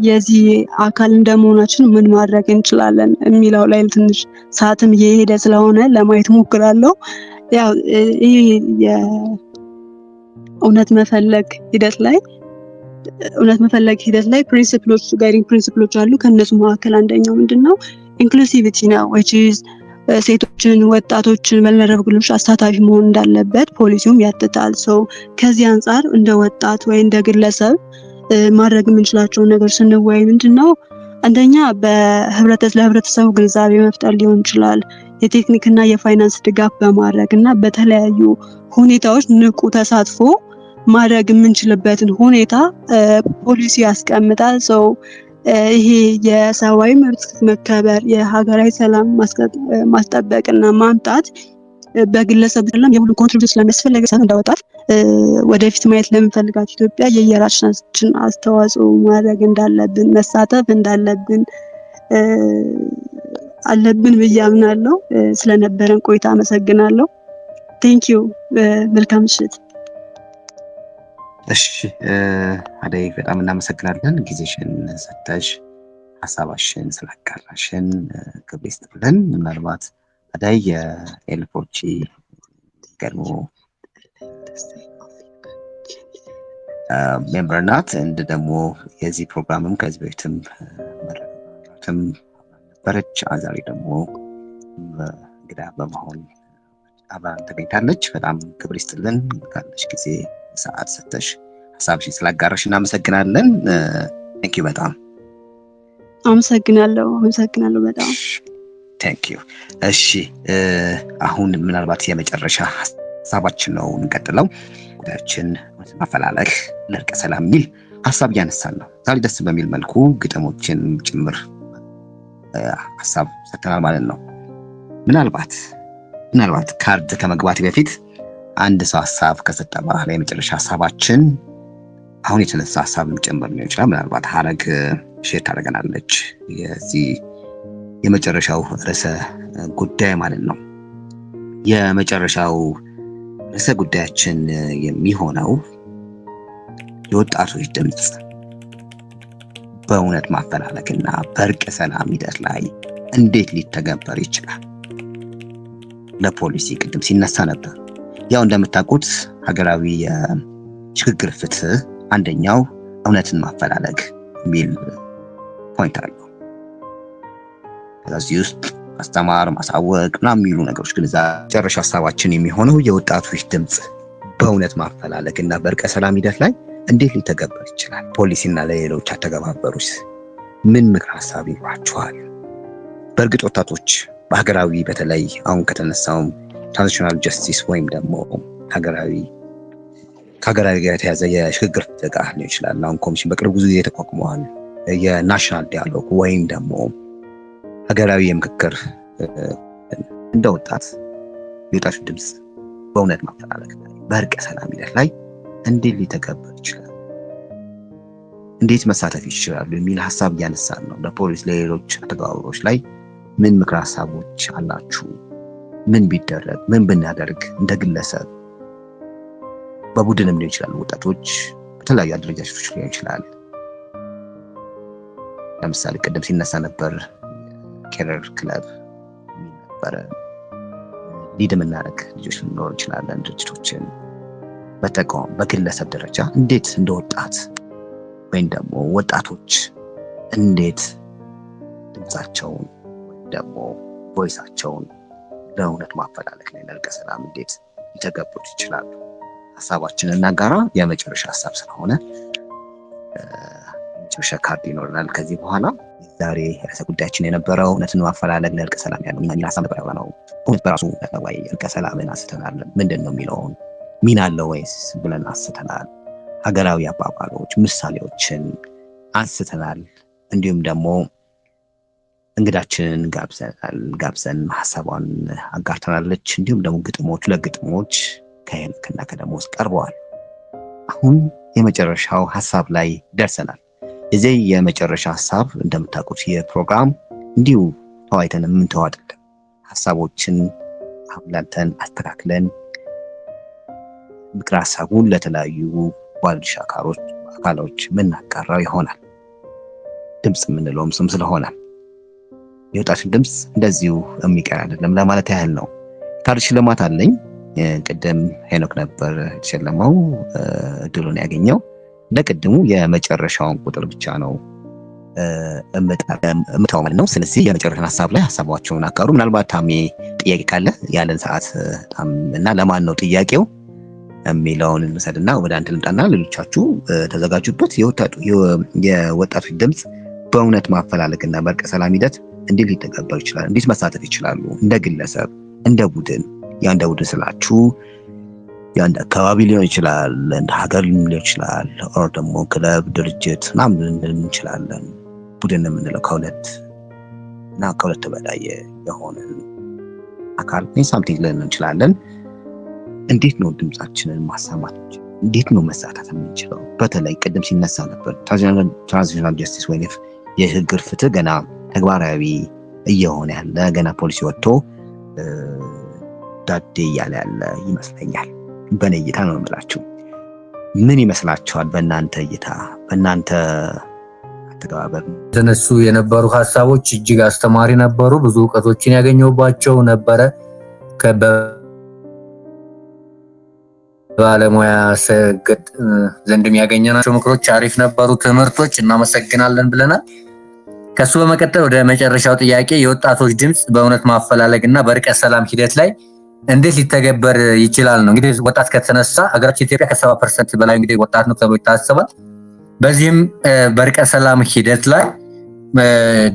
የዚህ አካል እንደመሆናችን ምን ማድረግ እንችላለን የሚለው ላይ ትንሽ ሰዓትም እየሄደ ስለሆነ ለማየት ሞክራለሁ። ያው ይሄ የእውነት መፈለግ ሂደት ላይ ፕሪንሲፕሎች ጋይዲንግ ፕሪንሲፕሎች አሉ። ከነሱ መካከል አንደኛው ምንድነው ኢንክሉሲቪቲ ነው which is ሴቶችን፣ ወጣቶችን፣ vulnerable አሳታፊ መሆን እንዳለበት ፖሊሲውም ያትታል። ከዚህ አንፃር እንደ ወጣት ወይ እንደ ግለሰብ ማድረግ የምንችላቸው ነገር ስንወያይ ምንድነው አንደኛ ለህብረተሰቡ ግንዛቤ መፍጠር ሊሆን ይችላል። የቴክኒክ እና የፋይናንስ ድጋፍ በማድረግ እና በተለያዩ ሁኔታዎች ንቁ ተሳትፎ ማድረግ የምንችልበትን ሁኔታ ፖሊሲ ያስቀምጣል። ይሄ የሰብአዊ መብት መከበር፣ የሀገራዊ ሰላም ማስጠበቅና ማምጣት በግለሰብ አይደለም የሁሉም ኮንትሪቢዩት ስለሚያስፈልግ እንደወጣት ወደፊት ማየት ለምንፈልጋት ኢትዮጵያ የየራሳችን አስተዋጽኦ ማድረግ እንዳለብን መሳተፍ እንዳለብን አለብን ብዬ አምናለሁ። ስለነበረን ቆይታ አመሰግናለሁ። ቴንክ ዩ። መልካም ምሽት። እሺ አደይ በጣም እናመሰግናለን። ጊዜሽን ሰጥተሽ ሀሳባሽን ስላጋራሽን ክብር ይስጥልን። ምናልባት አደይ የኤልፎርቺ ቀድሞ ሜምበር ናት። እንደ ደግሞ የዚህ ፕሮግራምም ከዚህ በፊትም መረጃም ነበረች። ዛሬ ደግሞ እንግዳ በመሆን አብራን ተገኝታለች። በጣም ክብር ይስጥልን። ካለሽ ጊዜ ሰዓት ሰጥተሽ ሀሳብሽን ስላጋራሽ እናመሰግናለን። ቴንክ ዩ በጣም አመሰግናለሁ በጣም ቴንክ ዩ። እሺ አሁን ምናልባት የመጨረሻ ሀሳባችን ነው እንቀጥለው። ጉዳያችን ማፈላለግ ለእርቀ ሰላም የሚል ሀሳብ እያነሳን ነው። ዛሬ ደስ በሚል መልኩ ግጥሞችን ጭምር ሀሳብ ሰጥተናል ማለት ነው። ምናልባት ካርድ ከመግባት በፊት አንድ ሰው ሀሳብ ከሰጠ በኋላ የመጨረሻ ሀሳባችን አሁን የተነሳ ሀሳብም ጭምር ሊሆን ይችላል። ምናልባት ሀረግ ሼር ታደርገናለች የዚህ የመጨረሻው ርዕሰ ጉዳይ ማለት ነው። የመጨረሻው ርዕሰ ጉዳያችን የሚሆነው የወጣቶች ድምፅ በእውነት ማፈላለግና በእርቀ ሰላም ሂደት ላይ እንዴት ሊተገበር ይችላል? ለፖሊሲ ቅድም ሲነሳ ነበር። ያው እንደምታውቁት ሀገራዊ የሽግግር ፍትህ አንደኛው እውነትን ማፈላለግ የሚል ፖይንት አለው። ከዚህ ውስጥ ማስተማር፣ ማሳወቅ ምናምን የሚሉ ነገሮች ግን እዛ መጨረሻ ሀሳባችን የሚሆነው የወጣቶች ድምፅ በእውነት ማፈላለግ እና በእርቀ ሰላም ሂደት ላይ እንዴት ሊተገበር ይችላል? ፖሊሲና ለሌሎች አተገባበሩስ ምን ምክር ሀሳብ ይኖራችኋል? በእርግጥ ወጣቶች በሀገራዊ በተለይ አሁን ከተነሳውም ትራንዚሽናል ጀስቲስ ወይም ደግሞ ከሀገራዊ ጋር የተያዘ የሽግግር ፍትህ ጋር ሊሆን ይችላል። አሁን ኮሚሽን በቅርብ ጊዜ ተቋቁመዋል። የናሽናል ዲያሎግ ወይም ደግሞ ሀገራዊ የምክክር እንደ ወጣት የወጣቶች ድምፅ በእውነት ማፈላለግ በእርቀ ሰላም ሂደት ላይ እንዴት ሊተገበር ይችላል? እንዴት መሳተፍ ይችላሉ? የሚል ሀሳብ እያነሳን ነው። ለፖሊስ ለሌሎች አተገባበሮች ላይ ምን ምክር ሀሳቦች አላችሁ? ምን ቢደረግ ምን ብናደርግ እንደ ግለሰብ በቡድንም ሊሆን ይችላል፣ ወጣቶች በተለያዩ አደረጃጀቶች ሊሆን ይችላል። ለምሳሌ ቅድም ሲነሳ ነበር ኬረር ክለብ ነበረ። ሊድ የምናደርግ ልጆች ልንኖር እንችላለን። ድርጅቶችን በተቋም በግለሰብ ደረጃ እንዴት እንደ ወጣት ወይም ደግሞ ወጣቶች እንዴት ድምፃቸውን ወይም ደግሞ ቮይሳቸውን ለእውነት ማፈላለግ ላይ ለእርቀ ሰላም እንዴት ሊተገብሩት ይችላሉ? ሀሳባችንን እናጋራ። የመጨረሻ ሀሳብ ስለሆነ የመጨረሻ ካርድ ይኖረናል ከዚህ በኋላ። ዛሬ ርዕሰ ጉዳያችን የነበረው እውነትን ማፈላለግ ለእርቀ ሰላም ያለው ሚና ሀሳብ ነበር ያወራነው። እውነት በራሱ ወይ እርቀ ሰላምን አንስተናል። ምንድን ነው የሚለውን ሚና አለው ወይስ ብለን አንስተናል። ሀገራዊ አባባሎች፣ ምሳሌዎችን አንስተናል። እንዲሁም ደግሞ እንግዳችንን ጋብዘን ሀሳቧን አጋርተናለች። እንዲሁም ደግሞ ግጥሞች ለግጥሞች ከሄኖክና ከደሞዝ ቀርበዋል። አሁን የመጨረሻው ሀሳብ ላይ ደርሰናል። የዚህ የመጨረሻ ሀሳብ እንደምታውቁት የፕሮግራም እንዲሁ ተዋይተን የምንተው አይደለም። ሀሳቦችን አብላልተን አስተካክለን ምክር ሀሳቡን ለተለያዩ ባለድርሻ አካሎች የምናጋራው ይሆናል። ድምፅ የምንለውም ስም ስለሆነ የወጣቶች ድምፅ እንደዚሁ የሚቀር አይደለም ለማለት ያህል ነው። ካርድ ሽልማት አለኝ። ቅድም ሄኖክ ነበር የተሸለመው እድሉን ያገኘው። ለቅድሙ የመጨረሻውን ቁጥር ብቻ ነው እምታው ማለት ነው። ስለዚህ የመጨረሻውን ሀሳብ ላይ ሀሳባቸውን አጋሩ። ምናልባት ታሜ ጥያቄ ካለ ያለን ሰዓት እና ለማን ነው ጥያቄው የሚለውን እንሰድና ወደ አንተ ልምጣና ሌሎቻችሁ ተዘጋጁበት። የወጣቶች ድምፅ በእውነት ማፈላለግና በእርቀ ሰላም ሂደት እንዴት ሊተገበር ይችላል? እንዴት መሳተፍ ይችላሉ? እንደ ግለሰብ፣ እንደ ቡድን። የአንድ ቡድን ስላችሁ የአንድ አካባቢ ሊሆን ይችላል፣ እንደ ሀገር ሊሆን ይችላል፣ ኦር ደግሞ ክለብ፣ ድርጅት ምናምን ልንል እንችላለን። ቡድን የምንለው ከሁለት በላይ የሆነ አካል ሳምቲንግ ልንል እንችላለን። እንዴት ነው ድምፃችንን ማሰማት? እንዴት ነው መሳተፍ የምንችለው? በተለይ ቅድም ሲነሳ ነበር ትራንዚሽናል ጀስቲስ ወይም የሽግግር ፍትህ ገና ተግባራዊ እየሆነ ያለ ገና ፖሊሲ ወጥቶ ዳዴ እያለ ያለ ይመስለኛል። በእኔ እይታ ነው የምላችሁ። ምን ይመስላችኋል? በእናንተ እይታ፣ በእናንተ አተገባበር ተነሱ የነበሩ ሀሳቦች እጅግ አስተማሪ ነበሩ። ብዙ እውቀቶችን ያገኘሁባቸው ነበረ። ባለሙያ ሰግጥ ዘንድም ያገኘናቸው ምክሮች አሪፍ ነበሩ። ትምህርቶች እናመሰግናለን ብለናል። ከሱ በመቀጠል ወደ መጨረሻው ጥያቄ የወጣቶች ድምፅ በእውነት ማፈላለግና በእርቀ ሰላም ሂደት ላይ እንዴት ሊተገበር ይችላል ነው። እንግዲህ ወጣት ከተነሳ ሀገራችን ኢትዮጵያ ከ70% በላይ እንግዲህ ወጣት ነው ተብሎ ይታሰባል። በዚህም በእርቀ ሰላም ሂደት ላይ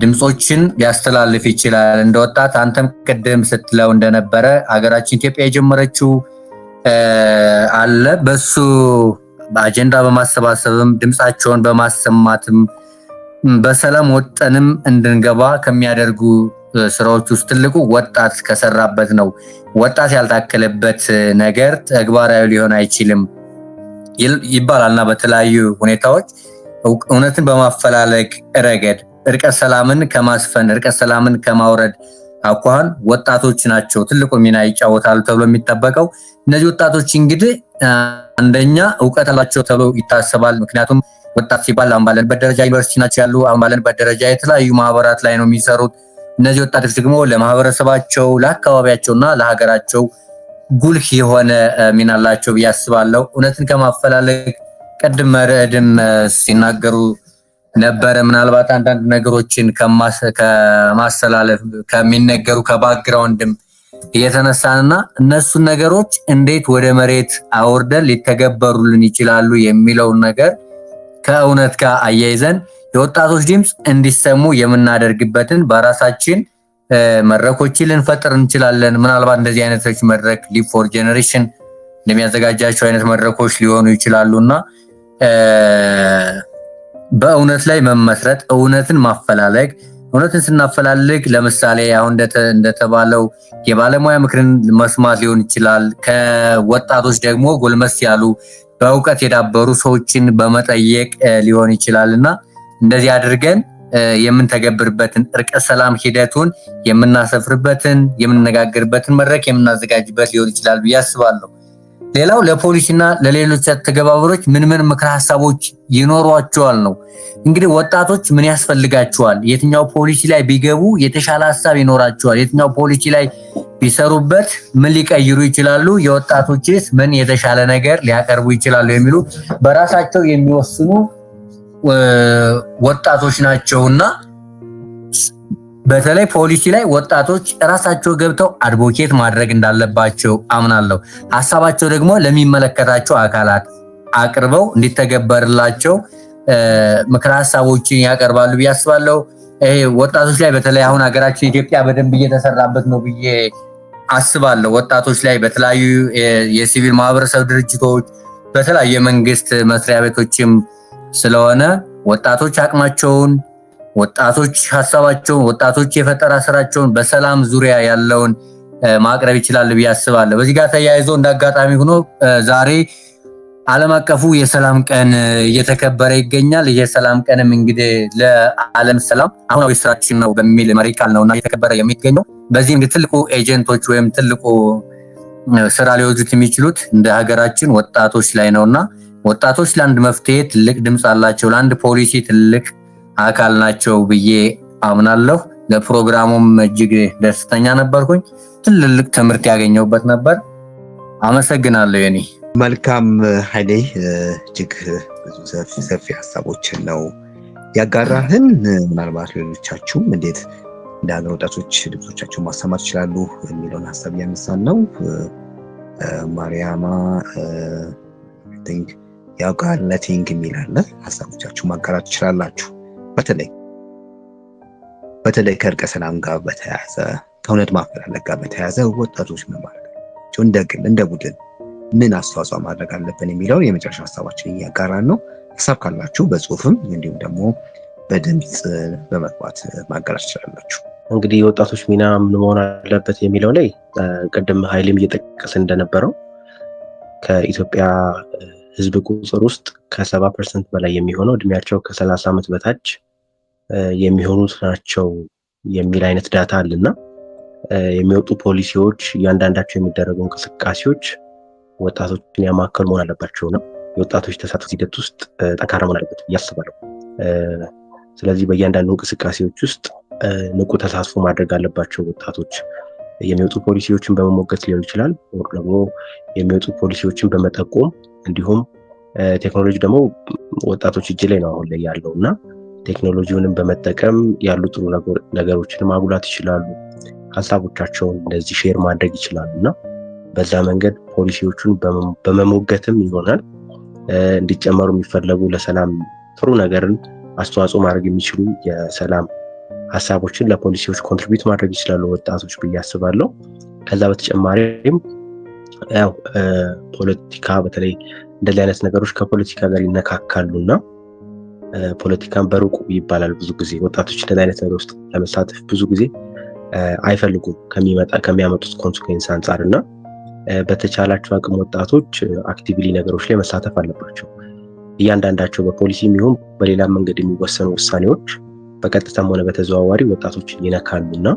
ድምጾችን ሊያስተላልፍ ይችላል። እንደ ወጣት አንተም ቅድም ስትለው እንደነበረ ሀገራችን ኢትዮጵያ የጀመረችው አለ። በሱ በአጀንዳ በማሰባሰብም ድምጻቸውን በማሰማትም በሰላም ወጠንም እንድንገባ ከሚያደርጉ ስራዎች ውስጥ ትልቁ ወጣት ከሰራበት ነው። ወጣት ያልታከለበት ነገር ተግባራዊ ሊሆን አይችልም ይባላልና በተለያዩ ሁኔታዎች እውነትን በማፈላለግ ረገድ እርቀ ሰላምን ከማስፈን እርቀ ሰላምን ከማውረድ አኳኋን ወጣቶች ናቸው ትልቁ ሚና ይጫወታሉ ተብሎ የሚጠበቀው። እነዚህ ወጣቶች እንግዲህ አንደኛ እውቀት አላቸው ተብሎ ይታሰባል። ምክንያቱም ወጣት ሲባል አሁን ባለንበት ደረጃ ዩኒቨርሲቲ ናቸው ያሉ፣ አሁን ባለንበት ደረጃ የተለያዩ ማህበራት ላይ ነው የሚሰሩት። እነዚህ ወጣቶች ደግሞ ለማህበረሰባቸው፣ ለአካባቢያቸውና ለሀገራቸው ጉልህ የሆነ ሚና አላቸው ብዬ አስባለሁ። እውነትን ከማፈላለግ ቅድም መርዕድም ሲናገሩ ነበረ። ምናልባት አንዳንድ ነገሮችን ከማስተላለፍ ከሚነገሩ ከባክግራውንድም እየተነሳንና እነሱን ነገሮች እንዴት ወደ መሬት አውርደን ሊተገበሩልን ይችላሉ የሚለውን ነገር ከእውነት ጋር አያይዘን የወጣቶች ድምፅ እንዲሰሙ የምናደርግበትን በራሳችን መድረኮችን ልንፈጥር እንችላለን። ምናልባት እንደዚህ አይነቶች መድረክ ሊቭ ፎር ጄኔሬሽን እንደሚያዘጋጃቸው አይነት መድረኮች ሊሆኑ ይችላሉና በእውነት ላይ መመስረት፣ እውነትን ማፈላለግ። እውነትን ስናፈላልግ ለምሳሌ አሁን እንደተባለው የባለሙያ ምክርን መስማት ሊሆን ይችላል። ከወጣቶች ደግሞ ጎልመስ ያሉ በእውቀት የዳበሩ ሰዎችን በመጠየቅ ሊሆን ይችላልና እንደዚህ አድርገን የምንተገብርበትን እርቀ ሰላም ሂደቱን የምናሰፍርበትን የምንነጋገርበትን መድረክ የምናዘጋጅበት ሊሆን ይችላል ብዬ አስባለሁ። ሌላው ለፖሊስና ለሌሎች ተገባበሮች ምን ምክረ ሀሳቦች ይኖሯቸዋል ነው። እንግዲህ ወጣቶች ምን ያስፈልጋቸዋል? የትኛው ፖሊሲ ላይ ቢገቡ የተሻለ ሀሳብ ይኖራቸዋል? የትኛው ፖሊሲ ላይ ቢሰሩበት ምን ሊቀይሩ ይችላሉ? የወጣቶችስ ምን የተሻለ ነገር ሊያቀርቡ ይችላሉ? የሚሉ በራሳቸው የሚወስኑ ወጣቶች ናቸውና በተለይ ፖሊሲ ላይ ወጣቶች ራሳቸው ገብተው አድቮኬት ማድረግ እንዳለባቸው አምናለሁ። ሀሳባቸው ደግሞ ለሚመለከታቸው አካላት አቅርበው እንዲተገበርላቸው ምክረ ሀሳቦችን ያቀርባሉ ብዬ አስባለሁ። ወጣቶች ላይ በተለይ አሁን ሀገራችን ኢትዮጵያ በደንብ እየተሰራበት ነው ብዬ አስባለሁ። ወጣቶች ላይ በተለያዩ የሲቪል ማህበረሰብ ድርጅቶች፣ በተለያዩ የመንግስት መስሪያ ቤቶችም ስለሆነ ወጣቶች አቅማቸውን፣ ወጣቶች ሀሳባቸውን፣ ወጣቶች የፈጠራ ስራቸውን በሰላም ዙሪያ ያለውን ማቅረብ ይችላል ብዬ አስባለሁ። በዚህ ጋር ተያይዞ እንዳጋጣሚ ሆኖ ዛሬ ዓለም አቀፉ የሰላም ቀን እየተከበረ ይገኛል። የሰላም ቀንም እንግዲህ ለዓለም ሰላም አሁናዊ ስራችን ነው በሚል መሪ ቃል ነውና እየተከበረ የሚገኘው። በዚህም ትልቁ ኤጀንቶች ወይም ትልቁ ስራ ሊወዙት የሚችሉት እንደ ሀገራችን ወጣቶች ላይ ነውና ወጣቶች ለአንድ መፍትሄ ትልቅ ድምፅ አላቸው፣ ለአንድ ፖሊሲ ትልቅ አካል ናቸው ብዬ አምናለሁ። ለፕሮግራሙም እጅግ ደስተኛ ነበርኩኝ። ትልልቅ ትምህርት ያገኘሁበት ነበር። አመሰግናለሁ። የኔ መልካም ኃይሌ፣ እጅግ ብዙ ሰፊ ሀሳቦችን ነው ያጋራህን። ምናልባት ሌሎቻችሁም እንዴት እንደ ሀገር ወጣቶች ድምጾቻቸውን ማሰማት ይችላሉ የሚለውን ሀሳብ እያነሳን ነው። ማርያማ ቲንክ ያውቃል ነቲንግ የሚል አለ። ሀሳቦቻችሁ ማጋራት ትችላላችሁ። በተለይ ከእርቀ ሰላም ጋር በተያያዘ ከእውነት ማፈላለግ ጋር በተያያዘ ወጣቶች ምን ማድረግ አለባቸው፣ እንደ ግል እንደ ቡድን ምን አስተዋጽኦ ማድረግ አለብን የሚለውን የመጨረሻ ሀሳባችን እያጋራን ነው። ሀሳብ ካላችሁ በጽሁፍም እንዲሁም ደግሞ በድምፅ በመግባት ማጋራት ትችላላችሁ። እንግዲህ የወጣቶች ሚና ምን መሆን አለበት የሚለው ላይ ቅድም ኃይሌም እየጠቀሰ እንደነበረው ከኢትዮጵያ ህዝብ ቁጥር ውስጥ ከ70% በላይ የሚሆነው እድሜያቸው ከ30 ዓመት በታች የሚሆኑት ናቸው የሚል አይነት ዳታ አለና የሚወጡ ፖሊሲዎች፣ እያንዳንዳቸው የሚደረጉ እንቅስቃሴዎች ወጣቶችን ያማከሉ መሆን አለባቸው ነው። የወጣቶች ተሳትፎ ሂደት ውስጥ ጠንካራ መሆን አለበት ያስባለሁ። ስለዚህ በእያንዳንዱ እንቅስቃሴዎች ውስጥ ንቁ ተሳትፎ ማድረግ አለባቸው ወጣቶች። የሚወጡ ፖሊሲዎችን በመሞገት ሊሆን ይችላል፣ ወይም ደግሞ የሚወጡ ፖሊሲዎችን በመጠቆም እንዲሁም ቴክኖሎጂ ደግሞ ወጣቶች እጅ ላይ ነው አሁን ላይ ያለው እና ቴክኖሎጂውንም በመጠቀም ያሉ ጥሩ ነገሮችን ማጉላት ይችላሉ። ሀሳቦቻቸውን እንደዚህ ሼር ማድረግ ይችላሉ እና በዛ መንገድ ፖሊሲዎቹን በመሞገትም ይሆናል እንዲጨመሩ የሚፈለጉ ለሰላም ጥሩ ነገርን አስተዋጽኦ ማድረግ የሚችሉ የሰላም ሀሳቦችን ለፖሊሲዎች ኮንትሪቢዩት ማድረግ ይችላሉ ወጣቶች ብዬ አስባለሁ። ከዛ በተጨማሪም ያው ፖለቲካ በተለይ እንደዚህ አይነት ነገሮች ከፖለቲካ ጋር ይነካካሉና ፖለቲካን በሩቁ ይባላል። ብዙ ጊዜ ወጣቶች እንደዚህ አይነት ነገር ውስጥ ለመሳተፍ ብዙ ጊዜ አይፈልጉም ከሚያመጡት ኮንሲኩዌንስ አንጻር እና በተቻላቸው አቅም ወጣቶች አክቲቭሊ ነገሮች ላይ መሳተፍ አለባቸው። እያንዳንዳቸው በፖሊሲ የሚሆን በሌላ መንገድ የሚወሰኑ ውሳኔዎች በቀጥታም ሆነ በተዘዋዋሪ ወጣቶችን ይነካሉና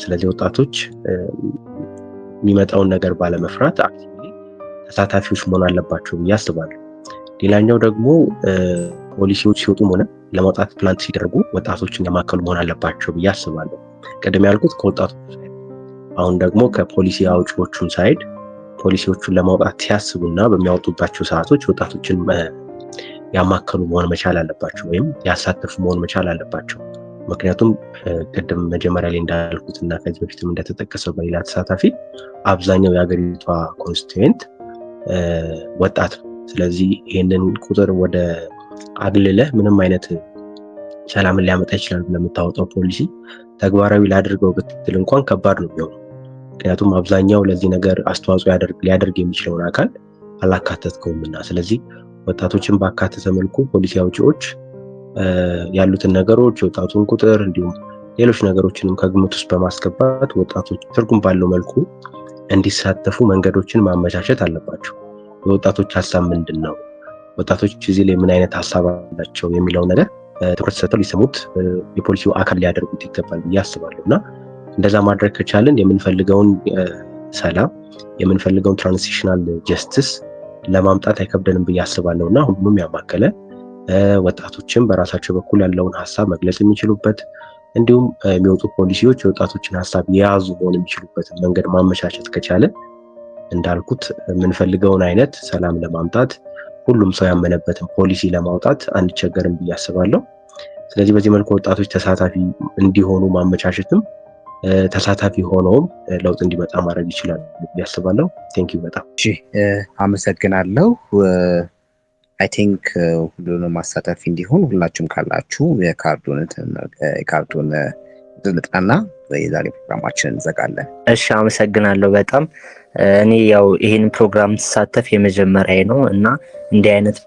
ስለዚህ ወጣቶች የሚመጣውን ነገር ባለመፍራት አክቲቭሊ ተሳታፊዎች መሆን አለባቸው ብዬ አስባለሁ። ሌላኛው ደግሞ ፖሊሲዎች ሲወጡም ሆነ ለማውጣት ፕላን ሲደረጉ ወጣቶችን ያማከሉ መሆን አለባቸው ብዬ አስባለሁ። ቀደም ያልኩት ከወጣቶች ሳይድ፣ አሁን ደግሞ ከፖሊሲ አውጪዎቹን ሳይድ ፖሊሲዎቹን ለማውጣት ሲያስቡና በሚያወጡባቸው ሰዓቶች ወጣቶችን ያማከሉ መሆን መቻል አለባቸው ወይም ያሳተፉ መሆን መቻል አለባቸው። ምክንያቱም ቅድም መጀመሪያ ላይ እንዳልኩት እና ከዚህ በፊትም እንደተጠቀሰው በሌላ ተሳታፊ አብዛኛው የሀገሪቷ ኮንስቲትዌንት ወጣት ነው። ስለዚህ ይህንን ቁጥር ወደ አግልለህ ምንም አይነት ሰላምን ሊያመጣ ይችላል ለምታወጣው ፖሊሲ ተግባራዊ ላድርገው ብትል እንኳን ከባድ ነው የሚሆነው። ምክንያቱም አብዛኛው ለዚህ ነገር አስተዋጽኦ ሊያደርግ የሚችለውን አካል አላካተትከውምና። ስለዚህ ወጣቶችን ባካተተ መልኩ ፖሊሲ አውጪዎች ያሉትን ነገሮች የወጣቱን ቁጥር እንዲሁም ሌሎች ነገሮችንም ከግምት ውስጥ በማስገባት ወጣቶች ትርጉም ባለው መልኩ እንዲሳተፉ መንገዶችን ማመቻቸት አለባቸው። የወጣቶች ሀሳብ ምንድን ነው? ወጣቶች እዚህ ላይ ምን አይነት ሀሳብ አላቸው የሚለው ነገር ትኩረት ሰጥተው ሊሰሙት የፖሊሲው አካል ሊያደርጉት ይገባል ብዬ አስባለሁ እና እንደዛ ማድረግ ከቻልን የምንፈልገውን ሰላም የምንፈልገውን ትራንዚሽናል ጀስቲስ ለማምጣት አይከብደንም ብዬ አስባለሁ እና ሁሉም ያማከለ ወጣቶችም በራሳቸው በኩል ያለውን ሀሳብ መግለጽ የሚችሉበት እንዲሁም የሚወጡ ፖሊሲዎች የወጣቶችን ሀሳብ የያዙ መሆን የሚችሉበትን መንገድ ማመቻቸት ከቻለን እንዳልኩት የምንፈልገውን አይነት ሰላም ለማምጣት ሁሉም ሰው ያመነበትን ፖሊሲ ለማውጣት አንቸገርም ብዬ አስባለሁ። ስለዚህ በዚህ መልኩ ወጣቶች ተሳታፊ እንዲሆኑ ማመቻቸትም ተሳታፊ ሆነውም ለውጥ እንዲመጣ ማድረግ ይችላል ብዬ አስባለሁ። ቴንኪው በጣም እሺ፣ አመሰግናለሁ። አይ ቲንክ ሁሉንም ማሳተፍ እንዲሆን ሁላችሁም ካላችሁ የካርዱን ልጥራና የዛሬ ፕሮግራማችንን እንዘጋለን። እሺ፣ አመሰግናለሁ በጣም እኔ ያው ይሄን ፕሮግራም ተሳተፍ የመጀመሪያ ነው እና እንዲህ አይነት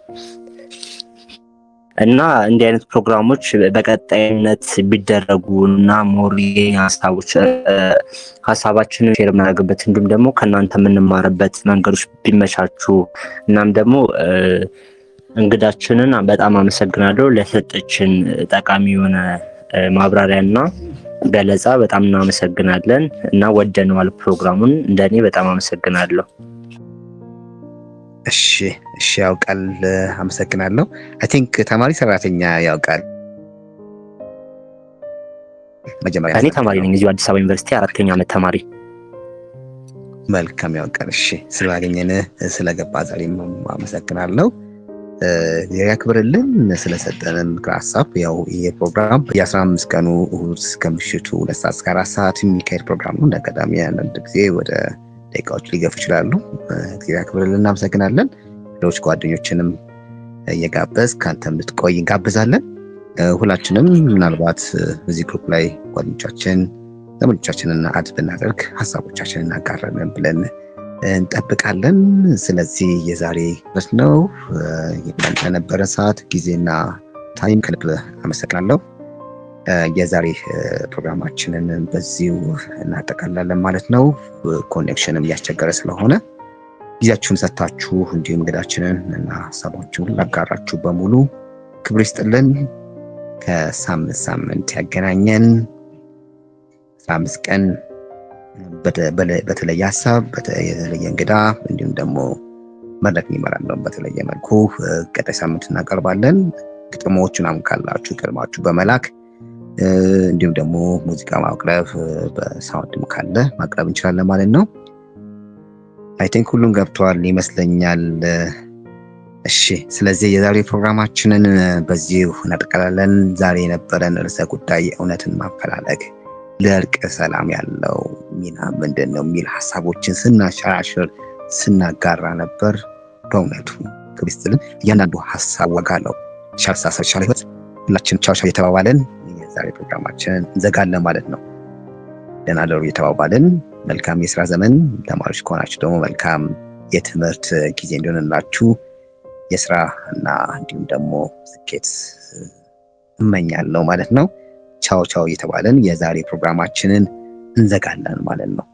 ፕሮግራሞች በቀጣይነት ቢደረጉ እና ሞር ሀሳባችንን ሼር የምናደርግበት እንዲሁም ደግሞ ከእናንተ የምንማርበት መንገዶች ቢመቻቹ እናም ደግሞ እንግዳችንን በጣም አመሰግናለሁ ለሰጠችን ጠቃሚ የሆነ ማብራሪያና ገለጻ በጣም እናመሰግናለን እና ወደነዋል ፕሮግራሙን። እንደኔ በጣም አመሰግናለሁ። እሺ ያውቃል፣ አመሰግናለሁ። አይ ቲንክ ተማሪ ሰራተኛ ያውቃል መጀመሪያ እኔ ተማሪ ነኝ እዚሁ አዲስ አበባ ዩኒቨርሲቲ 4ኛ ዓመት ተማሪ። መልካም ያውቃል። እሺ ስላገኘን ስለገባ ዛሬም አመሰግናለሁ። ያክብርልን ስለሰጠንን ምክረ ሀሳብ። ያው ይሄ ፕሮግራም የ15 ቀኑ እሁድ እስከ ምሽቱ 2 ሰዓት እስከ 4 ሰዓት የሚካሄድ ፕሮግራም ነው። እንደቀዳሚ አንዳንድ ጊዜ ወደ ደቂቃዎች ሊገፉ ይችላሉ። ያክብርልን፣ እናመሰግናለን። ሌሎች ጓደኞችንም እየጋበዝ ካንተም ልትቆይ እንጋብዛለን። ሁላችንም ምናልባት እዚህ ግሩፕ ላይ ጓደኞቻችን ዘመዶቻችንን አድ ብናደርግ ሀሳቦቻችንን እናጋራለን ብለን እንጠብቃለን። ስለዚህ የዛሬ ነው የነበረ ሰዓት ጊዜና ታይም ከልብ አመሰግናለሁ። የዛሬ ፕሮግራማችንን በዚሁ እናጠቃላለን ማለት ነው። ኮኔክሽንም እያስቸገረ ስለሆነ ጊዜያችሁን ሰጥታችሁ እንዲሁም እንግዳችንን እና ሀሳባችሁን ላጋራችሁ በሙሉ ክብር ይስጥልን። ከሳምንት ያገናኘን 15 ቀን በተለየ ሀሳብ በተለየ እንግዳ እንዲሁም ደግሞ መድረክ የሚመራለው በተለየ መልኩ ቀጣይ ሳምንት እናቀርባለን። ግጥሞቹን ካላችሁ ቀድማችሁ በመላክ እንዲሁም ደግሞ ሙዚቃ ማቅረብ በሳውንድም ካለ ማቅረብ እንችላለን ማለት ነው። አይ ቲንክ ሁሉም ገብቷል ይመስለኛል። እሺ፣ ስለዚህ የዛሬ ፕሮግራማችንን በዚሁ እናጠቃላለን። ዛሬ የነበረን ርዕሰ ጉዳይ እውነትን ማፈላለግ ለእርቅ ሰላም ያለው ሚና ምንድን ነው የሚል ሀሳቦችን ስናሸራሽር ስናጋራ ነበር። በእውነቱ ክሪስትን እያንዳንዱ ሀሳብ ዋጋ አለው። ሻልሳሰር ሻል ህይወት ሁላችን ቻው ቻው የተባባለን የዛሬ ፕሮግራማችንን እንዘጋለን ማለት ነው። ደህና ደሩ የተባባለን። መልካም የስራ ዘመን፣ ተማሪዎች ከሆናችሁ ደግሞ መልካም የትምህርት ጊዜ እንዲሆንላችሁ የስራ እና እንዲሁም ደግሞ ስኬት እመኛለሁ ማለት ነው። ቻው ቻው እየተባለን የዛሬ ፕሮግራማችንን እንዘጋለን ማለት ነው።